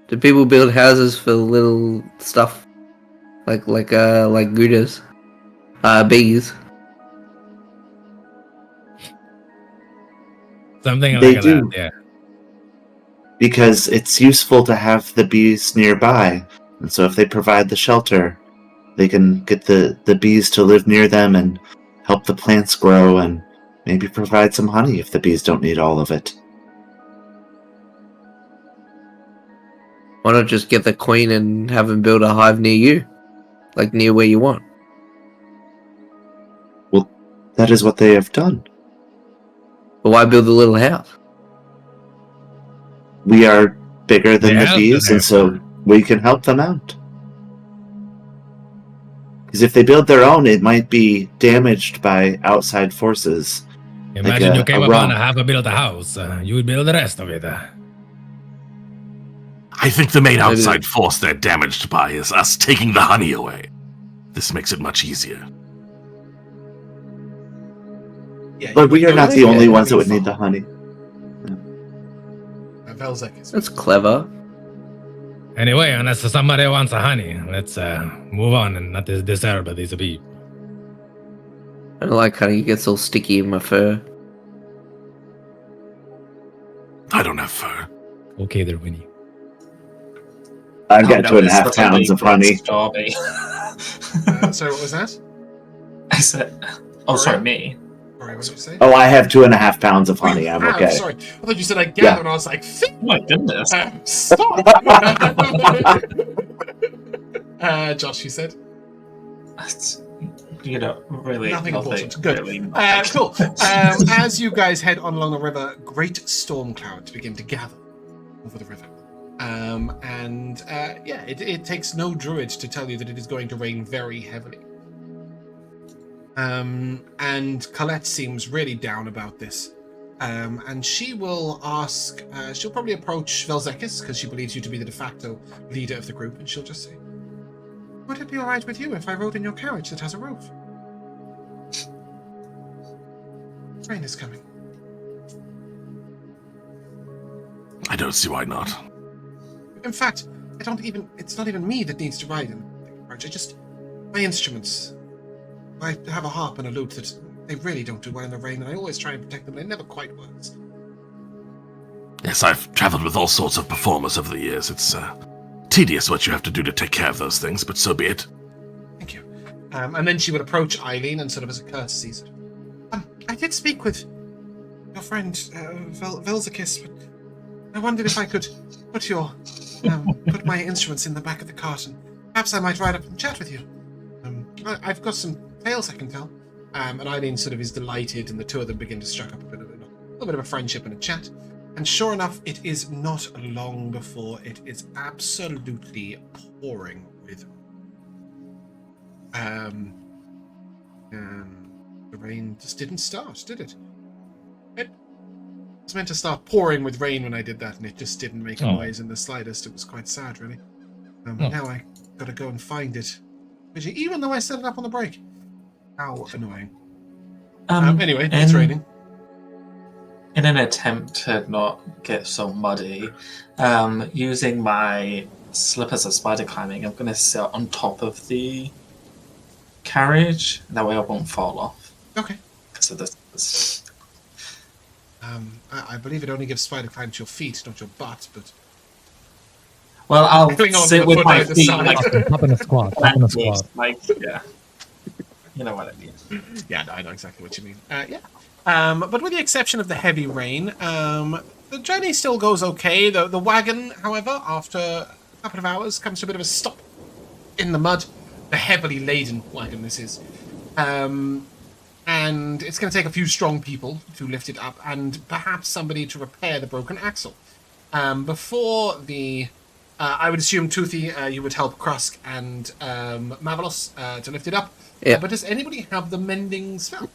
Speaker 2: Do people build houses for little stuff? Like Goudas? Bees.
Speaker 4: Something
Speaker 3: They
Speaker 4: like
Speaker 3: do.
Speaker 4: that, yeah.
Speaker 3: Because it's useful to have the bees nearby. And so if they provide the shelter, they can get the bees to live near them and help the plants grow and maybe provide some honey if the bees don't need all of it.
Speaker 2: Why not just get the queen and have them build a hive near you? Like near where you want.
Speaker 3: Well, that is what they have done.
Speaker 2: But why build a little house?
Speaker 3: We are bigger than
Speaker 4: Yeah,
Speaker 3: the bees, and so we can help them out. Because if they build their own, it might be damaged by outside forces.
Speaker 4: Imagine
Speaker 3: Like
Speaker 4: you came
Speaker 3: a
Speaker 4: upon
Speaker 3: rock.
Speaker 4: a half-built house. You would build the rest of it.
Speaker 5: I think the main
Speaker 2: Maybe-
Speaker 5: outside force they're damaged by is us taking the honey away. This makes it much easier.
Speaker 1: Yeah,
Speaker 3: But
Speaker 1: you
Speaker 3: we
Speaker 1: would
Speaker 3: are
Speaker 1: know
Speaker 3: not
Speaker 1: it's
Speaker 3: the
Speaker 1: not
Speaker 3: only
Speaker 1: a
Speaker 3: ones that
Speaker 1: honey
Speaker 3: would need the
Speaker 1: farm.
Speaker 3: honey.
Speaker 1: Vel'zekiss.
Speaker 2: That's clever.
Speaker 4: Anyway, unless somebody wants a honey, let's move on and not disturb these people.
Speaker 2: I don't like honey, it gets all sticky in my fur.
Speaker 5: I don't have fur.
Speaker 4: Okay, there, Winnie.
Speaker 3: I've
Speaker 6: Oh,
Speaker 3: got
Speaker 6: no,
Speaker 3: 2.5
Speaker 6: it's
Speaker 3: pounds of honey.
Speaker 6: Darby.
Speaker 1: Sorry, what was that?
Speaker 6: I said, oh, sorry, me.
Speaker 1: Sorry, what did you say?
Speaker 3: Oh, I have 2.5 pounds of honey.
Speaker 1: You
Speaker 3: I'm
Speaker 1: have,
Speaker 3: okay.
Speaker 1: Sorry, I thought you said I gather, and I was like,
Speaker 6: Oh my goodness.
Speaker 1: stop. Josh, you said?
Speaker 6: Really
Speaker 1: Nothing important.
Speaker 6: Good.
Speaker 1: Really cool. As you guys head on along the river, great storm clouds begin to gather over the river. It takes no druid to tell you that it is going to rain very heavily. And Colette seems really down about this. And she will ask, she'll probably approach Vel'zekiss, because she believes you to be the de facto leader of the group, and she'll just say, would it be alright with you if I rode in your carriage that has a roof? Rain is coming.
Speaker 5: I don't see why not.
Speaker 1: In fact, it's not even me that needs to ride in the carriage. My instruments. I have a harp and a lute that they really don't do well in the rain, and I always try and protect them, but it never quite works.
Speaker 5: Yes, I've traveled with all sorts of performers over the years. It's tedious what you have to do to take care of those things, but so be it.
Speaker 1: Thank you. And then she would approach Eileen and sort of as a courtesy said, I did speak with your friend, Vel'zekiss, but I wondered if I could put my instruments in the back of the cart, and perhaps I might ride up and chat with you. I've got some tales I can tell. And Eileen sort of is delighted, and the two of them begin to strike up a little bit of a friendship and a chat. And sure enough, it is not long before it is absolutely pouring with and the rain just didn't start, did it? It was meant to start pouring with rain when I did that, and it just didn't make a noise in the slightest. It was quite sad, really. Now I gotta go and find it. Even though I set it up on the break. How annoying. Anyway, it's raining.
Speaker 6: In an attempt to not get so muddy, using my slippers of spider climbing, I'm going to sit on top of the carriage. That way I won't fall off.
Speaker 1: Okay.
Speaker 6: So this.
Speaker 1: I believe it only gives spider climb to your feet, not your butt, but...
Speaker 6: Well, I'll sit with my feet
Speaker 4: Up in a squat.
Speaker 6: yeah. You know what I mean.
Speaker 1: Yeah, I know exactly what you mean. But with the exception of the heavy rain, the journey still goes okay. The wagon, however, after a couple of hours, comes to a bit of a stop in the mud. The heavily laden wagon this is. And it's going to take a few strong people to lift it up, and perhaps somebody to repair the broken axle. Before the... I would assume, Toothy, you would help Krusk and Mavalos to lift it up.
Speaker 2: Yeah.
Speaker 1: But does anybody have the mending spell?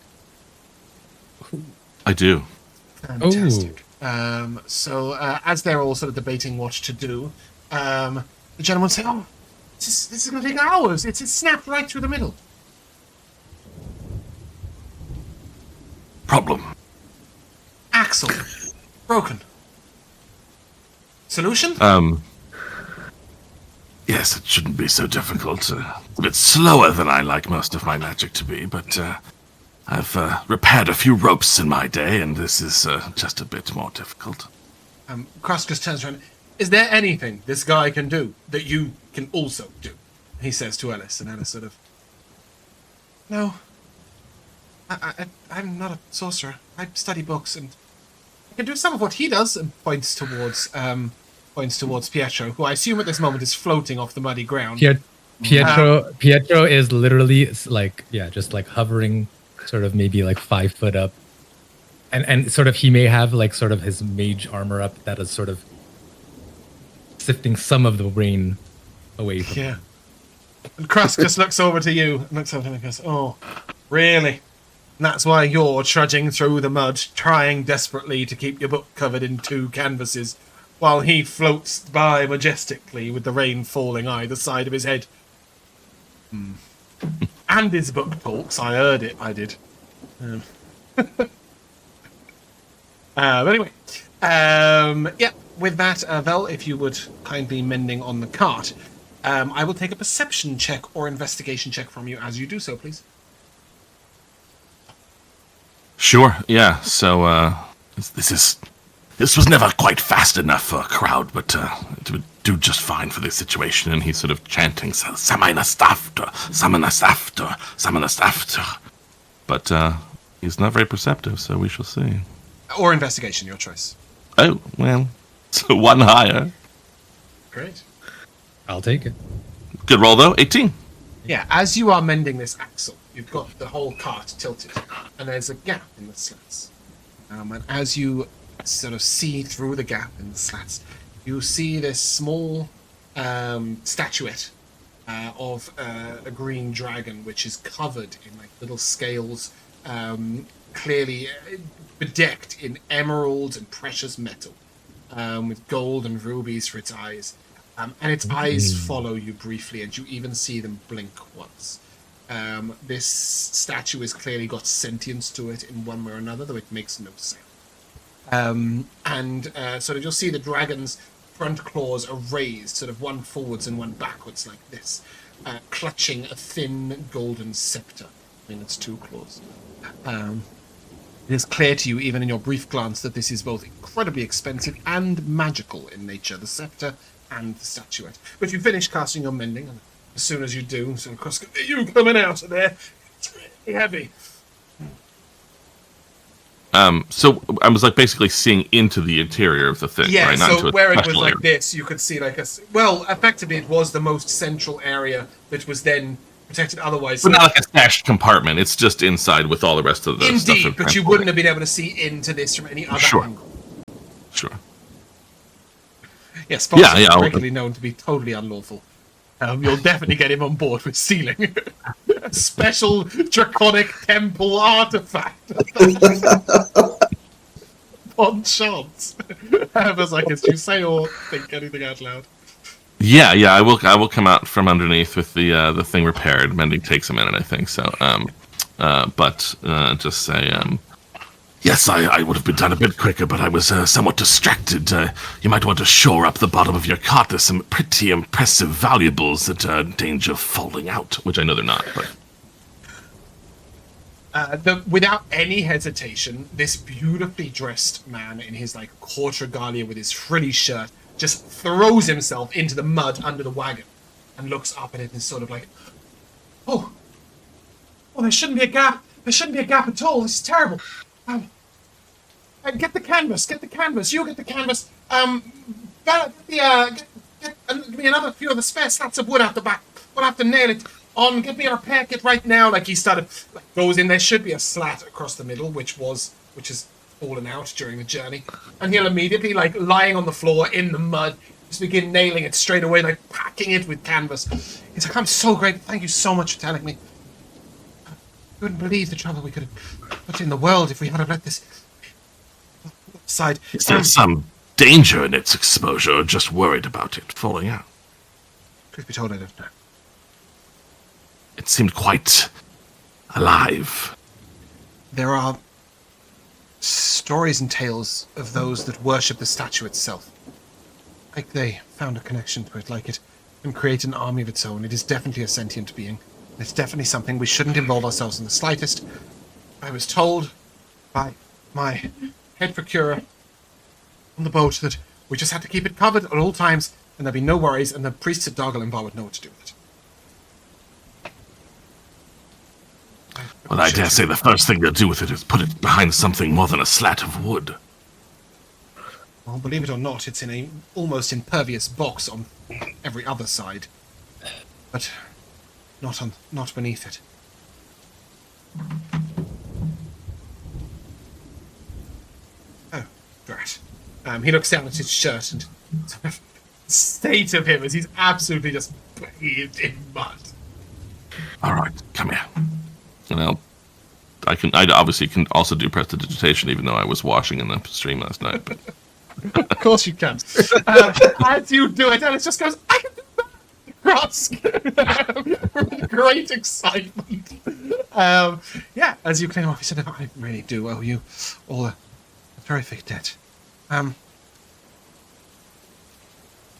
Speaker 5: I do.
Speaker 1: Fantastic. So as they're all sort of debating what to do, the gentleman say, "Oh, this is going to take hours. It's snapped right through the middle."
Speaker 5: Problem.
Speaker 1: Axle broken. Solution?
Speaker 5: Yes, it shouldn't be so difficult. A bit slower than I like most of my magic to be, but I've repaired a few ropes in my day, and this is just a bit more difficult.
Speaker 1: Krusk just turns around. Is there anything this guy can do that you can also do? He says to Ellis, and Ellis sort of... No. I'm not a sorcerer. I study books, and I can do some of what he does, and points towards Pietro, who I assume at this moment is floating off the muddy ground.
Speaker 4: Pietro is literally just hovering, sort of maybe 5 foot up, and sort of he may have sort of his mage armor up that is sort of sifting some of the rain away from him.
Speaker 1: And Krusk just looks over to you and looks over to him and goes, "Oh, really? And that's why you're trudging through the mud, trying desperately to keep your book covered in 2 canvases, while he floats by majestically with the rain falling either side of his head. And his book talks. I heard it. I did. But anyway. With that, Vel, if you would kindly mending on the cart, I will take a perception check or investigation check from you as you do so, please.
Speaker 5: Sure, yeah. So, this was never quite fast enough for a crowd, but it would do just fine for this situation. And he's sort of chanting, "Samina Stafter, Samina Stafter, Samina Stafter." But he's not very perceptive, so we shall see.
Speaker 1: Or investigation, your choice.
Speaker 5: Oh, well, so 1 higher.
Speaker 1: Great.
Speaker 4: I'll take it.
Speaker 5: Good roll, though. 18.
Speaker 1: Yeah, as you are mending this axle, you've got the whole cart tilted, and there's a gap in the slats. And as you sort of see through the gap in the slats, you see this small statuette of a green dragon, which is covered in like little scales, clearly bedecked in emeralds and precious metal, with gold and rubies for its eyes. And its eyes follow you briefly, and you even see them blink once. This statue has clearly got sentience to it in one way or another, though it makes no sound. And sort of you'll see the dragon's front claws are raised, sort of one forwards and one backwards like this, clutching a thin golden scepter between its two claws. It is clear to you, even in your brief glance, that this is both incredibly expensive and magical in nature, the scepter and the statuette. But you finish casting your mending, and as soon as you do, so of course, you coming out of there, it's really heavy.
Speaker 5: So I was like basically seeing into the interior of the thing,
Speaker 1: Yeah,
Speaker 5: right? Not
Speaker 1: so
Speaker 5: into a
Speaker 1: where it was
Speaker 5: special
Speaker 1: like
Speaker 5: area.
Speaker 1: this, you could see like well, effectively it was the most central area that was then protected otherwise.
Speaker 5: But not like a stashed compartment. It's just inside with all the rest of the stuff.
Speaker 1: Indeed, but you wouldn't have been able to see into this from any other angle.
Speaker 5: Sure.
Speaker 1: Yes, Fox is
Speaker 5: I'll-
Speaker 1: regularly known to be totally unlawful. You'll definitely get him on board with stealing a special draconic temple artifact. On chance. Vel'zekiss, do you say or think anything out loud?
Speaker 5: Yeah, I will come out from underneath with the thing repaired. Mending takes a minute, I think. So, but just say, yes, I would have been done a bit quicker, but I was somewhat distracted. You might want to shore up the bottom of your cart. There's some pretty impressive valuables that are in danger of falling out, which I know they're not. But
Speaker 1: Without any hesitation, this beautifully dressed man in his like court regalia with his frilly shirt just throws himself into the mud under the wagon and looks up at it and is sort of like, oh, there shouldn't be a gap. There shouldn't be a gap at all. This is terrible. Get the canvas. Get the canvas. You get the canvas. Bella, give me another few of the spare slats of wood out the back. We'll have to nail it on. Get me a repair kit right now. Like he started, goes in. There should be a slat across the middle, which has fallen out during the journey, and he'll immediately, like lying on the floor in the mud, just begin nailing it straight away, like packing it with canvas. He's like, I'm so grateful. Thank you so much for telling me. You wouldn't believe the trouble we could have put in the world if we had let this side.
Speaker 5: is there some danger in its exposure, or just worried about it falling out?
Speaker 1: Truth be told, I don't know.
Speaker 5: It seemed quite alive.
Speaker 1: There are stories and tales of those that worship the statue itself. Like they found a connection to it, like it can create an army of its own. It is definitely a sentient being. It's definitely something we shouldn't involve ourselves in the slightest. I was told by my head procurer on the boat that we just had to keep it covered at all times, and there'd be no worries, and the priests at Doggerlimbar would know what to do with it.
Speaker 5: Well, I dare say the first thing they'll do with it is put it behind something more than a slat of wood.
Speaker 1: Well, believe it or not, it's in a almost impervious box on every other side, but not beneath it. Oh, drat. He looks down at his shirt and sort of state of him as he's absolutely just bathed in mud.
Speaker 5: All right, come here. And I obviously can also do prestidigitation, even though I was washing in the stream last night. But
Speaker 1: Of course you can. As you do it, Alice just goes, I can do that! Across with great excitement. Yeah, as you clean off, he said, I really do owe you all a terrific debt.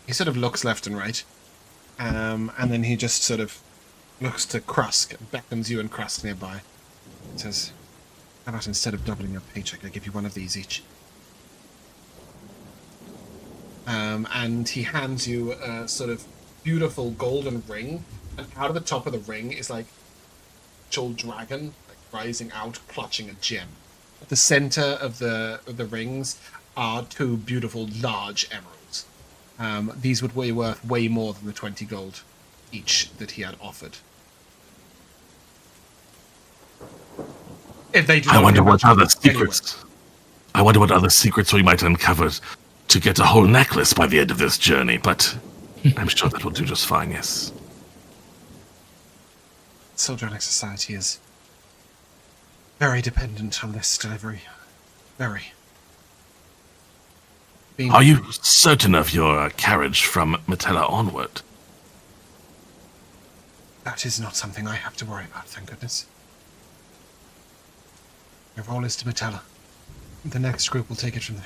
Speaker 1: He sort of looks left and right, and then he just sort of looks to Krusk and beckons you and Krusk nearby. He says, how about instead of doubling your paycheck, I give you one of these each? And he hands you a sort of beautiful golden ring, and out of the top of the ring is like a little dragon, like rising out, clutching a gem. At the center of the rings are two beautiful, large emeralds. These would be worth way more than the 20 gold each that he had offered. If they do
Speaker 5: I
Speaker 1: not
Speaker 5: wonder
Speaker 1: get
Speaker 5: what
Speaker 1: much
Speaker 5: other
Speaker 1: anyway.
Speaker 5: secrets. I wonder what other secrets we might uncover to get a whole necklace by the end of this journey. But I'm sure that will do just fine. Yes.
Speaker 1: Soldronic Society is very dependent on this delivery. Very.
Speaker 5: Are you certain of your carriage from Metella onward?
Speaker 1: That is not something I have to worry about, thank goodness. Your role is to Metella. The next group will take it from there.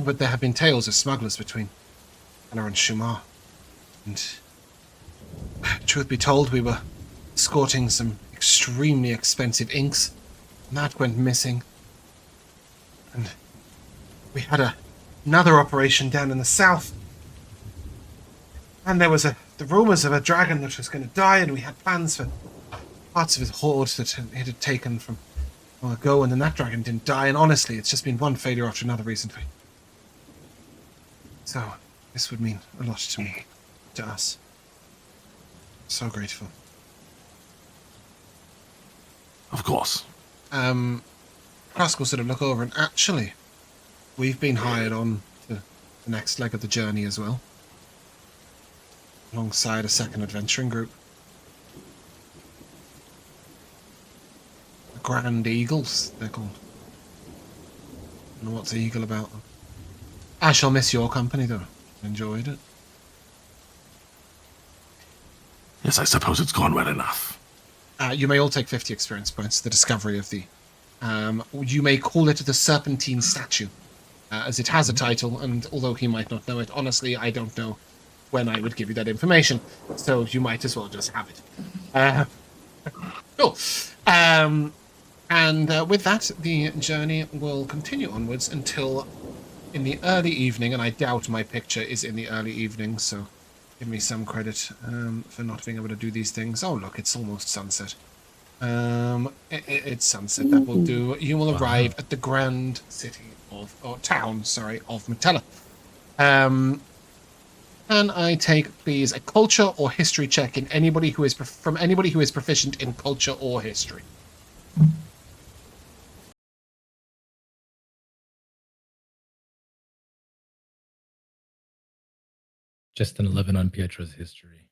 Speaker 1: But there have been tales of smugglers between Anna and Shumar. And truth be told, we were escorting some extremely expensive inks. And that went missing. And we had another operation down in the south. And there was the rumours of a dragon that was going to die, and we had plans for parts of his hoard that it had taken from long ago, and then that dragon didn't die, and honestly, it's just been one failure after another recently. So, this would mean a lot to me, to us. So grateful.
Speaker 5: Of course.
Speaker 1: Krask will sort of look over, and actually, we've been hired on to the next leg of the journey as well. Alongside a second adventuring group. The Grand Eagles, they're called. I don't know what's eagle about them. I shall miss your company, though. Enjoyed it.
Speaker 5: Yes, I suppose it's gone well enough.
Speaker 1: You may all take 50 experience points. The discovery of the... you may call it the Serpentine Statue, as it has a title, and although he might not know it, honestly, I don't know when I would give you that information, so you might as well just have it. Cool. And with that, the journey will continue onwards until in the early evening, and I doubt my picture is in the early evening, so give me some credit for not being able to do these things. Oh, look, it's almost sunset. It's sunset, that will do. You will arrive at the grand city of, or town, sorry, of Metella. Can I take, please, a culture or history check in anybody who is from anybody who is proficient in culture or history?
Speaker 4: Just an 11 on Pietro's history.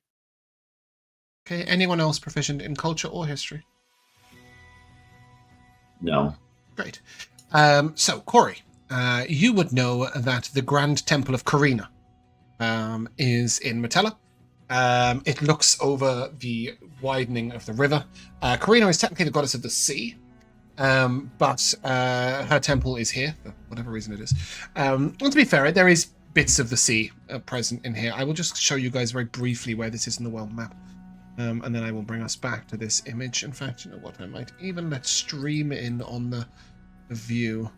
Speaker 1: Okay, anyone else proficient in culture or history?
Speaker 3: No.
Speaker 1: Great. So, Corrie, you would know that the Grand Temple of Corrina is in Metella. It looks over the widening of the river. Corrina is technically the goddess of the sea, but her temple is here, for whatever reason it is. And to be fair, there is bits of the sea present in here. I will just show you guys very briefly where this is in the world map. And then I will bring us back to this image. In fact, you know what? I might even let stream in on the view.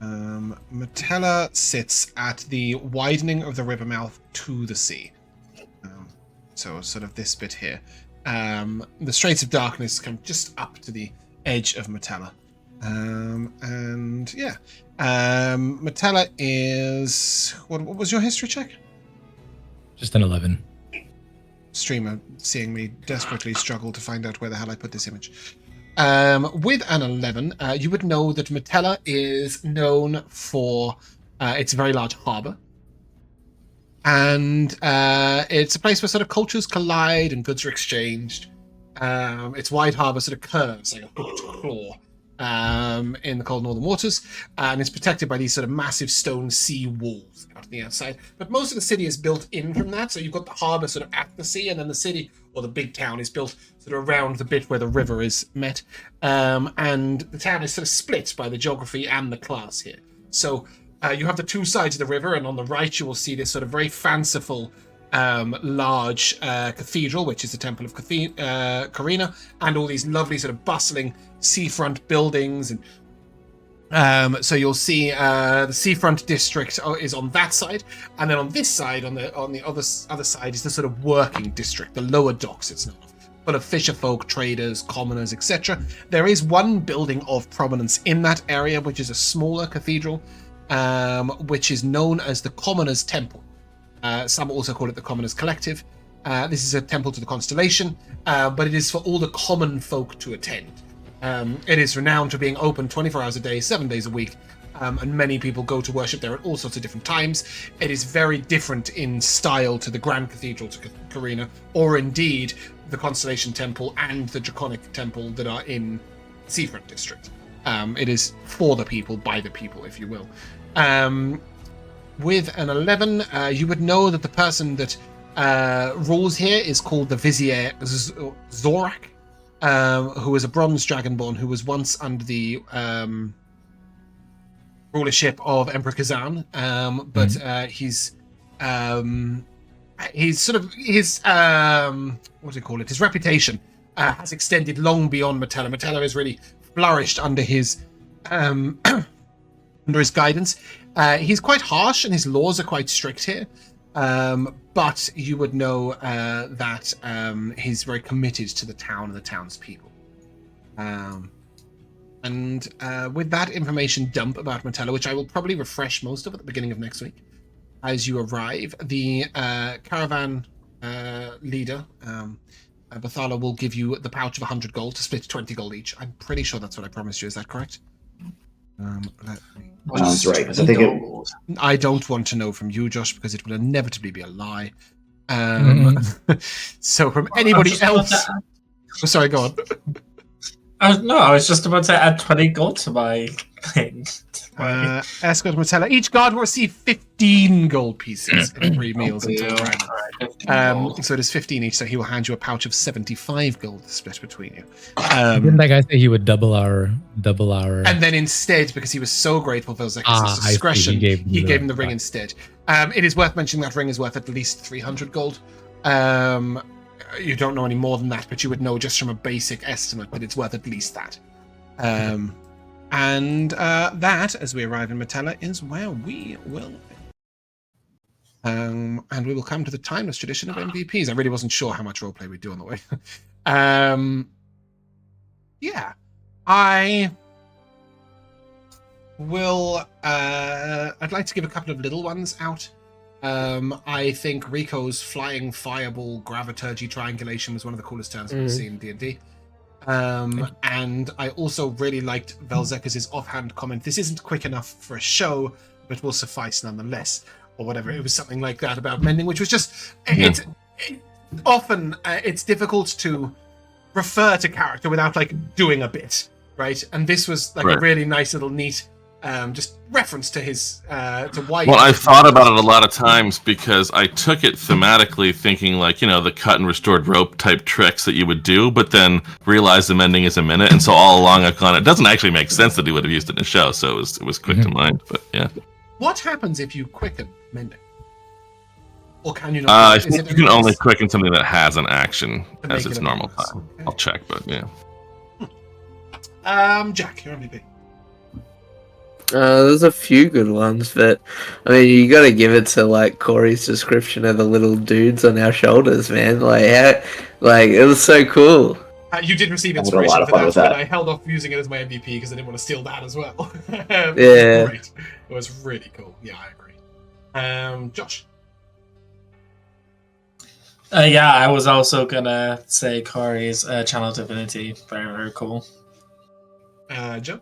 Speaker 1: Metella sits at the widening of the river mouth to the sea. So sort of this bit here. The Straits of Darkness come just up to the edge of Metella. And yeah. Metella is... What was your history check?
Speaker 4: Just an 11.
Speaker 1: Streamer seeing me desperately struggle to find out where the hell I put this image. With an 11, you would know that Metella is known for its very large harbour. And it's a place where sort of cultures collide and goods are exchanged. Its wide harbour sort of curves like a hooked claw in the cold northern waters, and it's protected by these sort of massive stone sea walls out on the outside. But most of the city is built in from that, so you've got the harbour sort of at the sea, and then the city, or the big town, is built sort of around the bit where the river is met. And the town is sort of split by the geography and the class here. So you have the two sides of the river, and on the right you will see this sort of very fanciful large cathedral, which is the Temple of Corrina, and all these lovely sort of bustling seafront buildings. And so you'll see the seafront district is on that side, and then on this side, on the other side, is the sort of working district, the lower docks. It's not full of fisher folk, traders, commoners, etc. There is one building of prominence in that area, which is a smaller cathedral, which is known as the Commoners' Temple. Some also call it the Commoners' Collective. This is a temple to the constellation, but it is for all the common folk to attend. It is renowned for being open 24 hours a day, 7 days a week, and many people go to worship there at all sorts of different times. It is very different in style to the Grand Cathedral to Carina, or indeed the Constellation Temple and the Draconic Temple that are in Seafront District. It is for the people, by the people, if you will. With an 11, you would know that the person that rules here is called the Vizier Zorak, who is a bronze dragonborn who was once under the rulership of Emperor Kazan, but he's sort of his what do you call it? His reputation has extended long beyond Metella. Metella has really flourished under his guidance. He's quite harsh, and his laws are quite strict here. But you would know that he's very committed to the town and the townspeople. And with that information dump about Metella, which I will probably refresh most of at the beginning of next week, as you arrive, the caravan leader, Bathala, will give you the pouch of 100 gold to split 20 gold each. I'm pretty sure that's what I promised you. Is that correct?
Speaker 3: Sounds right.
Speaker 1: I don't want to know from you, Josh, because it will inevitably be a lie. So from anybody else... Oh, sorry, go on.
Speaker 6: I was just about to add 20 gold to my thing.
Speaker 1: Escort Metella. Each guard will receive 15 gold pieces in 3 meals until the so it is 15 each, so he will hand you a pouch of 75 gold to split between you.
Speaker 4: Didn't that guy say he would double our?
Speaker 1: And then instead, because he was so grateful for Vel'zekiss' discretion, he gave him the ring instead. It is worth mentioning that ring is worth at least 300 gold. You don't know any more than that, but you would know just from a basic estimate that it's worth at least that. And that, as we arrive in Metella, is where we will and we will come to the timeless tradition of MVPs. I really wasn't sure how much roleplay we'd do on the way. Yeah. I will... I'd like to give a couple of little ones out. I think Rico's flying fireball graviturgy triangulation was one of the coolest turns we've seen in D&D. And I also really liked Vel'zekiss' offhand comment, "This isn't quick enough for a show, but will suffice nonetheless," or whatever. It was something like that about mending, which was just... Often it's difficult to refer to character without doing a bit, right? And this was a really nice little neat just reference to his to why.
Speaker 5: Well, I thought about it a lot of times because I took it thematically, thinking the cut and restored rope type tricks that you would do, but then realized the mending is a minute, and so all along I've gone, it doesn't actually make sense that he would have used it in a show, so it was quick to mind. But yeah,
Speaker 1: what happens if you quicken mending? Or can you not?
Speaker 5: I think you can only quicken something that has an action as its normal time. Okay. I'll check, but yeah.
Speaker 1: Jack, your MVP.
Speaker 2: There's a few good ones, but I mean, you got to give it to Corey's description of the little dudes on our shoulders, man. It was so cool.
Speaker 1: You did receive inspiration for that, but I held off using it as my MVP because I didn't want to steal that as well.
Speaker 2: Yeah,
Speaker 1: great. It was really cool. Yeah, I agree. Josh.
Speaker 6: Yeah, I was also gonna say Corey's Channel Divinity. Very, very cool.
Speaker 1: Joe.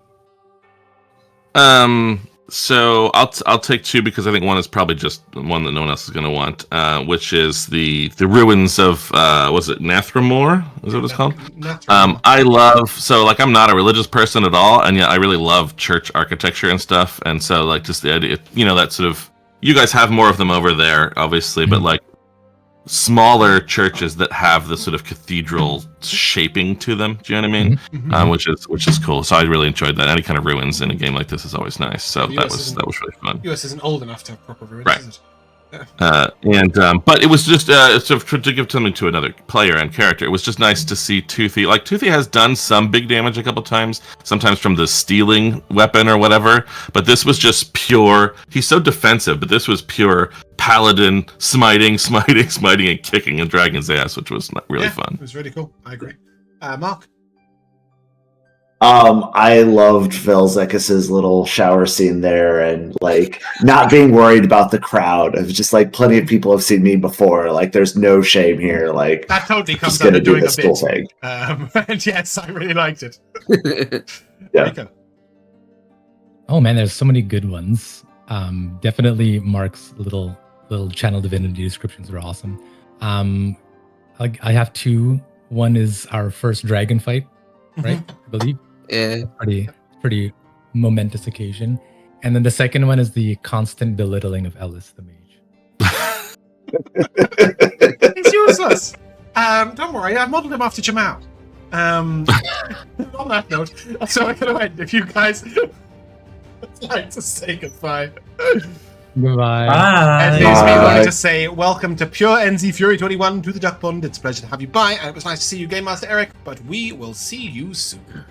Speaker 5: So I'll take 2 because I think one is probably just one that no one else is going to want, which is the ruins of was it Nathramor? Is that what it's called? I love I'm not a religious person at all, and yet I really love church architecture and stuff, and so just the idea, that sort of, you guys have more of them over there, obviously, but smaller churches that have the sort of cathedral shaping to them. Do you know what I mean? Mm-hmm. Which is cool. So I really enjoyed that. Any kind of ruins in a game like this is always nice. So that was really fun.
Speaker 1: US isn't old enough to have proper ruins,
Speaker 5: right?
Speaker 1: Is it?
Speaker 5: But it was just to give something to another player and character. It was just nice to see Toothy. Toothy has done some big damage a couple times, sometimes from the stealing weapon or whatever. But this was just pure. He's so defensive, but this was pure Paladin smiting, and kicking and dragging his ass, which was really fun.
Speaker 1: It was really cool. I agree. Mark.
Speaker 3: I loved Vel'zekiss' little shower scene there, and like not being worried about the crowd. It was just like plenty of people have seen me before. Like there's no shame here. Like
Speaker 1: That totally comes
Speaker 3: just
Speaker 1: out
Speaker 3: gonna
Speaker 1: of
Speaker 3: do
Speaker 1: doing a
Speaker 3: this cool
Speaker 1: bit.
Speaker 3: thing.
Speaker 1: And yes, I really liked it.
Speaker 3: Yeah.
Speaker 1: Rico.
Speaker 4: Oh man, there's so many good ones. Definitely Mark's little channel divinity descriptions are awesome. I have two. One is our first dragon fight, right? I believe.
Speaker 2: Yeah.
Speaker 4: Pretty momentous occasion. And then the second one is the constant belittling of Ellis the mage.
Speaker 1: He's useless. Don't worry, I've modelled him after Jamal. On that note, so I'm going to end. If you guys would like to say goodbye.
Speaker 4: Goodbye.
Speaker 1: It leaves me
Speaker 3: Bye.
Speaker 1: only to say welcome to Pure NZ Fury 21 to the Duck Pond. It's a pleasure to have you by, and it was nice to see you, Game Master Eric, but we will see you soon.